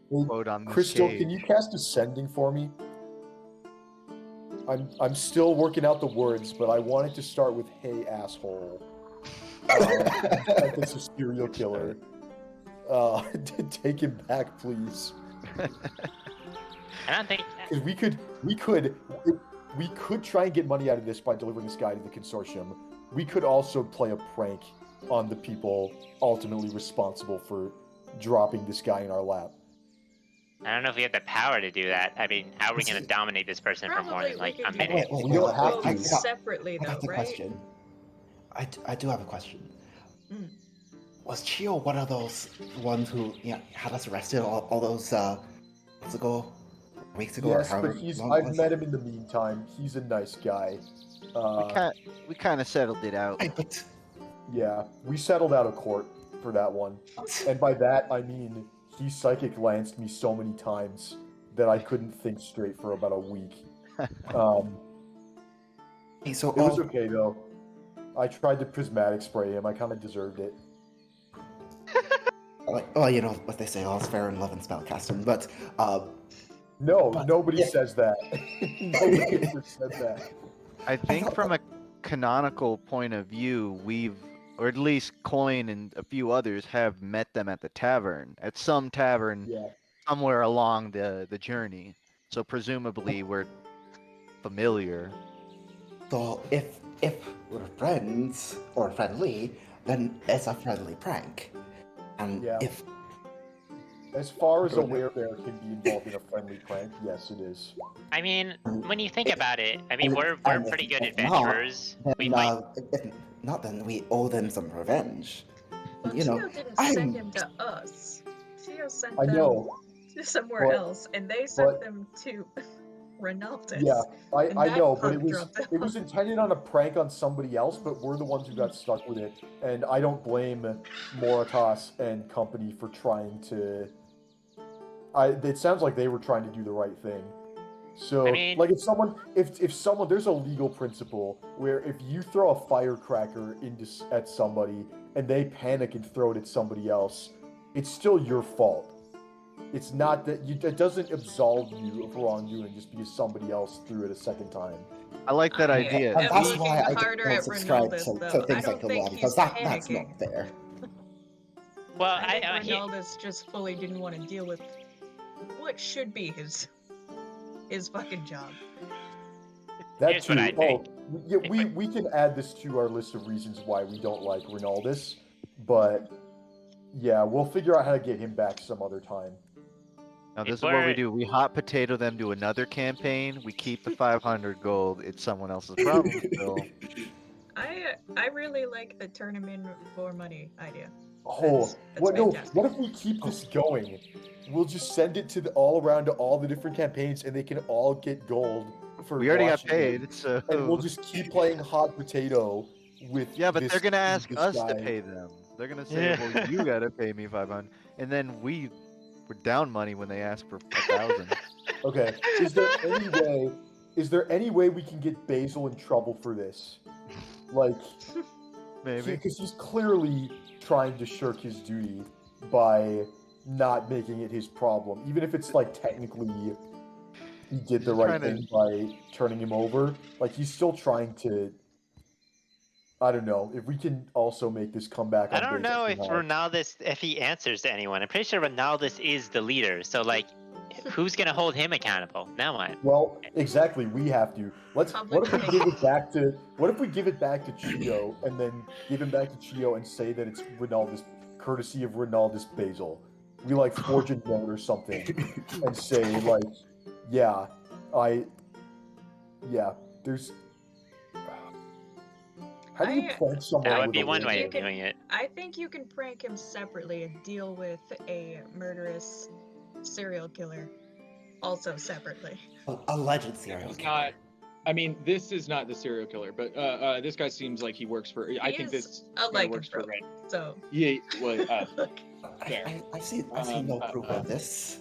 quote on this Crystal, cave. can you cast Ascending for me? I'm still working out the words, but I wanted to start with "Hey asshole." It's a serial killer. Take him back, please. I don't think. We could try and get money out of this by delivering this guy to the consortium. We could also play a prank on the people ultimately responsible for dropping this guy in our lap. I don't know if we have the power to do that. I mean, how are we going to dominate this person for more than like a minute? We don't have to. Separately, I though, got the right? question. I do have a question. Mm. Was Chio one of those ones who had us arrested all those weeks ago? Yes, or but I've met him in the meantime. He's a nice guy. We kind of settled it out. But Yeah, we settled out of court for that one. And by that, I mean he psychic lanced me so many times that I couldn't think straight for about a week. so It was okay, though. I tried to prismatic spray him. I kind of deserved it. you know what they say, all's fair in love and spellcasting. But nobody says that. Nobody ever said that. I think from a canonical point of view, or at least Coin and a few others have met them at the tavern, at some tavern somewhere along the journey. So presumably we're familiar. So if we're friends or friendly, then it's a friendly prank. And if as far as aware there can be involved in a friendly prank, yes, it is. I mean, when you think about it, I mean, we're pretty good if adventurers. If not, then we owe them some revenge. Well, You know, Chio didn't send him to us. Chio sent I them know, to somewhere else, and they sent them to Ronaldus. Yeah, I know, but punk dropped it was intended on a prank on somebody else, but we're the ones who got stuck with it, and I don't blame Moritas and company for trying to. It sounds like they were trying to do the right thing. So, I mean, like, if someone, there's a legal principle where if you throw a firecracker at somebody and they panic and throw it at somebody else, it's still your fault. It's not that it doesn't absolve you of wrongdoing just because somebody else threw it a second time. I like that idea. And that's why I harder don't at subscribe Ronaldus, to things like the law, because that's not fair. Well, I think Ronaldus just fully didn't want to deal with what should be his fucking job. That Here's too. what I think. Yeah, we can add this to our list of reasons why we don't like Ronaldus, but yeah, we'll figure out how to get him back some other time. Now this is what we do. We hot potato them to another campaign. We keep the 500 gold. It's someone else's problem still. I really like the turn him in for money idea. That's what if we keep this going? We'll just send it to all around to all the different campaigns, and they can all get gold for. We already got watching paid, it. so. And we'll just keep playing hot potato with. Yeah, but this, they're gonna ask this us guy. to pay them. They're gonna say, "Well, you gotta pay me 500," and then we're down money when they ask for 1,000. Okay. Is there any way we can get Basil in trouble for this? Like, maybe because he's clearly trying to shirk his duty by not making it his problem, even if it's like technically he did the right thing by turning him over. Like, he's still trying to. I don't know if we can also make this comeback. I don't know if Ronaldus, if he answers to anyone. I'm pretty sure Ronaldus is the leader. So like, who's gonna hold him accountable? Now what? Well, exactly. We have to. What Public if we face. give it back to? What if we give it back to Chio and then give him back to Chio and say that it's Ronaldus, courtesy of Ronaldus Basil? We like forge a note or something and say like, yeah, there's. How do you prank someone? That would with be a one way You of can- doing it. I think you can prank him separately and deal with a murderous serial killer also separately. Alleged serial He's killer. not. I mean, this is not the serial killer, but this guy seems like he works for. I think this a guy works for lycanthrope, Red. so Yeah, well, fair. I see no proof of this.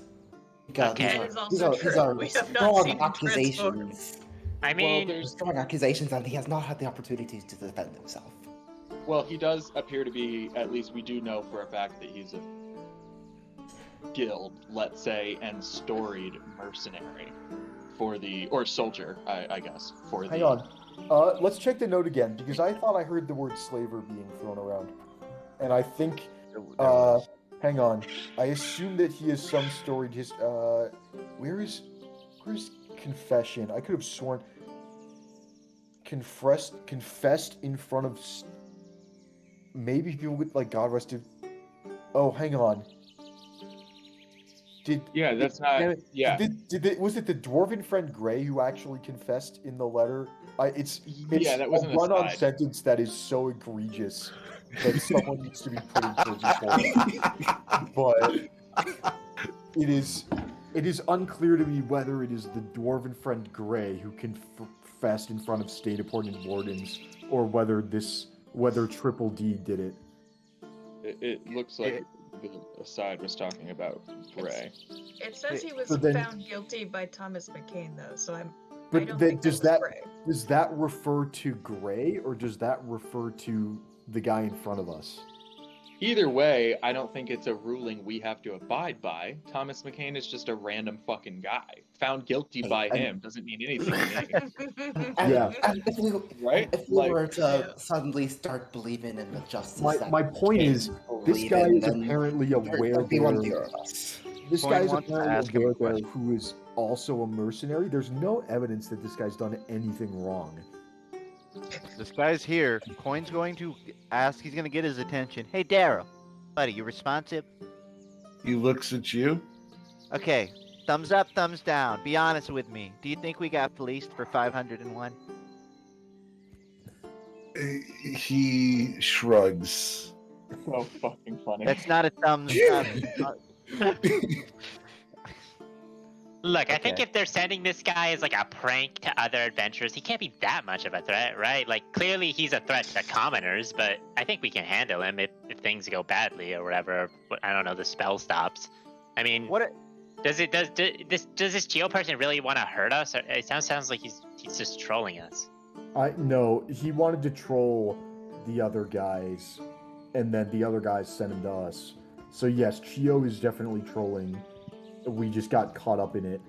Okay. That is These also are true. We have not strong seen him transform. accusations. I Well, mean, there's. Strong accusations, and he has not had the opportunity to defend himself. Well, he does appear to be. At least we do know for a fact that he's a guild, let's say, and storied mercenary for the or soldier, I guess, for the. Hang on. Let's check the note again because I thought I heard the word slaver being thrown around, and I think. Hang on. I assume that he is some storied where's confession? I could have sworn confessed in front of maybe people with like God rested. Oh, hang on. Yeah, that's not. Yeah. Was it the dwarven friend Gray who actually confessed in the letter? It's Yeah, that was a an run-on aside. sentence that is so egregious that someone needs to be put in prison for it. But it is unclear to me whether it is the dwarven friend Gray who confessed in front of state-appointed wardens, or whether Triple D did it. It looks like the aside was talking about Gray. It says he was So then- found guilty by Thomas McCain, though, so I But don't then think does that that was Gray. does that refer to Gray, or does that refer to the guy in front of us? Either way, I don't think it's a ruling we have to abide by. Thomas McCain is just a random fucking guy. Found guilty by him doesn't mean anything to me. Yeah. And if we, Right? if we Like- were to suddenly start believing in the justice that My point Kane is, this believe guy in, is then apparently aware there'd be one there. fewer of us. This Point guy is wants to apparently ask him a aware there question. who is also a mercenary. There's no evidence that this guy's done anything wrong. This guy's here. Coin's going to ask. He's going to get his attention. Hey, Daryl, buddy, you responsive? He looks at you. Okay. Thumbs up, thumbs down. Be honest with me. Do you think we got fleeced for 501? He shrugs. So fucking funny. That's not a thumbs up. look, I think Okay. if they're sending this guy as like a prank to other adventurers, he can't be that much of a threat, right? Like, clearly he's a threat to commoners, but I think we can handle him if things go badly or whatever. I don't know, the spell stops. I mean, What? does this Geo person really want to hurt us? Or it sounds like he's just trolling us. No, he wanted to troll the other guys, and then the other guys sent him to us. So yes, Chio is definitely trolling. We just got caught up in it,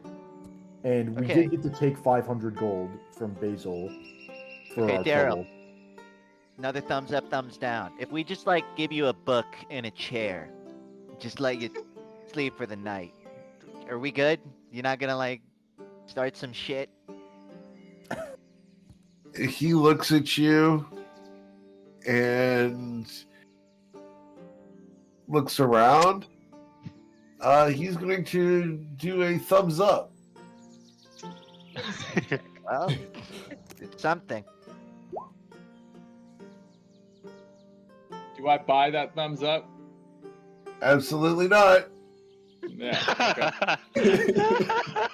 and we Okay. did get to take 500 gold from Basil for Okay, our Daryl. trouble. Another thumbs up, thumbs down. If we just like give you a book and a chair, just let you sleep for the night, are we good? You're not gonna like start some shit? He looks at you and looks around. He's going to do a thumbs up. Well, it's something. Do I buy that thumbs up? Absolutely not. Yeah. Okay.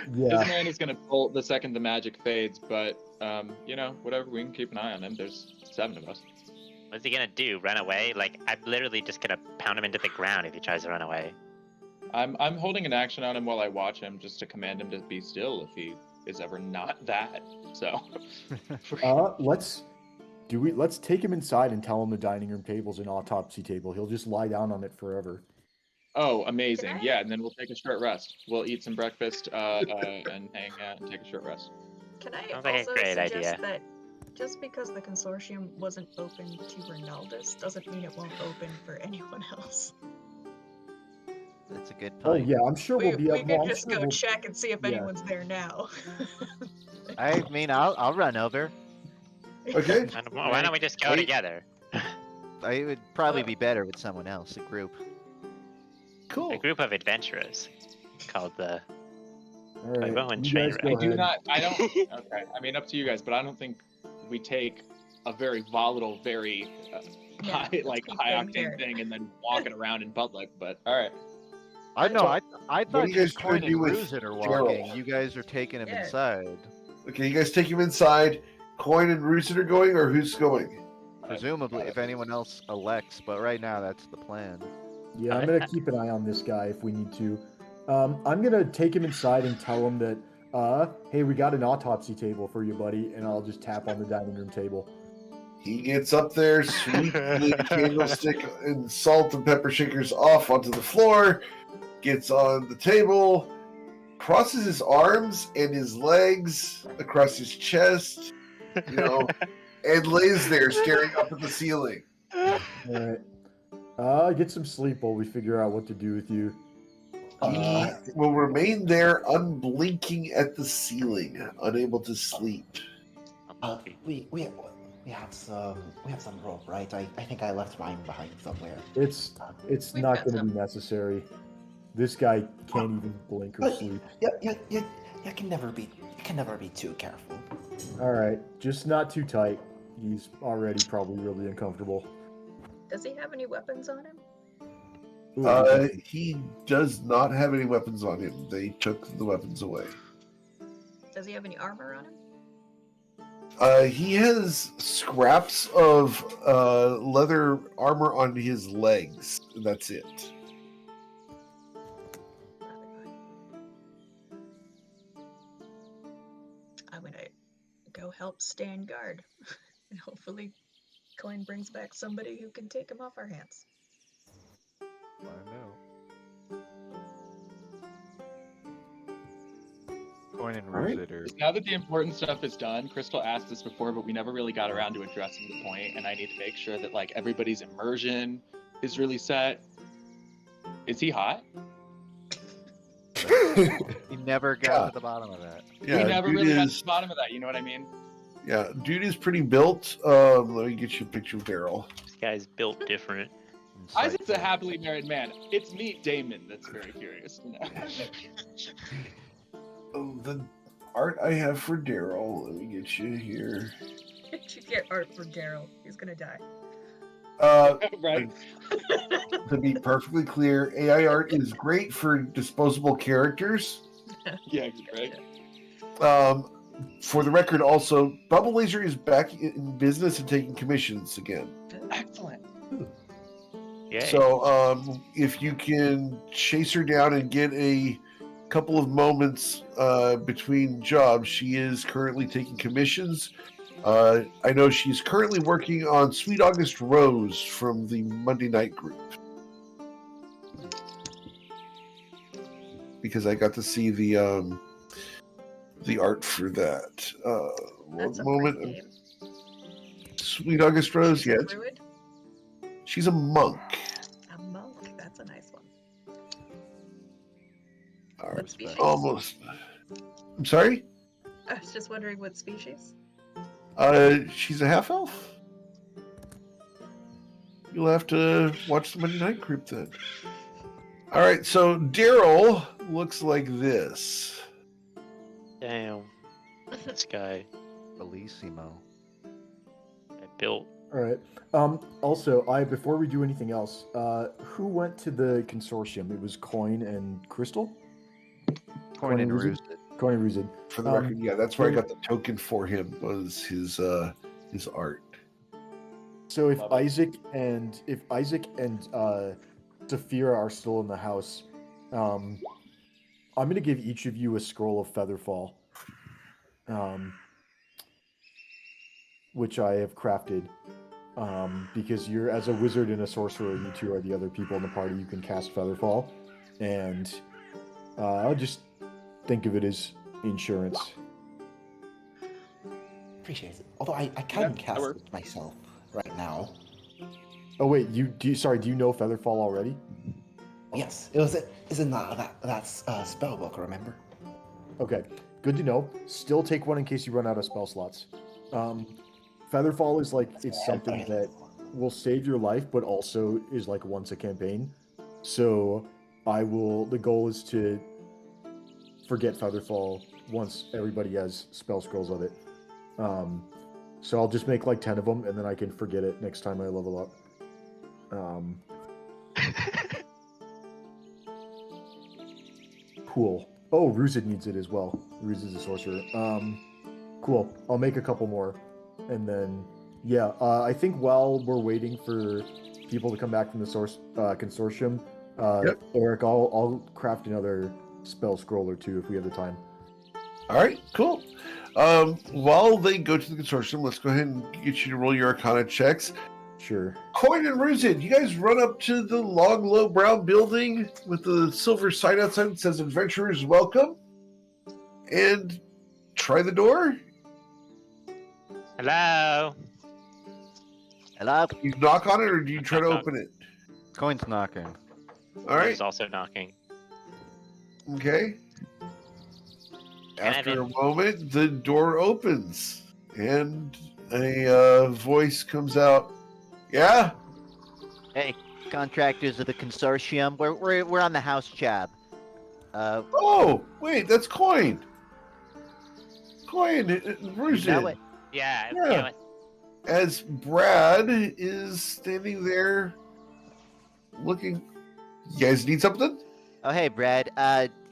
This Yeah, man is gonna bolt the second the magic fades, but whatever. We can keep an eye on him. There's 7 of us. What's he gonna do? Run away? Like, I'm literally just gonna pound him into the ground if he tries to run away. I'm holding an action on him while I watch him, just to command him to be still if he is ever not that. So. let's take him inside and tell him the dining room table's an autopsy table. He'll just lie down on it forever. Oh, amazing! Can I- Yeah, and then we'll take a short rest. We'll eat some breakfast and hang out and take a short rest. Can I Sounds like a also great suggest idea. that just because the consortium wasn't open to Ronaldus doesn't mean it won't open for anyone else. That's a good Oh point. yeah, I'm sure we'll be we up. could I'm just sure go we'll- check and see if yeah. anyone's there now. I mean, I'll run over. Okay. Why don't we just go Wait. together? It would probably be better with someone else, a group. A Cool. group of adventurers called the All right, Toivoan you guys Trainwreck. go I do ahead. not. I don't. Okay. I mean, up to you guys, but I don't think we take a very volatile, very No, high, let's like keep high them octane there. thing, and then walking around in public. But all right. I know. I thought are you guys just Coin gonna do and with Ruzin are Daryl? walking. You guys are taking him Yeah. inside. Okay, you guys take him inside. Coin and Rooster are going, or who's going? Presumably, if anyone else elects, but right now that's the plan. Yeah, I'm gonna keep an eye on this guy if we need to. I'm gonna take him inside and tell him that, hey, we got an autopsy table for you, buddy, and I'll just tap on the dining room table. He gets up there, sweeps the candlestick and salt and pepper shakers off onto the floor, gets on the table, crosses his arms and his legs across his chest, and lays there staring up at the ceiling. All right. Get some sleep while we figure out what to do with you. He will remain there, unblinking at the ceiling, unable to sleep. We have some rope, right? I think I left mine behind somewhere. It's We've not got going to some. be necessary. This guy can't even blink or sleep. You can never be too careful. All right, just not too tight. He's already probably really uncomfortable. Does he have any weapons on him? Ooh, He does not have any weapons on him. They took the weapons away. Does he have any armor on him? He has scraps of leather armor on his legs. That's it. I'm gonna go help stand guard. And hopefully Coin brings back somebody who can take him off our hands. I know. Coin and Alright. Ruzin are. Now that the important stuff is done, Crystal asked this before, but we never really got around to addressing the point, and I need to make sure that like everybody's immersion is really set. Is he hot? He never got to the bottom of that. Yeah, we never dude really got is, to the bottom of that. You know what I mean? yeah, dude is pretty built. Let me get you a picture of Daryl. This guy's built different. Isaac's a happily married man. It's me, Damon, that's very curious. You know? The art I have for Daryl. Let me get you here. Did you get art for Daryl? He's gonna die. Right. To be perfectly clear, AI art is great for disposable characters. Yeah, right. For the record, also, Bubble Laser is back in business and taking commissions again. Excellent. Yay. So, if you can chase her down and get a couple of moments between jobs, she is currently taking commissions. I know she's currently working on Sweet August Rose from the Monday Night Group. Because I got to see the art for that. That's One a moment. pretty name. Sweet August Rose, She's a yes. druid? She's a monk. A monk. That's a nice one. All What right, species? almost. I'm sorry? I was just wondering what species. She's a half elf. You'll have to watch the Monday Night Group then. All right, so Daryl looks like this. Damn. This guy Bellissimo. I built. all right. Also, before we do anything else, who went to the consortium? It was Coin and Crystal. Coin and Ruzin? Ruzin. Coin and Ruzin. For the record, yeah, that's where I got the token for him. Was his art. So if Love it. Isaac and Saphira are still in the house, I'm gonna give each of you a scroll of Featherfall, which I have crafted. Because you're as a wizard and a sorcerer, you two are the other people in the party. You can cast Featherfall, and I'll just think of it as insurance. Appreciate it. Although I can that cast works. it myself right now. Oh wait, do you know Featherfall already? Yes, it was. It's in that spell book. Remember? Okay, good to know. Still take one in case you run out of spell slots. Featherfall is like it's something that will save your life, but also is like once a campaign. So the goal is to forget Featherfall once everybody has spell scrolls of it. So I'll just make like 10 of them, and then I can forget it next time I level up. Cool. Oh, Ruzid needs it as well. Ruzid's a sorcerer. Cool. I'll make a couple more, and then yeah. I think while we're waiting for people to come back from the consortium, Yep. Eric, I'll craft another spell scroll or two if we have the time. All right, cool. While they go to the consortium, let's go ahead and get you to roll your Arcana checks. Sure. Coin and Ruzid, you guys run up to the long, low brown building with the silver sign outside that says "Adventurers Welcome," and try the door. Hello. Hello? You knock on it, or do you try to Knock. open it? Coin's knocking. All right. He's also knocking. Okay. After a moment, the door opens, and a voice comes out. Yeah. Hey, contractors of the consortium. We're on the house job. Oh, wait, that's Coin. Coin, Ruzid. know it. Yeah. Yeah. You know it. As Brad is standing there looking. You guys need something? Oh, hey, Brad.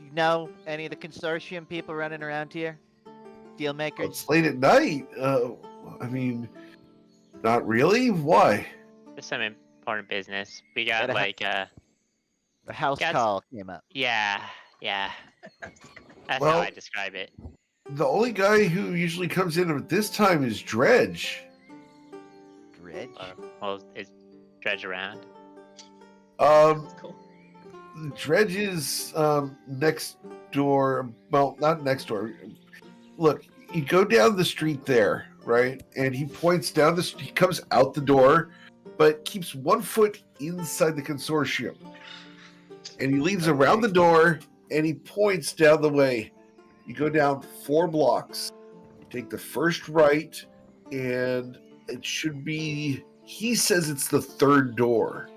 You know any of the consortium people running around here? Deal makers? It's late at night. I mean, not really. Why? There's some important business. We got Gotta ha- like The house Guess- call came up. yeah. That's Well- how I describe it. The only guy who usually comes in at this time is Dredge. Dredge? Well, is Dredge around? Cool. Dredge is next door. Well, not next door. Look, you go down the street there, right? And he points down the street. He comes out the door, but keeps 1 foot inside the consortium. And he leads around the door, and he points down the way. You go down 4 blocks. You take the first right, and it should be. He says it's the 3rd door.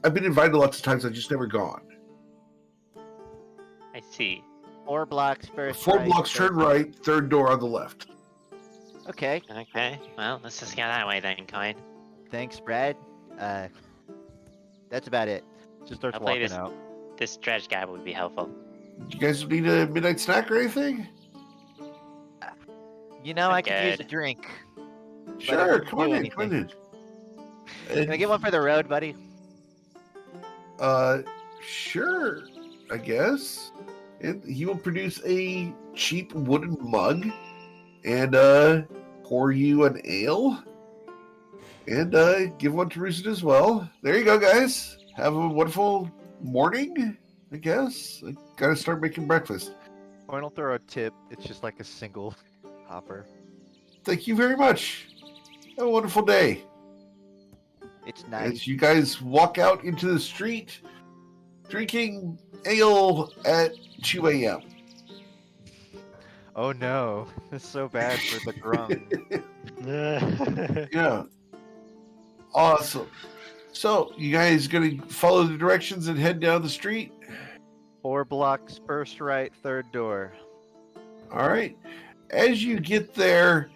I've been invited lots of times. I've just never gone. I see. 4 blocks first. 4 right, blocks, third turn right, 3rd door on the left. Okay. Okay. Well, let's just go that way then, Coin. Thanks, Brad. That's about it. Just starts I'll play walking this- out. This Dredge guy would be helpful. You guys need a midnight snack or anything? You know, I could use a Good. drink. Sure, don't come on do in, come on in. Can I get one for the road, buddy? Sure, I guess. And he will produce a cheap wooden mug and pour you an ale and give one to Rooster as well. There you go, guys. Have a wonderful morning, I guess. I gotta start making breakfast. Coin will throw a tip. It's just like a single hopper. Thank you very much. Have a wonderful day. It's nice. As you guys walk out into the street, drinking ale at 2 a.m. Oh no, it's so bad for the grung. Yeah. Awesome. So, you guys gonna follow the directions and head down the street? 4 blocks, first right, 3rd door. All right. As you get there,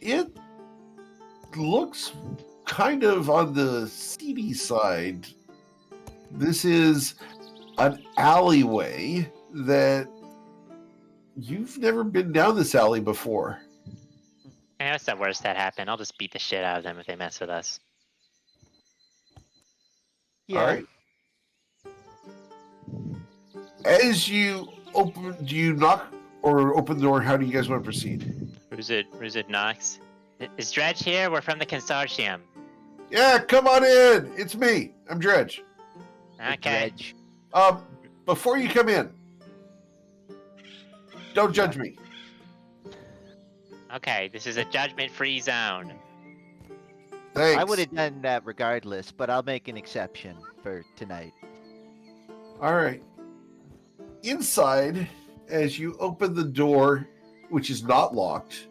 it looks kind of on the seedy side. This is an alleyway that you've never been down this alley before. Yeah, what's the worst that happened? I'll just beat the shit out of them if they mess with us. Yeah. All right. As you open, do you knock or open the door? How do you guys want to proceed? Ruzid knocks. Is Dredge here? We're from the consortium. Yeah, come on in. It's me. I'm Dredge. Okay. Dredge. Before you come in, don't judge me. Okay, this is a judgment-free zone. Thanks. I would have done that regardless, but I'll make an exception for tonight. All right. Inside, as you open the door, which is not locked,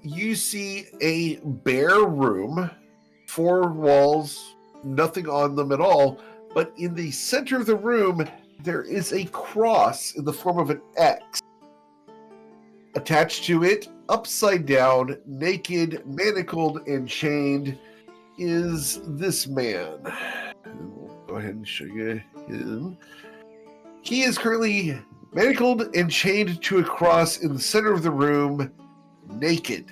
you see a bare room, 4 walls, nothing on them at all. But in the center of the room, there is a cross in the form of an X. Attached to it, upside down, naked, manacled, and chained, is this man. We'll go ahead and show you him. He is currently manacled and chained to a cross in the center of the room, naked.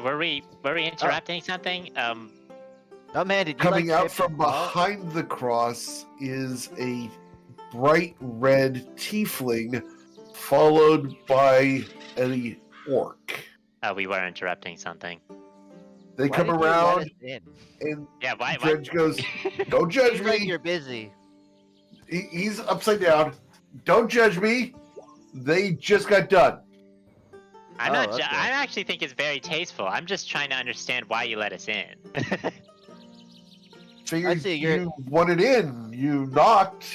Were we interrupting something? Oh man, did you Coming like out trip from and fall? behind the cross is a bright red tiefling, followed by an orc. Oh, we were interrupting something. They Why come did you let around, us in? and Yeah, why? Dredge goes, "Don't judge Seems like me." you're busy. He's upside down. Don't judge me. They just got done. I'm Oh, not. okay. I actually think it's very tasteful. I'm just trying to understand why you let us in. Figured see, you're- you wanted in. You knocked.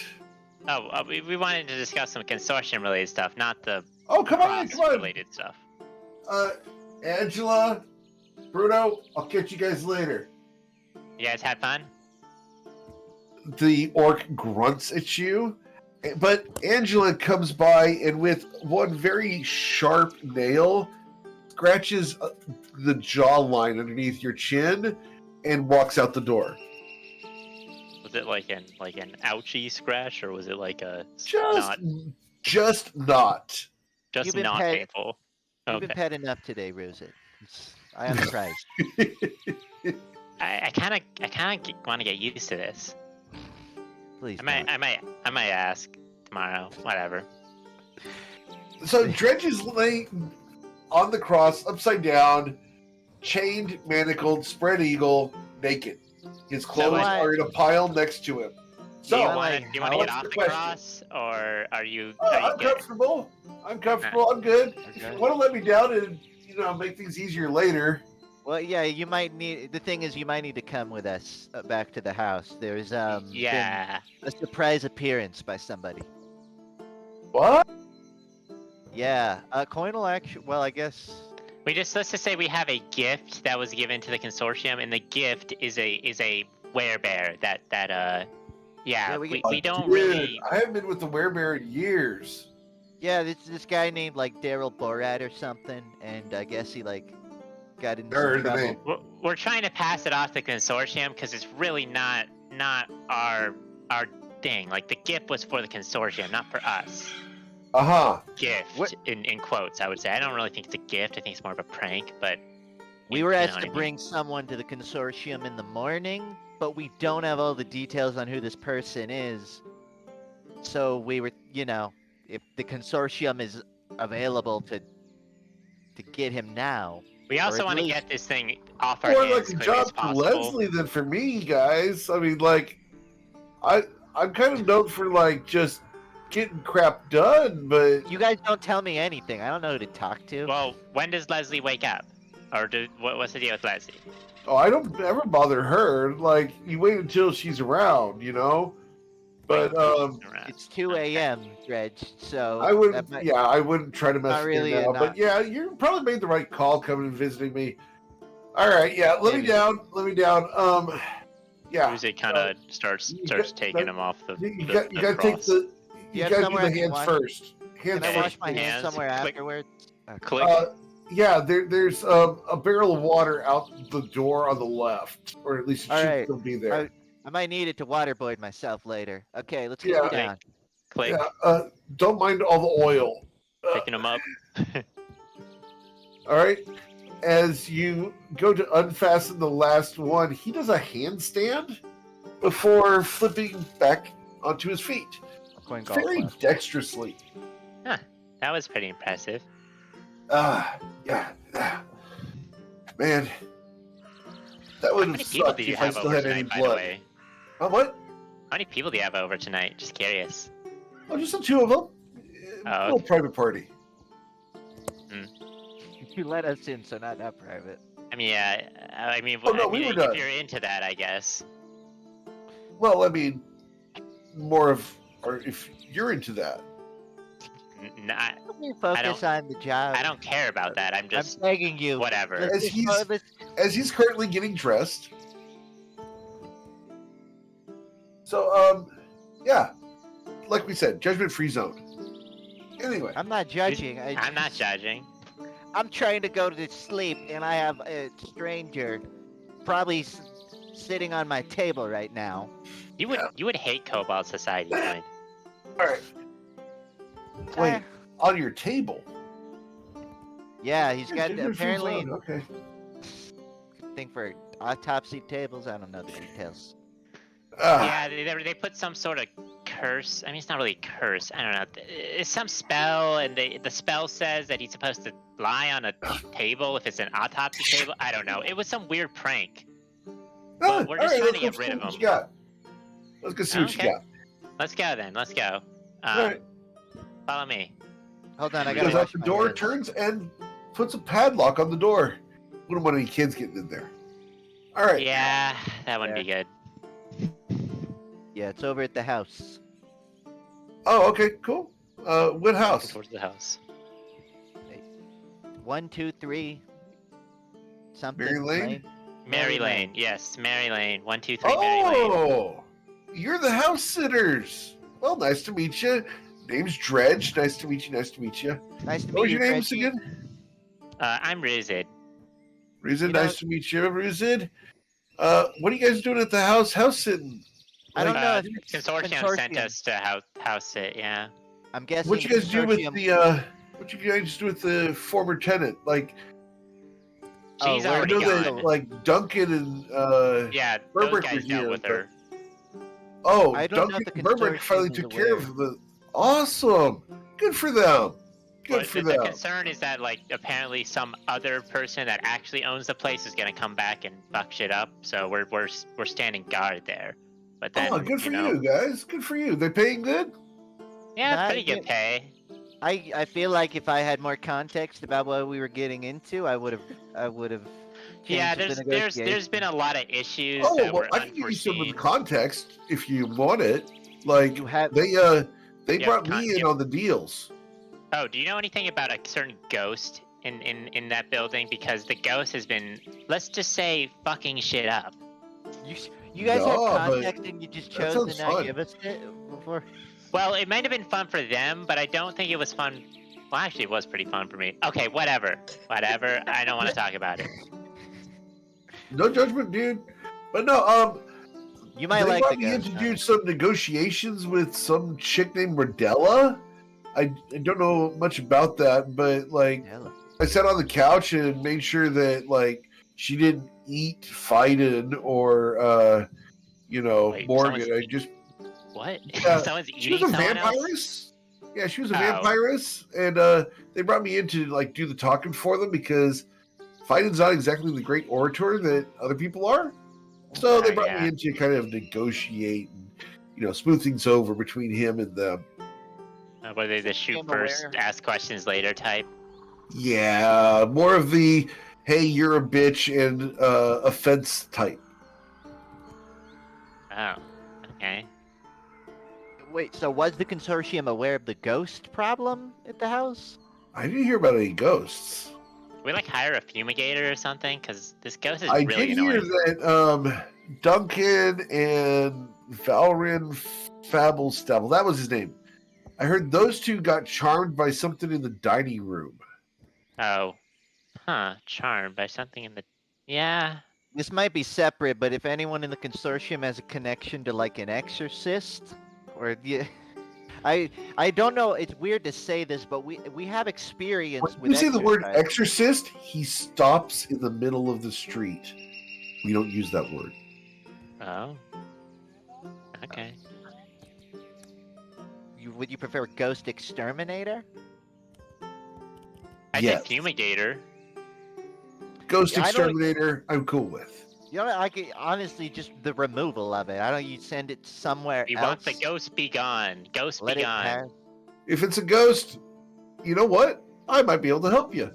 We wanted to discuss some consortium related stuff, not the Oh, come on, come on. related stuff. Angela, Bruno, I'll catch you guys later. You guys had fun? The orc grunts at you, but Angela comes by and with one very sharp nail scratches the jawline underneath your chin and walks out the door. Was it like an ouchie scratch, or was it like a Just not. just You've been not pet- painful? You've been pet enough today, Rosette. I am surprised. I kind of want to get used to this. Please. I might ask tomorrow. Whatever. So Dredge is laying on the cross, upside down, chained, manacled, spread eagle, naked. His clothes are in a pile next to him. So, do you want to get what's off the the question? cross, or are you? I'm comfortable. I'm good. If you want to let me down and make things easier later. Well, yeah, you might need. The thing is, you might need to come with us back to the house. There's been a surprise appearance by somebody. What? Yeah, Coinal actually. Well, I guess. Let's just say we have a gift that was given to the consortium, and the gift is a werebear we don't really. I haven't been with the werebear in years. Yeah, this guy named like Daryl Borat or something, and I guess he got into some trouble. We're trying to pass it off to the consortium because it's really not our thing. Like the gift was for the consortium, not for us. Gift in quotes, I would say. I don't really think it's a gift. I think it's more of a prank. But we were asked to bring someone to the consortium in the morning, but we don't have all the details on who this person is. So we were, if the consortium is available to get him now. We also want to get this thing off our More hands like a as quickly job as for possible. Leslie than for me, guys. I mean, I'm kind of known for just getting crap done, but you guys don't tell me anything. I don't know who to talk to. Well, when does Leslie wake up, or what's the deal with Leslie? Oh, I don't ever bother her. You wait until she's around, But it's 2 a.m. Dredge, so I wouldn't try to mess with you now. But yeah, you probably made the right call coming and visiting me. All right, yeah, let me down. Yeah. Usually kind of starts taking him off the. You got to take the. You got to do the hands first. Can I wash my hands somewhere afterwards? Click. Yeah, there's a barrel of water out the door on the left, or at least it should still be there. I might need it to waterboard myself later. Okay, let's get down. Click. Yeah, don't mind all the oil. Picking them up. All right. As you go to unfasten the last one, he does a handstand before flipping back onto his feet. Very dexterously. Huh. That was pretty impressive. Yeah. Man. That would have sucked if I still had any blood. Oh, what? How many people do you have over tonight? Just curious. Oh, just the 2 of them. A little private party. You let us in, so not that private. I mean, yeah. I mean, Oh, no, I mean, we were if done. you're into that, I guess. Well, I mean, more of, or if you're into that. Not. Let me focus on the job. I don't care about that. I'm I'm just begging you. whatever. As he's currently getting dressed. So, yeah, like we said, judgment-free zone. Anyway, I'm not judging. I'm not judging. I'm trying to go to sleep, and I have a stranger probably sitting on my table right now. You would hate Cobalt Society, Flynn. All right. Wait, on your table? Yeah, he's got judgment-free apparently. zone, okay. Thing for autopsy tables. I don't know the details. Yeah, they put some sort of curse. I mean, it's not really a curse. I don't know. It's some spell, and the spell says that he's supposed to lie on a table if it's an autopsy table. I don't know. It was some weird prank. But we're just trying to get rid of him. Let's go see what you got. Let's go then. Let's go. Right. Follow me. Hold on, I goes gotta out the door, turns, and puts a padlock on the door. Wouldn't want any kids getting in there. All right. Yeah, that wouldn't be good. Yeah, it's over at the house. Oh, okay, cool. What house? Towards the house. 1, 2, 3. Something. Mary Lane? Mary Lane. Yes, Mary Lane. 1, 2, 3, Mary Lane. Oh, you're the house sitters. Well, nice to meet you. Name's Dredge. Nice to meet you. Nice to meet you. Nice to meet What was you, your names Reggie. again? I'm Rizid. Rizid, nice to meet you, Rizid. What are you guys doing at the house sitting? I don't know. Consortium sent us to house sit. Yeah. I'm guessing. What you guys do with the? What you guys do with the former tenant? Like, she's I already know gone. that, like Duncan and Yeah, Burbrick those guys were dealt here, with but- her. Oh, I don't know Duncan if the and Burbrick consortium finally is took care aware. of the. Awesome. Good for them. Good But for the them. concern is that, like, apparently some other person that actually owns the place is gonna come back and fuck shit up. So we're standing guard there. But then, Oh, good for know, you guys. Good for you. They're paying good. Yeah, Not pretty good yet. pay. I feel like if I had more context about what we were getting into, I would have. Yeah, changed the there's been a lot of issues Oh, that well, were I can give you some of the unforeseen. context if you want it. Like, You have. they Yeah, brought me in on the deals. Oh, do you know anything about a certain ghost in that building? Because the ghost has been, let's just say, fucking shit up. You guys No, had but context and you just that chose sounds to not fun. give us it before. Well, it might have been fun for them, but I don't think it was fun. Well, actually, it was pretty fun for me. Okay, whatever. I don't want to talk about it. No judgment, dude. But no, You might they like brought the me in ghost. to do some negotiations with some chick named Rodella. I don't know much about that, but like, I sat on the couch and made sure that like she didn't eat Fiden or Wait, Morgan. someone's I just What? Yeah, Someone's she was eating a someone else? vampiress. Yeah, she was a Oh. vampiress, and they brought me in to like do the talking for them because Fiden's not exactly the great orator that other people are. So they brought me in to kind of negotiate and smooth things over between him and them. Were they the shoot first, ask questions later type? Yeah, more of the hey, you're a bitch and offense type. Oh, okay. Wait, so was the consortium aware of the ghost problem at the house? I didn't hear about any ghosts. We like hire a fumigator or something? Because this ghost is I really did annoying. hear that Duncan and Valrin Fabelstable, that was his name. I heard those two got charmed by something in the dining room. Oh. Huh. Charmed by something in the... Yeah. This might be separate, but if anyone in the consortium has a connection to like an exorcist, or I don't know. It's weird to say this, but we have experience When with. you say the word exorcising. exorcist, he stops in the middle of the street. We don't use that word. Oh. Okay. Would you prefer ghost exterminator? I Yes. said fumigator. Ghost Yeah, I don't- exterminator, I'm cool with. You know, I could honestly just the removal of it. I don't. You send it somewhere We else. want the ghost be gone. Ghost Let be it gone. pass. If it's a ghost, you know what? I might be able to help you.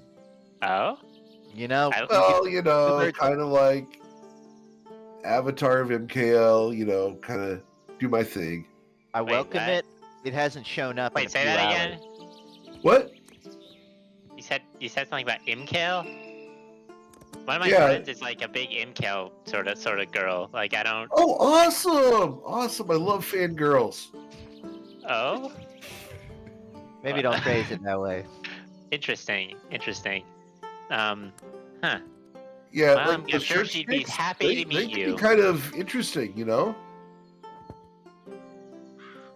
Oh? You know, Well, birds- kind of like Avatar of MKL, kind of do my thing. I Wait, welcome what? it. It hasn't shown up in Wait, a say few that hours. again. What? You said something about Imkale? One of my Yeah. friends is like a big Imkale sort of girl. Like I don't. Oh, awesome! Awesome! I love fangirls. Oh, Maybe don't phrase it that way. interesting. Huh. Yeah, Well, like I'm the sure church she'd be chicks, happy they to meet can you. be kind of interesting,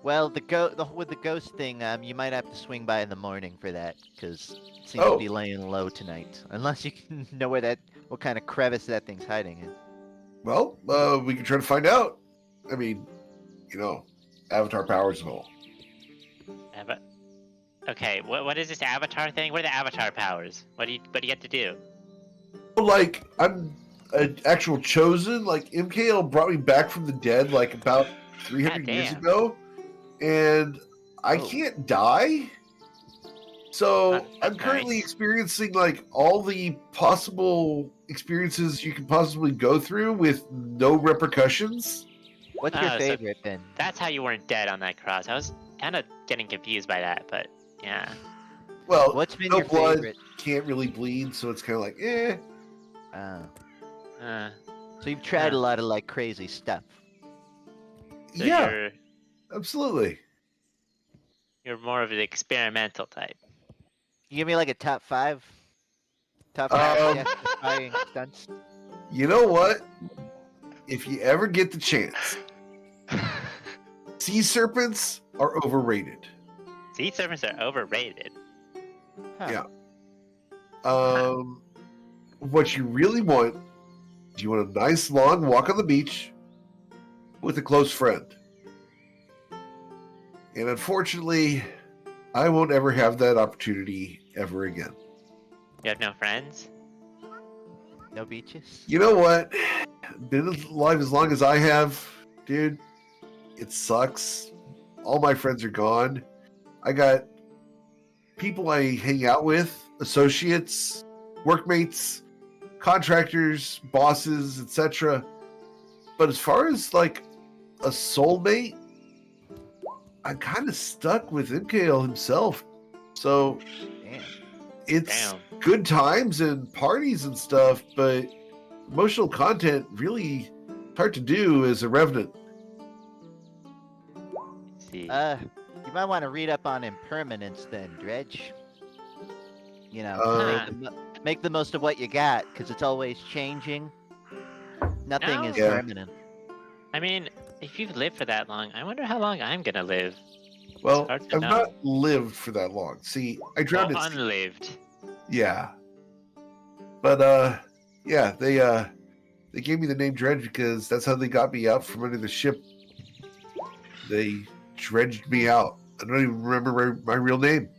Well, with the ghost thing, you might have to swing by in the morning for that, because it seems Oh. to be laying low tonight. Unless you can know what kind of crevice that thing's hiding in. Well, we can try to find out. I mean, Avatar powers and all. Okay, what is this Avatar thing? What are the Avatar powers? What do you have to do? Like, I'm an actual chosen. Like, MKL brought me back from the dead, like, about 300 years Goddamn. ago. And I Oh. can't die. So, That's I'm currently nice. experiencing, like, all the possible experiences you can possibly go through with no repercussions. What's your Oh, so favorite then? That's how you weren't dead on that cross. I was kind of getting confused by that, but yeah. Well, What's been no your blood, favorite? can't really bleed, so it's kind of like, eh. Uh, So you've tried a lot of like crazy stuff. so Yeah, absolutely. you're more of the experimental type. You give me like a top 5? Top 5 Um, death-defying stunts? You know what? If you ever get the chance, sea serpents are overrated. Sea serpents are overrated. Huh. Yeah. What you really want is you want a nice long walk on the beach with a close friend. And unfortunately, I won't ever have that opportunity ever again. You have no friends? No beaches? You know what? Been alive as long as I have, dude. It sucks. All my friends are gone. I got people I hang out with, associates, workmates, contractors, bosses, etc. But as far as like a soulmate, I'm kind of stuck with MKL himself. So it's good times and parties and stuff, but emotional content really hard to do as a revenant. You might want to read up on impermanence then, Dredge. Make the most of what you got, because it's always changing. Nothing is permanent. I mean, if you've lived for that long, I wonder how long I'm gonna live. Well, I've not lived for that long. See, I drowned at sea. Unlived. Yeah. But yeah, they gave me the name Dredge because that's how they got me out from under the ship. They dredged me out. I don't even remember my real name.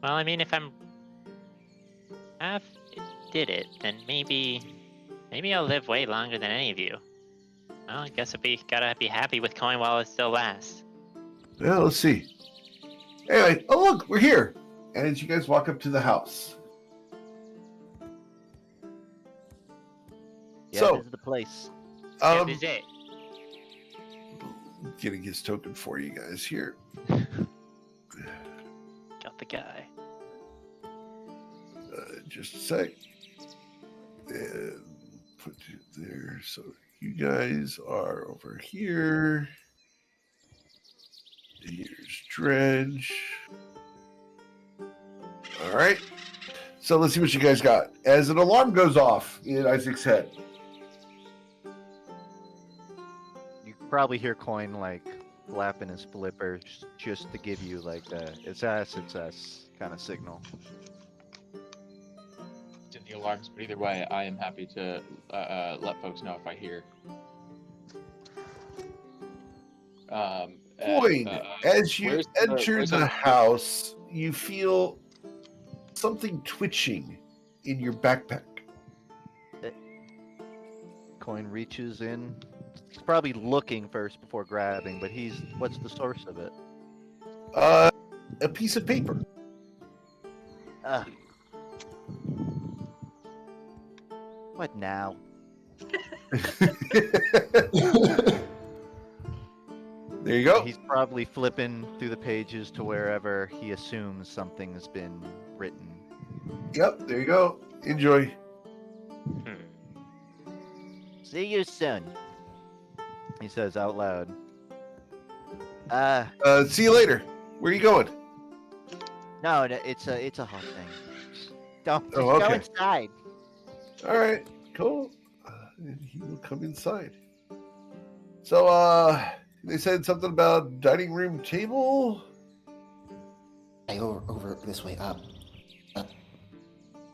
Well, I mean, if I did it, then maybe I'll live way longer than any of you. Well, I guess gotta be happy with going while it still lasts. Yeah, let's see. Anyway, oh look, we're here. And as you guys walk up to the house. Yeah, So, this is the place. This is it. Getting his token for you guys here. Got the guy. Just a sec. And put it there. So you guys are over here. Here's Dredge. All right. So let's see what you guys got. As an alarm goes off in Isaac's head. You probably hear Coin like flapping his flippers just to give you like the it's us kind of signal. In the alarms, but either way, I am happy to let folks know if I hear. Coin, as you enter the house, you feel something twitching in your backpack. Coin reaches in. He's probably looking first before grabbing, but what's the source of it? A piece of paper. What now? There you go. He's probably flipping through the pages to wherever he assumes something has been written. Yep, there you go. Enjoy. See you soon. He says out loud. See you later. Where are you going? No, it's a hot thing. Just Oh, okay. go inside. All right, cool. And he will come inside. So, they said something about dining room table. Hey, over this way.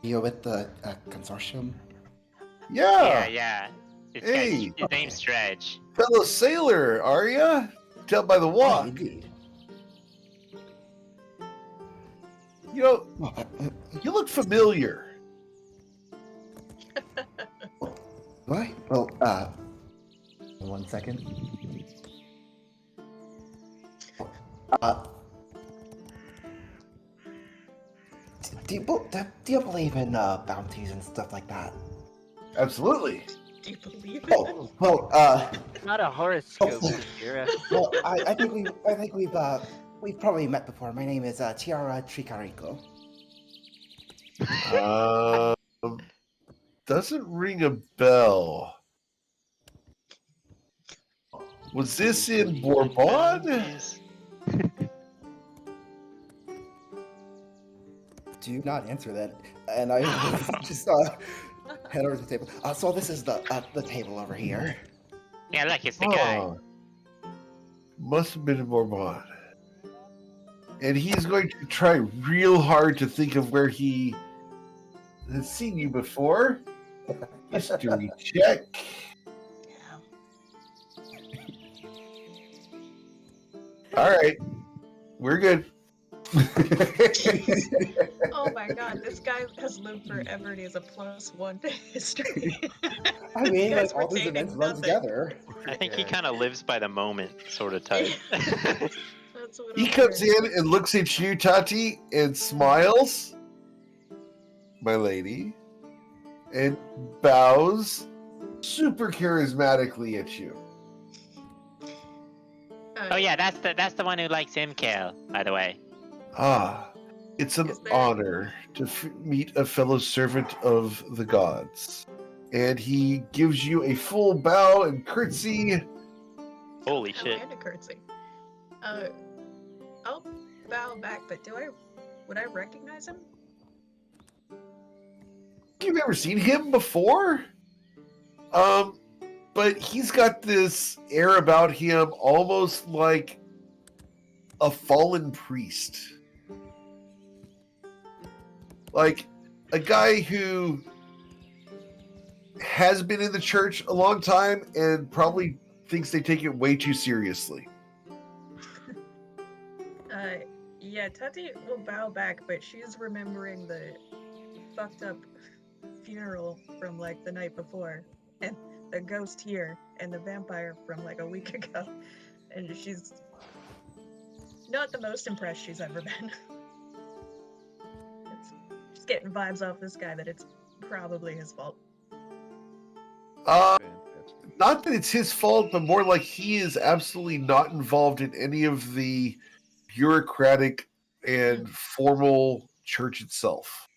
You're with the consortium? Yeah. Hey. His name's Stretch. Fellow sailor, are ya? Tell by the walk. Indeed. You know, you look familiar. What? Well, 1 second. Do you believe in bounties and stuff like that? Absolutely. Do you believe it? Oh, well, Not a horoscope, Kira. well, I think we've probably met before. My name is Tiara Tricarrico. Doesn't ring a bell. Was this in Bourbon? Do not answer that. And I just head over to the table. So this is the table over here. Yeah, look, it's the guy. Must have been in Bourbon. And he's going to try real hard to think of where he has seen you before. History check. All right, we're good. Oh my god, this guy has lived forever and he has a +1 to history. I mean, You guys like, all these retaining events run nothing. together. I think he kind of lives by the moment, sort of type. That's what He I'm comes hearing. in and looks at you, Tati, and smiles, my lady, and bows super charismatically at you. Oh yeah, that's the one who likes Imkel, by the way. Ah, it's an Is there- honor to meet a fellow servant of the gods. And he gives you a full bow and curtsy. Holy shit. And a curtsy. I'll bow back, but would I recognize him? You've ever seen him before? But he's got this air about him almost like a fallen priest. Like a guy who has been in the church a long time and probably thinks they take it way too seriously. Yeah, Tati will bow back, but she's remembering the fucked up funeral from like the night before, and the ghost here, and the vampire from like a week ago, and she's not the most impressed she's ever been. She's getting vibes off this guy that it's probably his fault. Not that it's his fault, but more like he is absolutely not involved in any of the bureaucratic and formal church itself.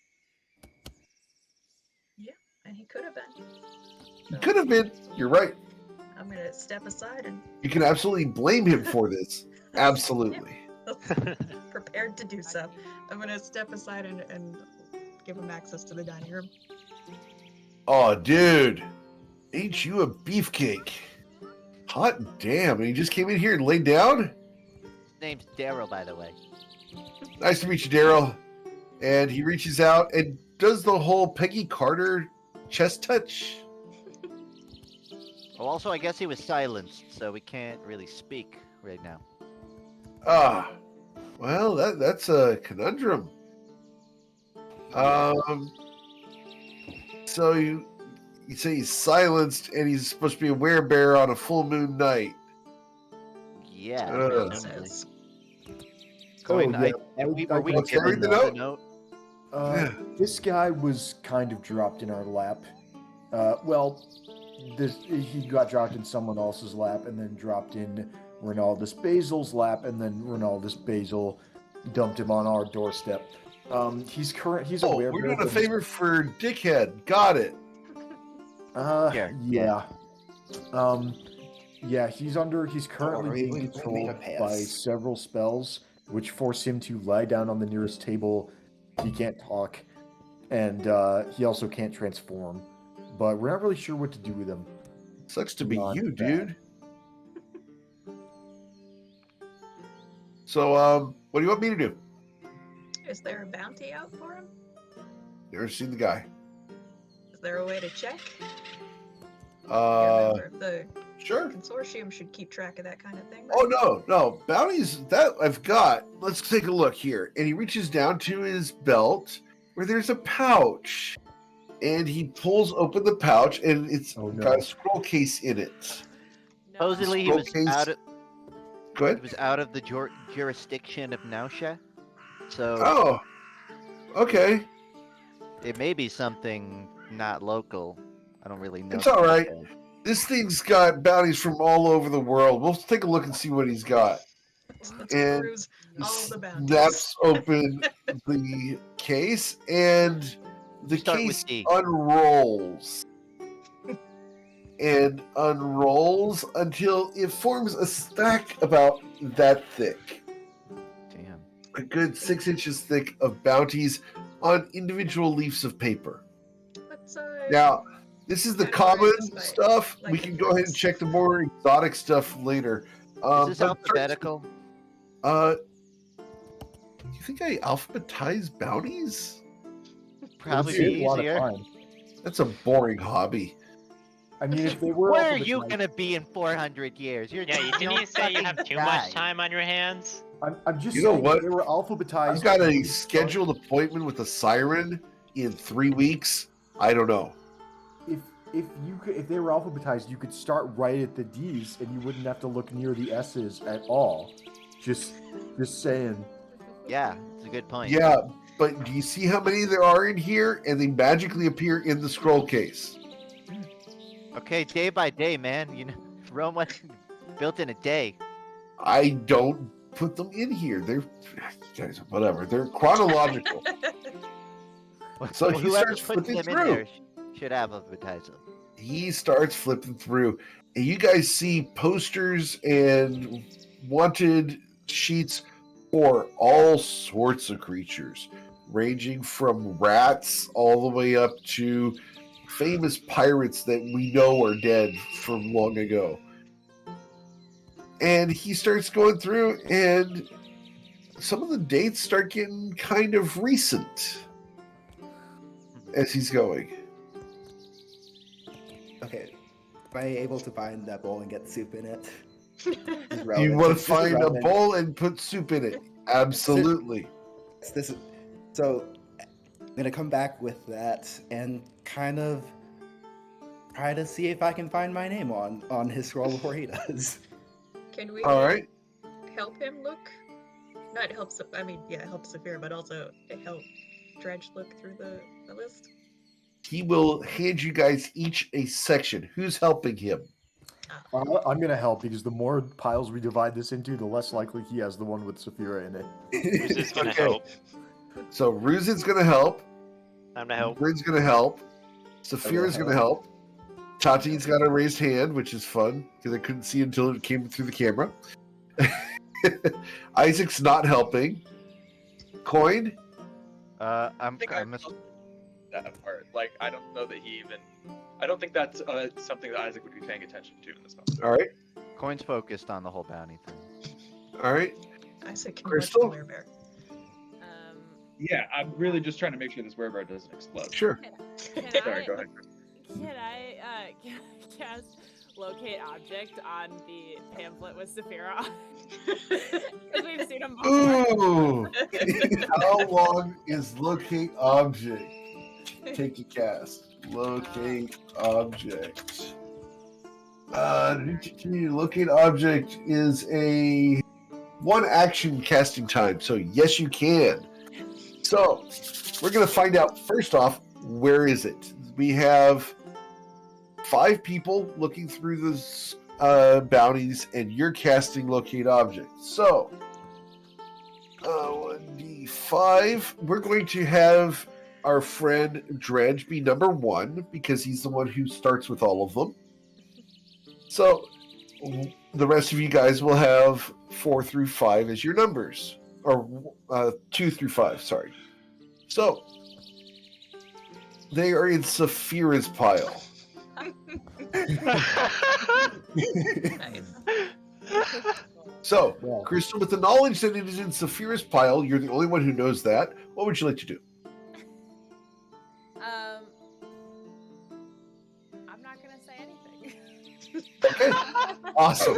Yeah, and he could have been. He could have been. You're right. I'm gonna step aside and You can absolutely blame him for this. Absolutely. prepared to do so. I'm gonna step aside and give him access to the dining room. Oh, dude. Ain't you a beefcake? Hot damn. And he just came in here and laid down? His name's Daryl, by the way. Nice to meet you, Daryl. And he reaches out and does the whole Peggy Carter chest touch. Oh, also, I guess he was silenced, so we can't really speak right now. Ah. Well, that's a conundrum. So you say he's silenced and he's supposed to be a werebear on a full moon night. Yeah. Ugh. presumably. Says, Coin, yeah, were we Let's given read the the note. note? Yeah. This guy was kind of dropped in our lap. He got dropped in someone else's lap, and then dropped in Ronaldus Basil's lap, and then Ronaldus Basil dumped him on our doorstep. He's aware. We're doing a favor for Dickhead. Got it. Yeah. He's currently being controlled by several spells, which force him to lie down on the nearest table. He can't talk, and he also can't transform. But we're not really sure what to do with him. Sucks to be you, dude. So, what do you want me to do? Is there a bounty out for him? Never seen the guy. Is there a way to check? The sure. Consortium should keep track of that kind of thing. Right? Oh, no. Bounties that I've got. Let's take a look here. And he reaches down to his belt where there's a pouch. And he pulls open the pouch, and it's got a scroll case in it. Supposedly he was out of... Go ahead. He was out of the jurisdiction of Nausea. So... Oh. Okay. It may be something not local. I don't really know. It's all right. This thing's got bounties from all over the world. We'll take a look and see what he's got. And snaps open the case, and the case unrolls. And unrolls until it forms a stack about that thick. Damn. A good 6 inches thick of bounties on individual leaves of paper. Now, this is the common stuff. We can go ahead and check the more exotic stuff later. Is this alphabetical? Do you think I alphabetize bounties? Probably be easier. That's a boring hobby. I mean, if they were, where are you gonna be in 400 years? Didn't you say you have too much time on your hands? I'm just. You know saying, what? They were alphabetized. I've got a scheduled appointment with a siren in 3 weeks. I don't know. If they were alphabetized, you could start right at the D's, and you wouldn't have to look near the S's at all. Just saying. Yeah, it's a good point. Yeah, but do you see how many there are in here? And they magically appear in the scroll case. Okay, day by day, man. You know, Rome was built in a day. I don't put them in here. They're guys, whatever. They're chronological. So he starts flipping through. Should have advertised them. He starts flipping through, and you guys see posters and wanted sheets for all sorts of creatures, ranging from rats all the way up to famous pirates that we know are dead from long ago. And he starts going through, and some of the dates start getting kind of recent as he's going. Okay, am I able to find that bowl and get soup in it? You want to find a bowl and put soup in it? Absolutely. So I'm gonna come back with that and kind of try to see if I can find my name on his scroll before he does. Can we help him look? Not help, help Saphira, but also help Dredge look through the list? He will hand you guys each a section. Who's helping him? I'm going to help, because the more piles we divide this into, the less likely he has the one with Saphira in it. Who's just going to help? So Ruzin's going to help. I'm going to help. Bryn's going to help. Saphira's going to help. Tati's got a raised hand, which is fun, because I couldn't see until it came through the camera. Isaac's not helping. Coin? I'm that part. Like, I don't know that he even. I don't think that's something that Isaac would be paying attention to in this moment. All right. Coin's focused on the whole bounty thing. All right. Isaac can Crystal? watch the werebear. Yeah, I'm really just trying to make sure this werebear doesn't explode. Sure. Sorry, go ahead. Can I cast locate object on the pamphlet with Saphira? Because we've seen him before. Ooh! How long is locate object? Take a cast. Locate object. Locate object is a 1 action casting time, so yes, you can. So we're gonna find out first off, where is it? We have 5 people looking through the bounties, and you're casting locate object. So, 1d5. We're going to have our friend Dredge be number 1 because he's the one who starts with all of them. So, the rest of you guys will have 4 through 5 as your numbers, or 2 through 5. Sorry. So, they are in Saphira's pile. So, Yeah. Crystal, with the knowledge that it is in Saphira's pile, you're the only one who knows that. What would you like to do? I'm not gonna say anything. Okay, awesome.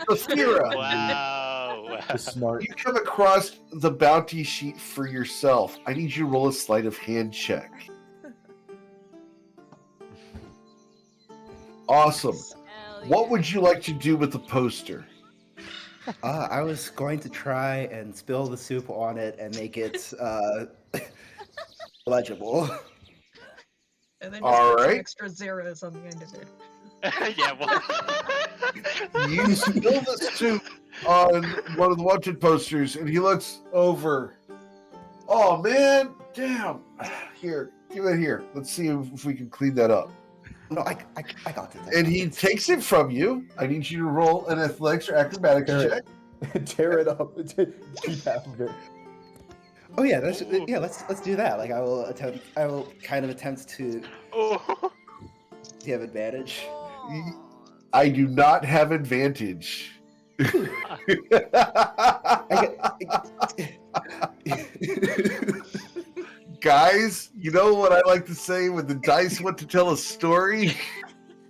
Saphira, Wow. Smart. you come across the bounty sheet for yourself. I need you to roll a sleight of hand check. Awesome. Hell What yeah. would you like to do with the poster? I was going to try and spill the soup on it and make it legible. And then All just put some right. extra zeros on the end of it. Yeah, well. You spill the soup on one of the wanted posters, and he looks over. Oh, man. Damn. Here, give it here. Let's see if we can clean that up. No, I got it. And he takes it from you. I need you to roll an athletics or acrobatics Tear check. it. Tear it up. Keep half of it. Oh yeah, let's do that. Like I will kind of attempt to Oh. have advantage. I do not have advantage. Guys, you know what I like to say when the dice want to tell a story?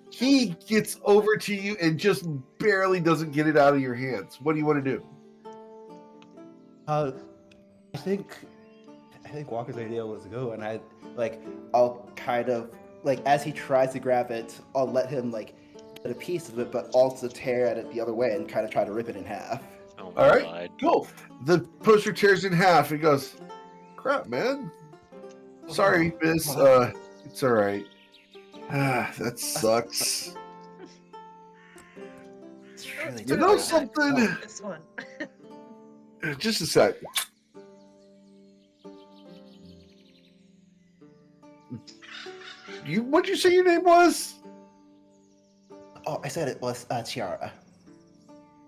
He gets over to you and just barely doesn't get it out of your hands. What do you want to do? I think Walker's idea was to go, and I'll kind of like as he tries to grab it, I'll let him like get a piece of it, but also tear at it the other way and kind of try to rip it in half. Oh my All right, God. cool. The poster tears in half and goes, crap, man. Sorry, miss. It's all right. That sucks. It's really You know something? This one. Just a sec. What'd you say your name was? Oh, I said it was Chiara.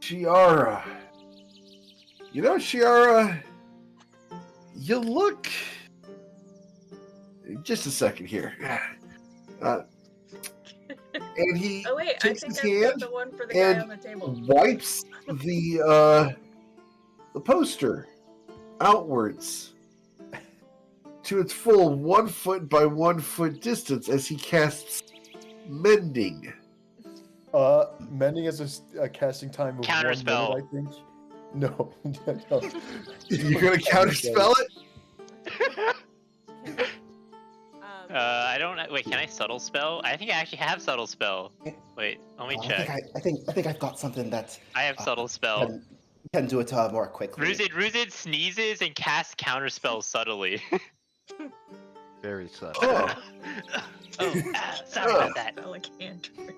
Chiara. You know, Chiara, you look... Just a second here. And he Oh wait, I takes think his I've got hand the one for the guy and on the table. wipes the poster outwards to its full 1 foot by 1 foot distance as he casts Mending. Mending is a casting time of Counterspell. 1 minute, I think. No. No. You're gonna counterspell it? I don't know. Wait, can I subtle spell? I think I actually have subtle spell. Wait, let me check. I think I've got something that I have subtle spell. can do it more quickly. Ruzid sneezes and casts counterspell subtly. Very subtle. Sorry about that. Spell a cantrip.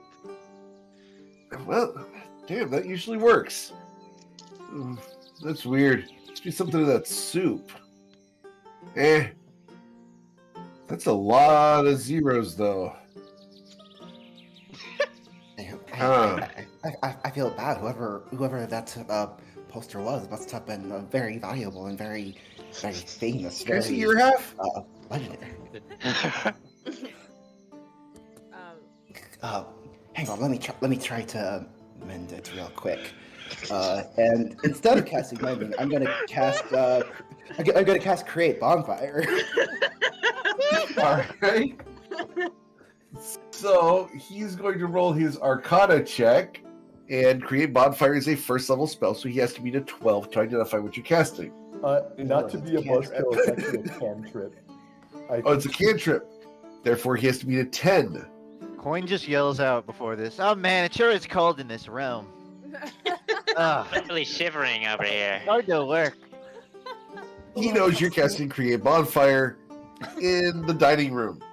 Well, damn, that usually works. That's weird. Must be something in that soup. That's a lot of zeros, though. I feel bad. Whoever that poster was must have been very valuable and very famous. Can I see very, your half? legendary. Um, Hang on, let me try to mend it real quick. And instead of casting mending, I'm gonna cast create bonfire. All right. So he's going to roll his Arcana check, and create bonfire is a first level spell, so he has to beat a 12 to identify what you're casting. Not to be a buzzkill, it's actually a cantrip. Oh, it's a cantrip. Therefore, he has to beat a 10. Coin just yells out before this. Oh man, it sure is cold in this room. Really shivering over here. Hard to work. He knows you're casting create bonfire in the dining room.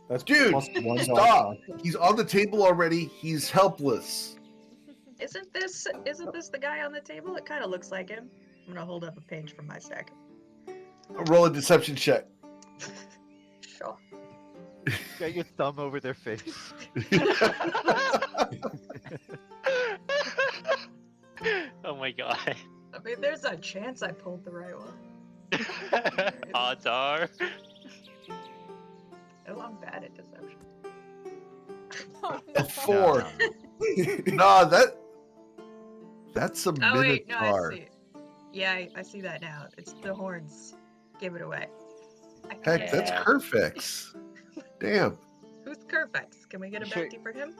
That's Dude, +1 to stop! Arcana. He's on the table already. He's helpless. Isn't this the guy on the table? It kind of looks like him. I'm gonna hold up a page from my stack. Roll a deception check. Sure. Got your thumb over their face. Oh my god. I mean, there's a chance I pulled the right one. Odds are. Oh, I'm bad at deception. Oh, A no. 4. Nah, that's a Oh wait, no, I minotaur. see. Yeah, I see that now. It's the horns. Give it away. Heck, that's Yeah. Kerfix. Damn. Who's Kerfix? Can we get a Sure. bounty for him?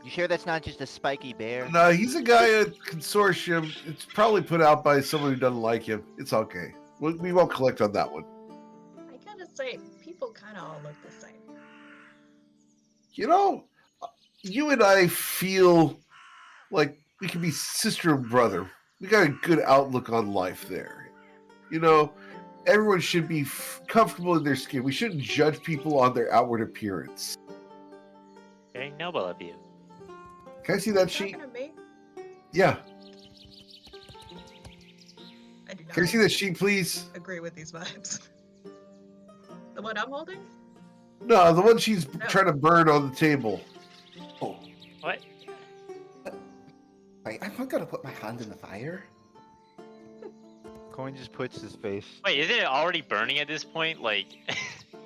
You sure that's not just a spiky bear? No, he's a guy at Consortium. It's probably put out by someone who doesn't like him. It's okay. We won't collect on that one. I gotta say, people kind of all look the same. You know, you and I feel like we can be sister and brother. We got a good outlook on life there. You know, everyone should be comfortable in their skin. We shouldn't judge people on their outward appearance. Very noble of you. Can I see that sheet? Talking to me? Yeah. I do not Can I see that sheet, please? agree with these vibes. The one I'm holding? No, the one she's trying to burn on the table. Oh, What? wait, I'm not gonna put my hand in the fire. Coin just puts his face. Wait, isn't it already burning at this point? Like,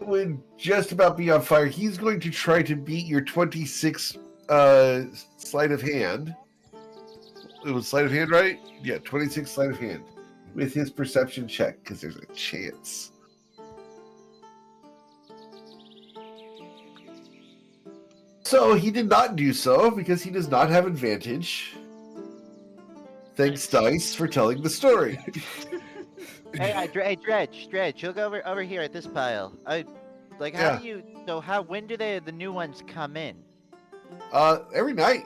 Would just about be on fire. He's going to try to beat your 26 sleight of hand. It was sleight of hand, right? Yeah, 26 sleight of hand with his perception check because there's a chance. So he did not do so because he does not have advantage. Thanks, Dice, for telling the story. Hey, Dredge, look over here at this pile. How do you? So when do the new ones come in? Every night.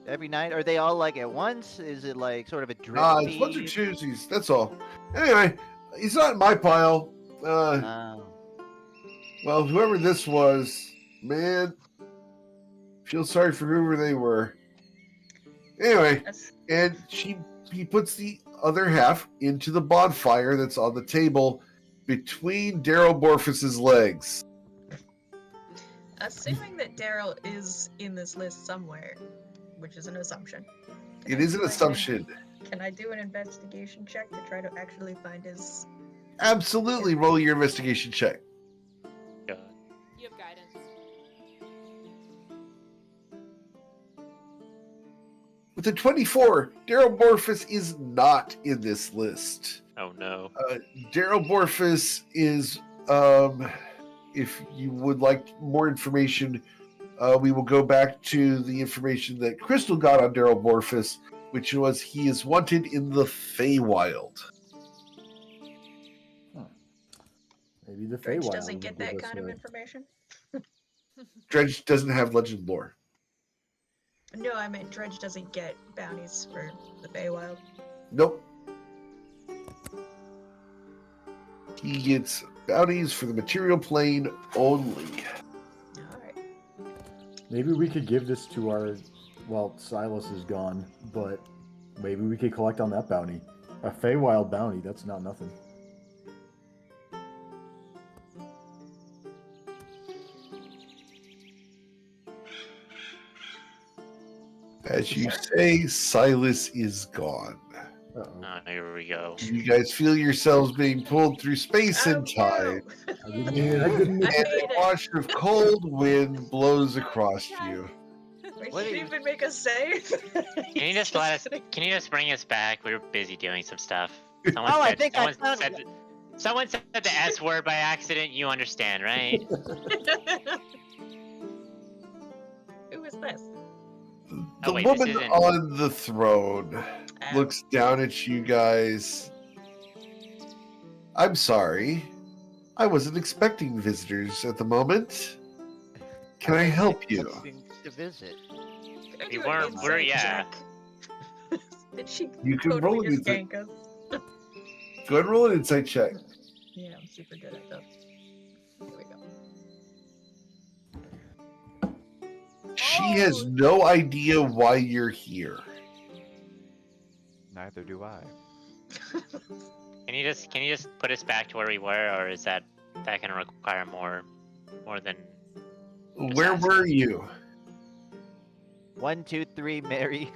Every night? Are they all like at once? Is it like sort of a drip It's ones or feed? twosies. That's all. Anyway, he's not in my pile. Oh. Well, whoever this was, man, feel sorry for whoever they were. Anyway, and he puts the other half into the bonfire that's on the table between Daryl Borfus's legs. Assuming that Daryl is in this list somewhere, which is an assumption. It is an assumption. Can I do an investigation check to try to actually find his... Absolutely, roll your investigation check. God. You have guidance. With a 24, Daryl Borfus is not in this list. Oh no. Daryl Borfus is, if you would like more information, we will go back to the information that Crystal got on Daryl Borfus, which was he is wanted in the Feywild. Maybe the Dredge Feywild doesn't would get give that us kind of a- information? Dredge doesn't have legend lore. No, I meant Dredge doesn't get bounties for the Feywild. Nope. He gets bounties for the material plane only. Alright. Maybe we could give this to our. Well, Silas is gone, but maybe we could collect on that bounty. A Feywild bounty, that's not nothing. As you say, Silas is gone. Uh-oh. Oh, here we go. You guys feel yourselves being pulled through space and time, I didn't I and hate a it. wash of cold wind blows across you. We What should are you- even make a save. Can you just let us? Can you just bring us back? We were busy doing some stuff. Someone Oh, I said, think I someone found- said, someone said the S word by accident. You understand, right? Who is this? The wait, this woman isn't- on the throne Oh. looks down at you guys. I'm sorry. I wasn't expecting visitors at the moment. Can I help you? Something to visit. Can I We do an we're insight yeah. check? Did she You can totally roll an just insight. gank us? Go ahead and roll an insight check. Yeah, I'm super good at that. Here we go. She has no idea why you're here. Neither do I. Can you just put us back to where we were, or is that gonna require more than? Where were you? 123 Mary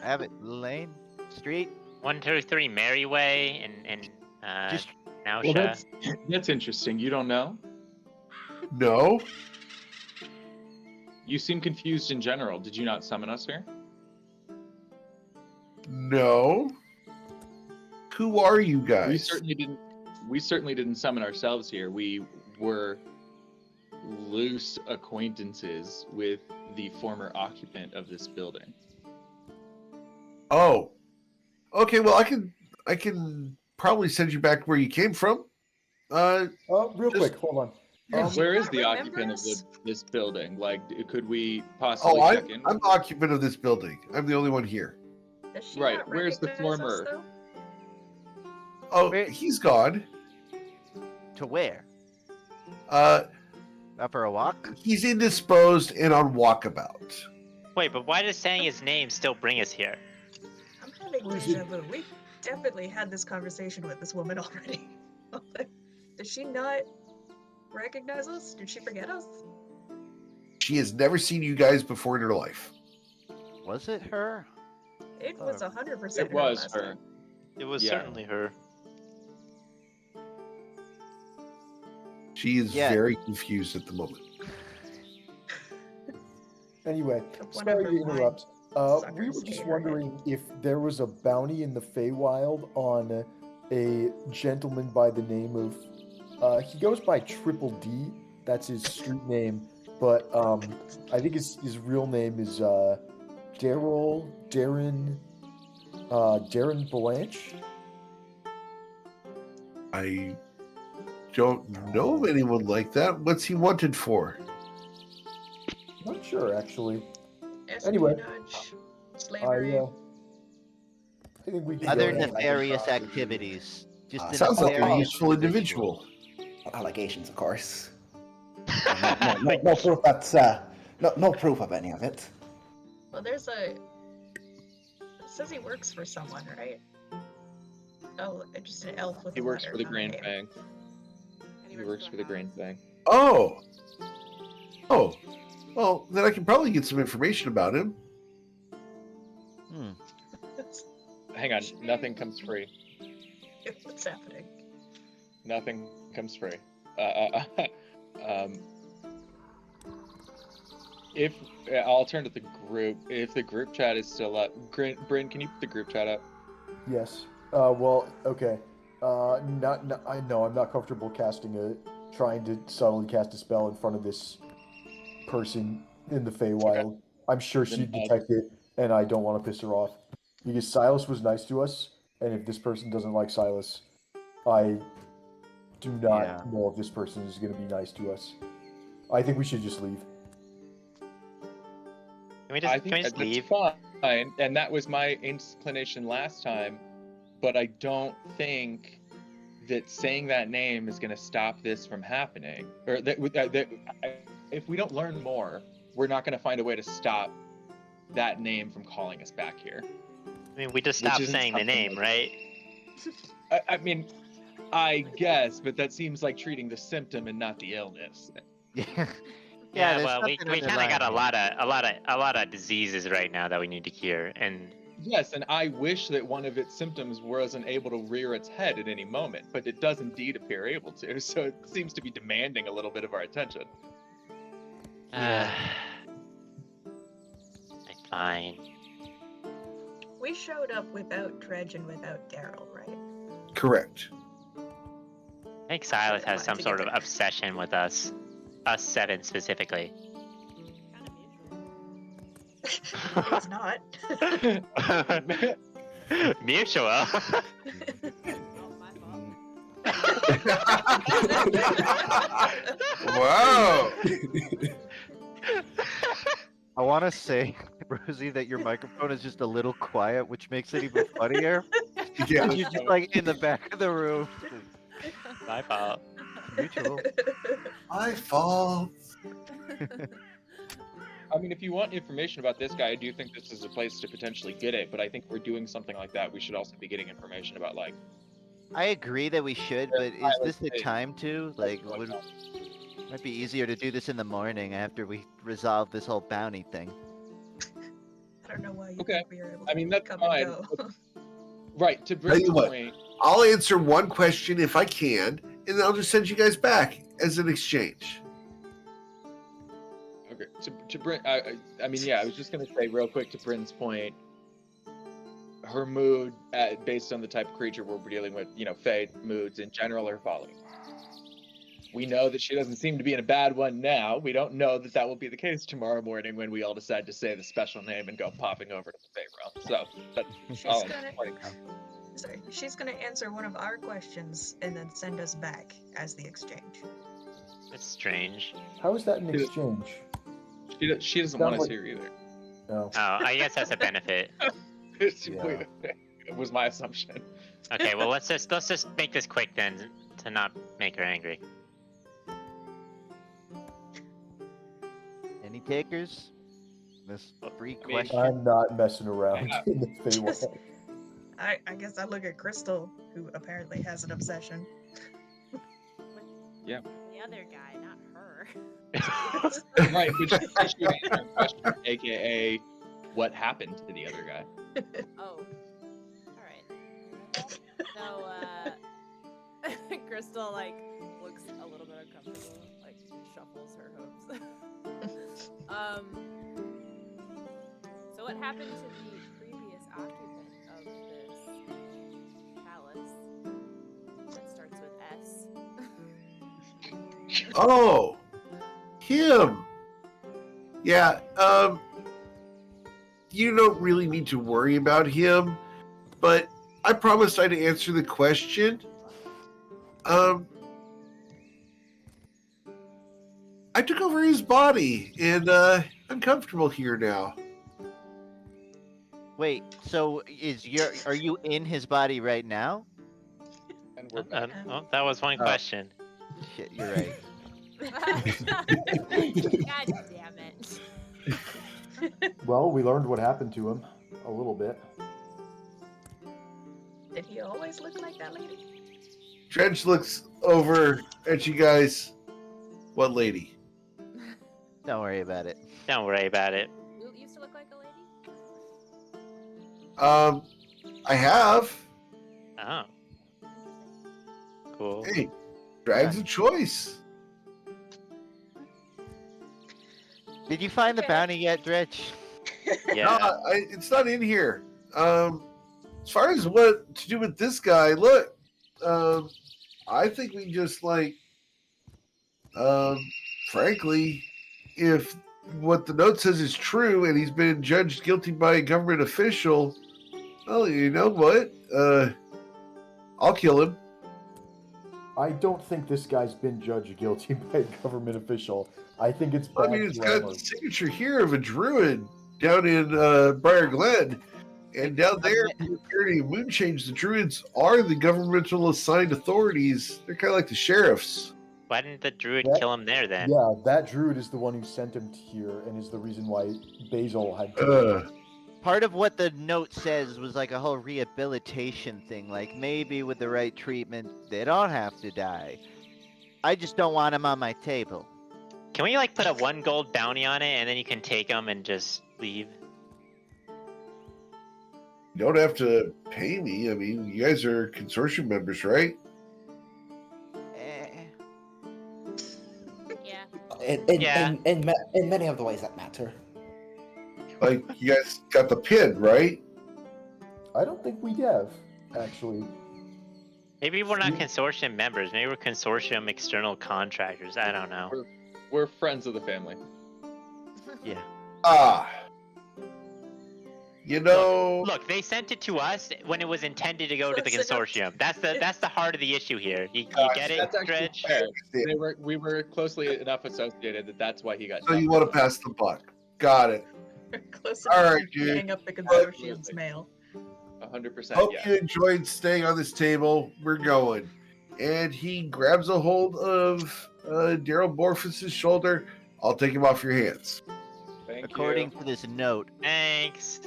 Abbott Lane Street. 123 Mary Way in Just Nausea. Well, that's interesting. You don't know? No. You seem confused in general. Did you not summon us here? No. Who are you guys? We certainly didn't summon ourselves here. We were loose acquaintances with the former occupant of this building. Oh. Okay, well I can probably send you back where you came from. Real quick, hold on. Where is the remember occupant of us? this building? Like, could we possibly check in? I'm the occupant of this building. I'm the only one here. Does she Right, not where's the recognize us, former? though? Oh, Where- he's gone. To where? Uh, Out for a walk? he's indisposed and on walkabout. Wait, but why does saying his name still bring us here? I'm having deja vu. We definitely had this conversation with this woman already. Does she not recognize us? Did she forget us? She has never seen you guys before in her life. Was it her? It was 100% It was last her. time. It was Yeah. certainly her. She is Yeah. very confused at the moment. Anyway, One sorry of to her interrupt. suckers We were ate just her wondering if there was a bounty in the Feywild on a gentleman by the name of. He goes by Triple D. That's his street name, but I think his real name is Darren Blanche. I don't know of anyone like that. What's he wanted for? Not sure actually. Espionage, slavery. I think we can Other go ahead. nefarious activities. Just an Sounds like a nefarious useful individual. Allegations, of course. No proof that's no proof of any of it. Well, there's a. It says he works for someone, right? Oh, just an elf with He a works letter, for the not a Grand name. Fang. He works for the Grand Fang. Oh. Oh. Well, then I can probably get some information about him. Hang on, nothing comes free. What's happening? Nothing comes free. If I'll turn to the group. If the group chat is still up, Bryn, can you put the group chat up? Yes. Well, okay. I know I'm not comfortable trying to subtly cast a spell in front of this person in the Feywild. Okay. I'm sure she'd detect it, and I don't want to piss her off. Because Silas was nice to us, and if this person doesn't like Silas, I do not know if this person is going to be nice to us. I think we should just leave. Can we just leave? Fine, and that was my inclination last time, but I don't think that saying that name is going to stop this from happening. Or if we don't learn more, we're not going to find a way to stop that name from calling us back here. I mean, we just stopped saying the name, right? I mean, I guess, but that seems like treating the symptom and not the illness. Yeah, well, we kind of got a lot of diseases right now that we need to cure, and yes, and I wish that one of its symptoms wasn't able to rear its head at any moment, but it does indeed appear able to. So it seems to be demanding a little bit of our attention. Fine. We showed up without Dredge and without Daryl, right? Correct. I think Silas has some sort of obsession with us seven specifically. It's not. Mutual. Wow. I want to say, Rosie, that your microphone is just a little quiet, which makes it even funnier. Yeah. You're just like in the back of the room. My fault. Mutual. My fault. I mean, if you want information about this guy, I do think this is a place to potentially get it. But I think if we're doing something like that, we should also be getting information about like. I agree that we should, Yeah, but is pilot this the thing. time to? Like, might be easier to do this in the morning after we resolve this whole bounty thing. I don't know why you Okay. think we were able to I mean, that's come fine. and go. Right, to Tell Brent's you what, point. I'll answer one question if I can, and then I'll just send you guys back as an exchange. Okay, to Brent, I mean, yeah, I was just gonna say real quick to Bryn's point. Her mood, based on the type of creature we're dealing with, you know, Fae moods in general are following. We know that she doesn't seem to be in a bad one now. We don't know that that will be the case tomorrow morning when we all decide to say the special name and go popping over to the Fae realm. So that's all I'm pointing out. She's gonna answer one of our questions and then send us back as the exchange. It's strange. How is that an exchange? She doesn't want us here either. No. Oh, I guess that's a benefit. It was my assumption. Okay, well let's just make this quick then to not make her angry. Any takers? This free I mean, question. I'm not messing around in the Feywild. I guess I look at Crystal, who apparently has an obsession. Yeah. The other guy, not her. Right, which is actually an answer question, aka what happened to the other guy. Oh. Alright. So, Crystal, like, looks a little bit uncomfortable, like, shuffles her hooves. So what happened to the previous occupant of this palace that starts with S? Oh, him. Yeah, you don't really need to worry about him, but I promised I'd answer the question. I took over his body, and I'm comfortable here now. Wait, so are you in his body right now? And we're back. Oh, that was one question. Shit, you're right. God damn it. Well, we learned what happened to him a little bit. Did he always look like that lady? Dredge looks over at you guys. What lady? Don't worry about it. Don't worry about it. You used to look like a lady? I have. Oh. Cool. Hey, drag's a choice. Did you find the Okay. bounty yet, Dredge? Yeah. No, it's not in here. As far as what to do with this guy, look, I think we just frankly, if what the note says is true and he's been judged guilty by a government official, well, you know what? I'll kill him. I don't think this guy's been judged guilty by a government official. I think it's I bad mean, it's got the grammar. signature here of a druid down in Briar Glen. And down there, in the Purity of Moon Change, the druids are the governmental assigned authorities. They're kind of like the sheriffs. Why didn't the druid That- kill him there then? Yeah, that druid is the one who sent him here and is the reason why Basil had to. Part of what the note says was like a whole rehabilitation thing. Like maybe with the right treatment, they don't have to die. I just don't want him on my table. Can we like put a 1 gold bounty on it and then you can take them and just leave? You don't have to pay me. I mean, you guys are consortium members, right? Yeah. In many of the ways that matter. Like, you guys got the pin, right? I don't think we have, actually. Maybe we're not consortium members. Maybe we're consortium external contractors. I don't know. We're friends of the family. Yeah. Ah. You know... Look, they sent it to us when it was intended to go to the Close enough. consortium. That's the heart of the issue here. You get it, That's actually Dredge? fair. We were closely enough associated that why he got. So you want to pass the buck. Got it. Close All enough right, to dude. hang up the consortium's mail. 100%. Hope Yeah. you enjoyed staying on this table. We're going. And he grabs a hold of Daryl Borfus's shoulder. I'll take him off your hands. Thank according you. to this note, Thanks.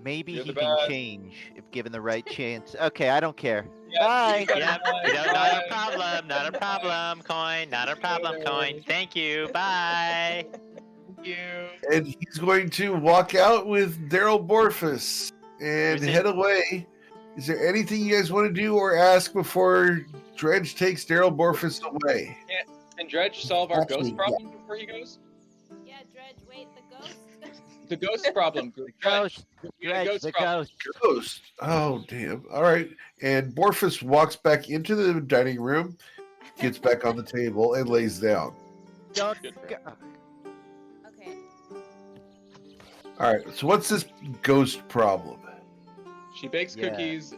maybe You're he the can best. change if given the right chance. Okay, I don't care. Yeah, Bye. see you Yep. guys. Not a Bye. problem. Not a problem, Coin. Not a problem, Coin. Thank you. Bye. Thank you. And he's going to walk out with Daryl Borfus and Is it- head away. Is there anything you guys want to do or ask before Dredge takes Daryl Borfus away? Can Dredge solve our Actually, ghost problem before he goes? Yeah, Dredge, wait, the ghost? The ghost problem. Ghost. We got a Dredge, the problem. ghost. Ghost. Oh, damn. All right. And Borfus walks back into the dining room, gets back on the table, and lays down. Don't. Good for Go- him. Okay. All right. So, what's this ghost problem? She bakes Yeah. cookies,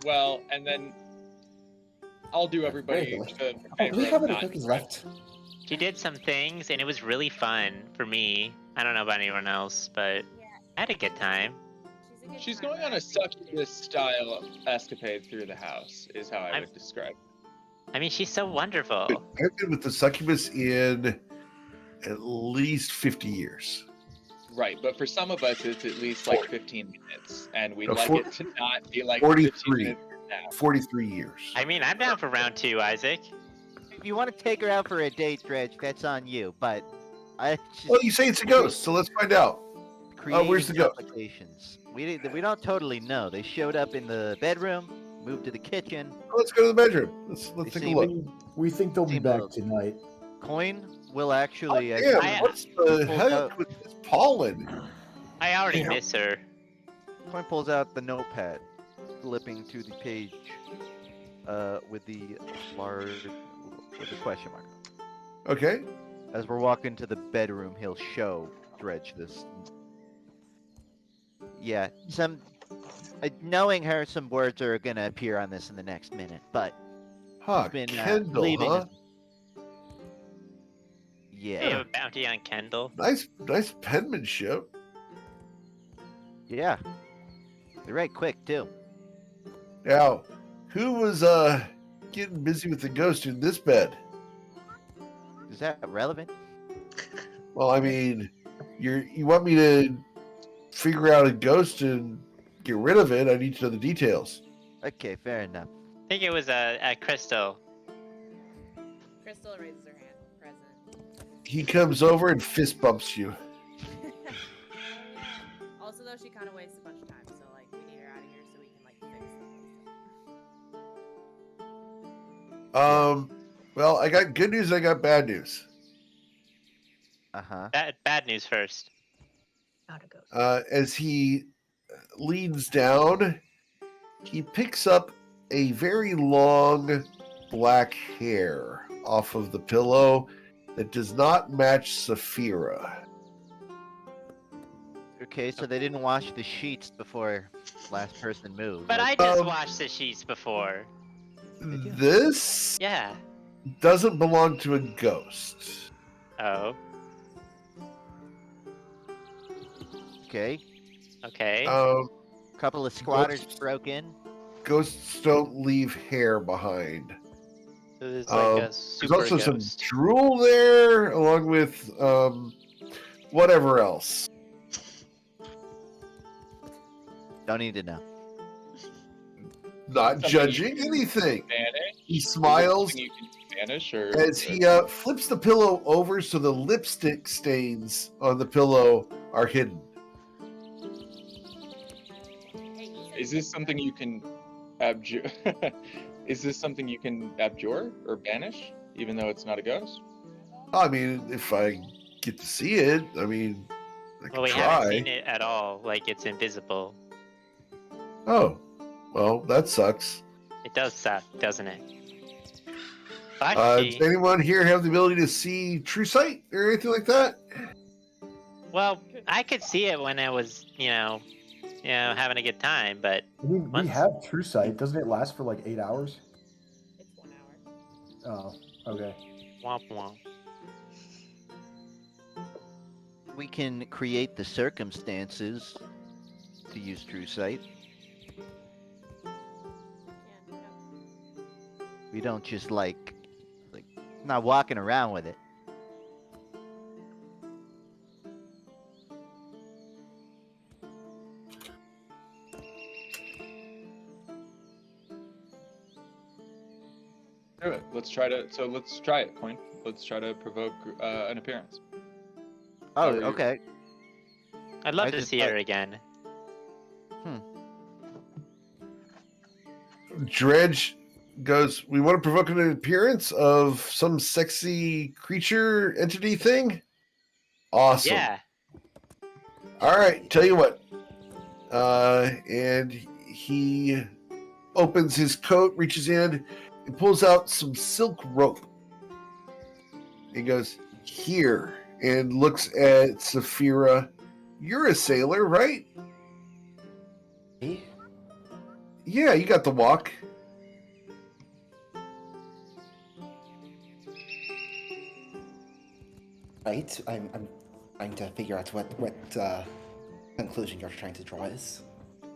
well, and then I'll do Very everybody delicious. the Oh, favor do we of have any not cookies doing it. left? She did some things, and it was really fun for me. I don't know about anyone else, but I had a good time. She's a good She's timer. going on a succubus style escapade through the house, is how I would describe it. I mean, she's so wonderful. I've been with the succubus in at least 50 years. Right, but for some of us, it's at least like 15 minutes, and we'd No, like four- it to not be like 15 43. minutes from now. 43 years. I mean, I'm down for round 2, Isaac. If you want to take her out for a date, Dredge, that's on you. But I just Well, you say it's a ghost, so let's find out. creating where's the ghost? complications. We don't totally know. They showed up in the bedroom, moved to the kitchen. Well, let's go to the bedroom. Let's They take a seem- look. We think they'll be Seem back a- tonight. Coin will actually. Damn, I- what's the pulls heck out- with this pollen? I already Damn. miss her. Coin pulls out the notepad, flipping to the page with the large with the question mark. Okay. As we're walking to the bedroom, he'll show Dredge this. Yeah, knowing her, some words are gonna appear on this in the next minute. But Huh, been Kendall, leaving huh? us- They yeah, have a bounty on Kendall. Nice penmanship. yeah, they write quick too. Now, who was getting busy with the ghost in this bed? Is that relevant? Well, I mean, you want me to figure out a ghost and get rid of it? I need to know the details. Okay, fair enough. I think it was a Crystal. Crystal raises her hand. Present. He comes over and fist bumps you. Also, though, she kind of wastes a bunch of time, so like we need her out of here so we can like fix the place. Well, I got good news. I got bad news. Uh-huh. Bad news first. Not a ghost. As he leans down, he picks up a very long black hair off of the pillow that does not match Saphira. Okay, so they didn't wash the sheets before last person moved. But I right? just watched the sheets before. This Yeah. doesn't belong to a ghost. Oh. Okay, Okay. couple of squatters Ghosts. broke in. Ghosts don't leave hair behind. It was like a There's super also some ghost. drool there, along with whatever else. Don't need to know. Not Something judging you can anything. Spanish? He Is it smiles something you can Spanish or as he flips the pillow over so the lipstick stains on the pillow are hidden. Hey, you said Is this something you can abjure? Is this something you can abjure or banish, even though it's not a ghost? I mean, if I get to see it, I mean, I can Well, we haven't try. seen it at all. Like, it's invisible. Oh, well, that sucks. It does suck, doesn't it? Does anyone here have the ability to see True Sight or anything like that? Well, I could see it when I was, having a good time, but I mean, we Once- have True Sight. Doesn't it last for like 8 hours? it's 1 hour. Oh, okay. womp womp. We can create the circumstances to use True Sight. Yeah. We don't just like not walking around with it. Do it. Let's try it, Coin. Let's try to provoke an appearance. Oh, Are you- okay. I'd love I to just- see her again. Dredge goes, we want to provoke an appearance of some sexy creature entity thing? Awesome. Yeah. All right, tell you what. And he opens his coat, reaches in, and pulls out some silk rope. He goes, here, and looks at Saphira. You're a sailor, right? Me? Yeah, you got the walk. Right. I'm trying to figure out what conclusion you're trying to draw is.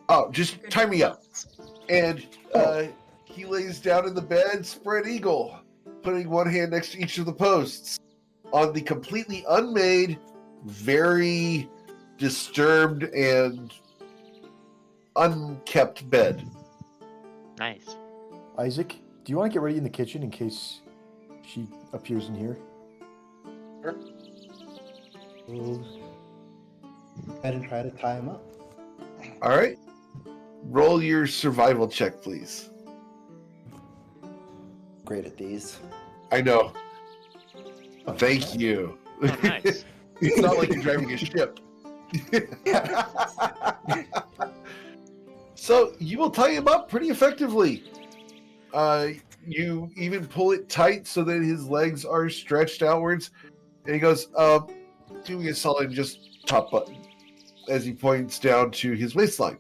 Oh, just tie me up. And he lays down in the bed, spread eagle, putting one hand next to each of the posts on the completely unmade, very disturbed and unkept bed. Nice. Isaac, do you want to get ready in the kitchen in case she appears in here? Sure. We'll go ahead and try to tie him up. All right. Roll your survival check, please. Great at these. I know. Thank you. Oh, nice. It's not like you're driving a ship. So you will tie him up pretty effectively. You even pull it tight so that his legs are stretched outwards. And he goes, do me a solid, just top button, as he points down to his waistline.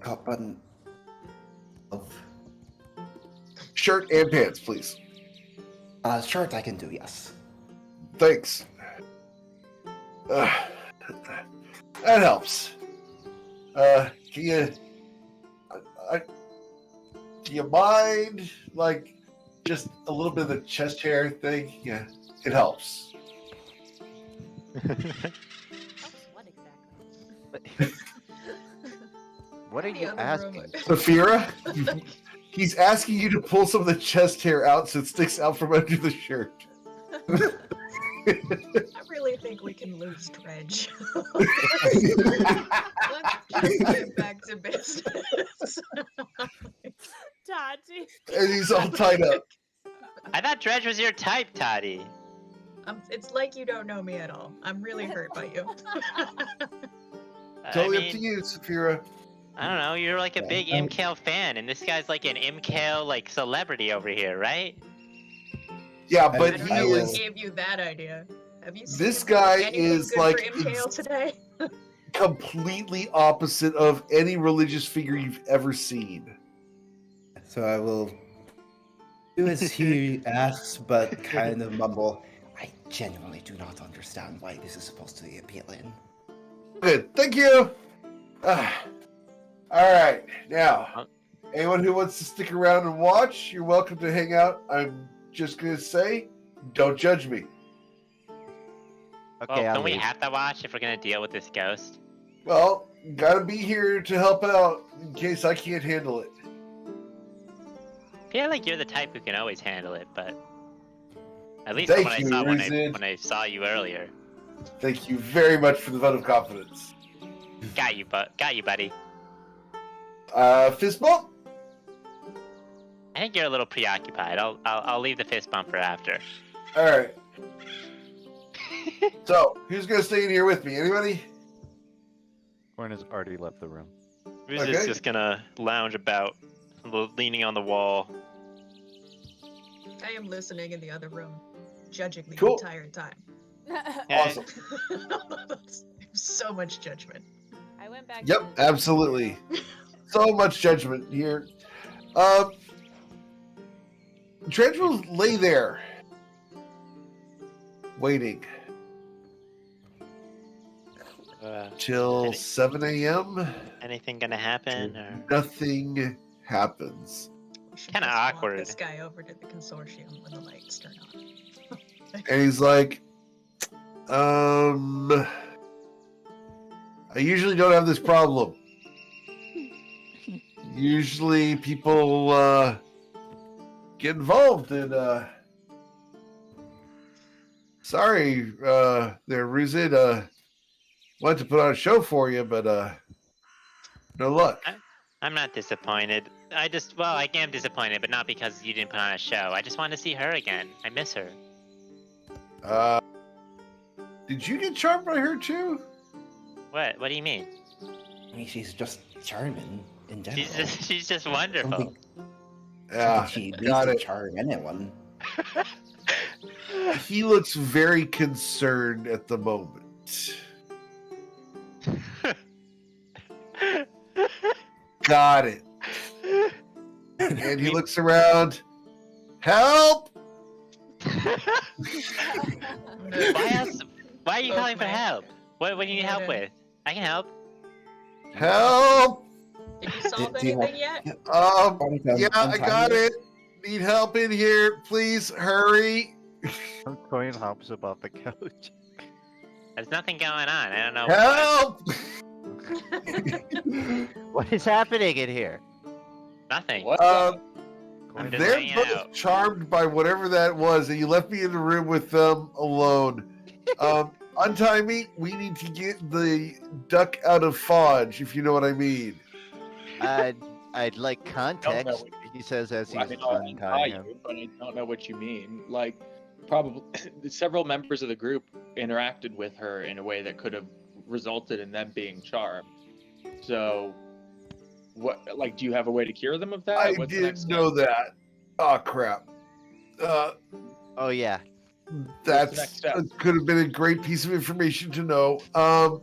Top button of Shirt and pants, please. shirt I can do, yes. Thanks. That helps. Can you... do you mind, like, just a little bit of the chest hair thing? Yeah, it helps. What exactly? What are In the you other room. asking? Saphira, he's asking you to pull some of the chest hair out so it sticks out from under the shirt. I really think we can lose Dredge. Let's just get back to business. Tati. And he's all tied up. I thought Dredge was your type, Toddy. It's like you don't know me at all. I'm really hurt by you. Totally I up to mean, you, Saphira. I don't know. You're like a big MKL fan, and this guy's like an MKL like celebrity over here, right? Yeah, I but I don't he know what is gave you that idea. Have you seen This him do guy anything is good like for MKL today? completely opposite of any religious figure you've ever seen. So I will do as he asks, but kind of mumble. I genuinely do not understand why this is supposed to be appealing. Good, thank you. All right, now, anyone who wants to stick around and watch, you're welcome to hang out. I'm just gonna say, don't judge me. Well, Okay, I'll don't we leave. have to watch if we're gonna deal with this ghost? Well, gotta be here to help out in case I can't handle it. I feel like you're the type who can always handle it, but at least Thank from what you, I saw Ruzin. when I saw you earlier. Thank you very much for the vote of confidence. Got you, buddy. Fist bump? I think you're a little preoccupied. I'll leave the fist bump for after. All right. So, who's gonna stay in here with me? Anybody? Corn has already left the room. Who's Okay. just gonna lounge about, leaning on the wall. I am listening in the other room, judging the Cool. entire time. Awesome. So much judgment. I went back. Yep, to the- absolutely. So much judgment here. Dredge will lay there, waiting till Any- 7 a.m. Anything gonna happen? Or... Nothing happens. We should Kinda just walk awkward. This guy over to the consortium when the lights turn on. And he's like, I usually don't have this problem. Usually people get involved and sorry there, Ruzid. Wanted to put on a show for you, but no luck. I'm not disappointed. I am disappointed, but not because you didn't put on a show. I just want to see her again. I miss her. Did you get charmed by her too? What? What do you mean? I mean, she's just charming in general. She's just wonderful. Yeah, She got needs it. to charm anyone. He looks very concerned at the moment. Got it. And he looks around. Help! Why are you calling for help? What do you need help with? I can help. Help! Did you solve Do you anything yet? Yeah, I got it. Need help in here. Please hurry. Coin hops above the couch. There's nothing going on. I don't know. Help! What is happening in here? Nothing. What's up? I'm just They're hanging both out. charmed by whatever that was, and you left me in the room with them alone. Untie me. We need to get the duck out of Fodge, if you know what I mean. I'd like context. He says as he's untying him. But I don't know what you mean. Like, probably several members of the group interacted with her in a way that could have resulted in them being charmed. So, what? Like, do you have a way to cure them of that? I What's the next didn't know step? that. Oh, crap. Oh yeah. What's the next step? That could have been a great piece of information to know.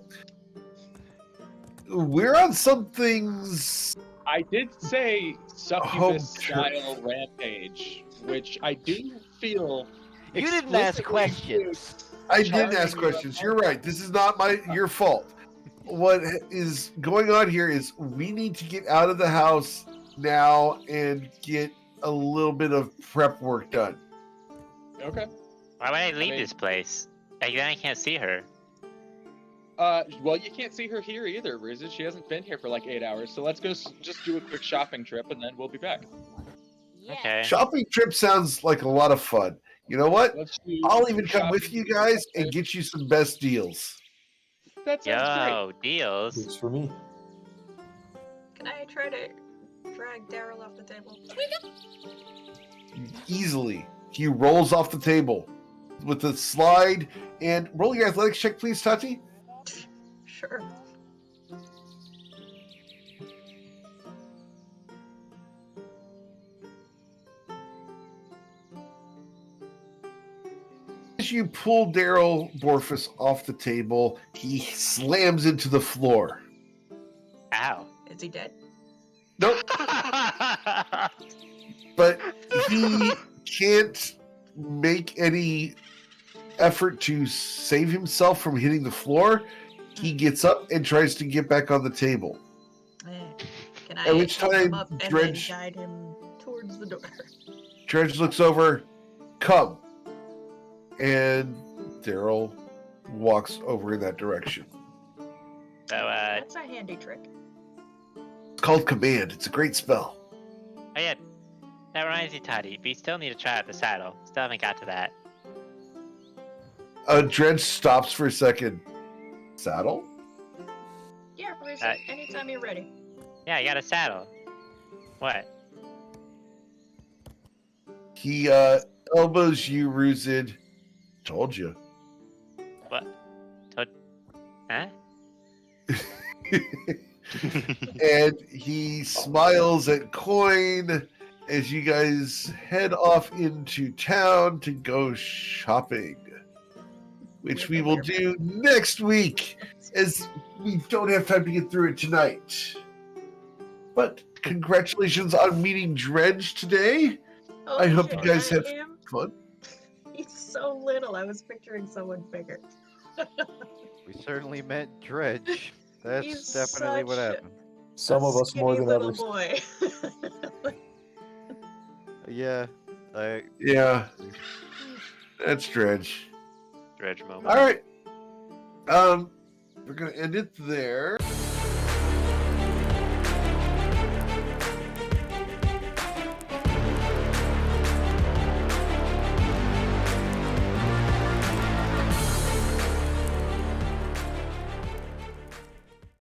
We're on some things. I did say succubus style rampage, which I do feel. You didn't ask questions. I didn't ask questions. You're right. This is not your fault. What is going on here is we need to get out of the house now and get a little bit of prep work done. Okay. Why would I leave this place? Like, then I can't see her. Well, you can't see her here either, Rizit. She hasn't been here for like 8 hours. So let's go just do a quick shopping trip, and then we'll be back. Okay. Shopping trip sounds like a lot of fun. You know what? I'll even come with you guys and get you some best deals. That sounds great. Deals. It's for me. Can I try to drag Daryl off the table? Easily. He rolls off the table with a slide. And roll your athletics check, please, Tati. Sure. As you pull Daryl Borfus off the table, he slams into the floor. Ow. Is he dead? Nope. But he can't make any effort to save himself from hitting the floor. He gets up and tries to get back on the table. Can At I which help him time, up and Dredge- then guide him towards the door? Dredge looks over, come. And Daryl walks over in that direction. So, That's a handy trick. It's called command. It's a great spell. oh yeah, that reminds me, Toddy. We still need to try out the saddle. Still haven't got to that. Dredge stops for a second. Saddle? Yeah, Bruce, anytime you're ready. Yeah, I got a saddle. What? He elbows you, Ruzid. Told you. What? Huh? And he smiles at Coin as you guys head off into town to go shopping, which we will do next week, as we don't have time to get through it tonight. But congratulations on meeting Dredge today. Oh, I hope shit, you guys have him? fun. He's so little. I was picturing someone bigger. We certainly met Dredge. That's He's definitely what such happened. Some of us more Skinny than little others. boy. Yeah. Yeah, that's Dredge. Dredge moment. All right. We're gonna end it there.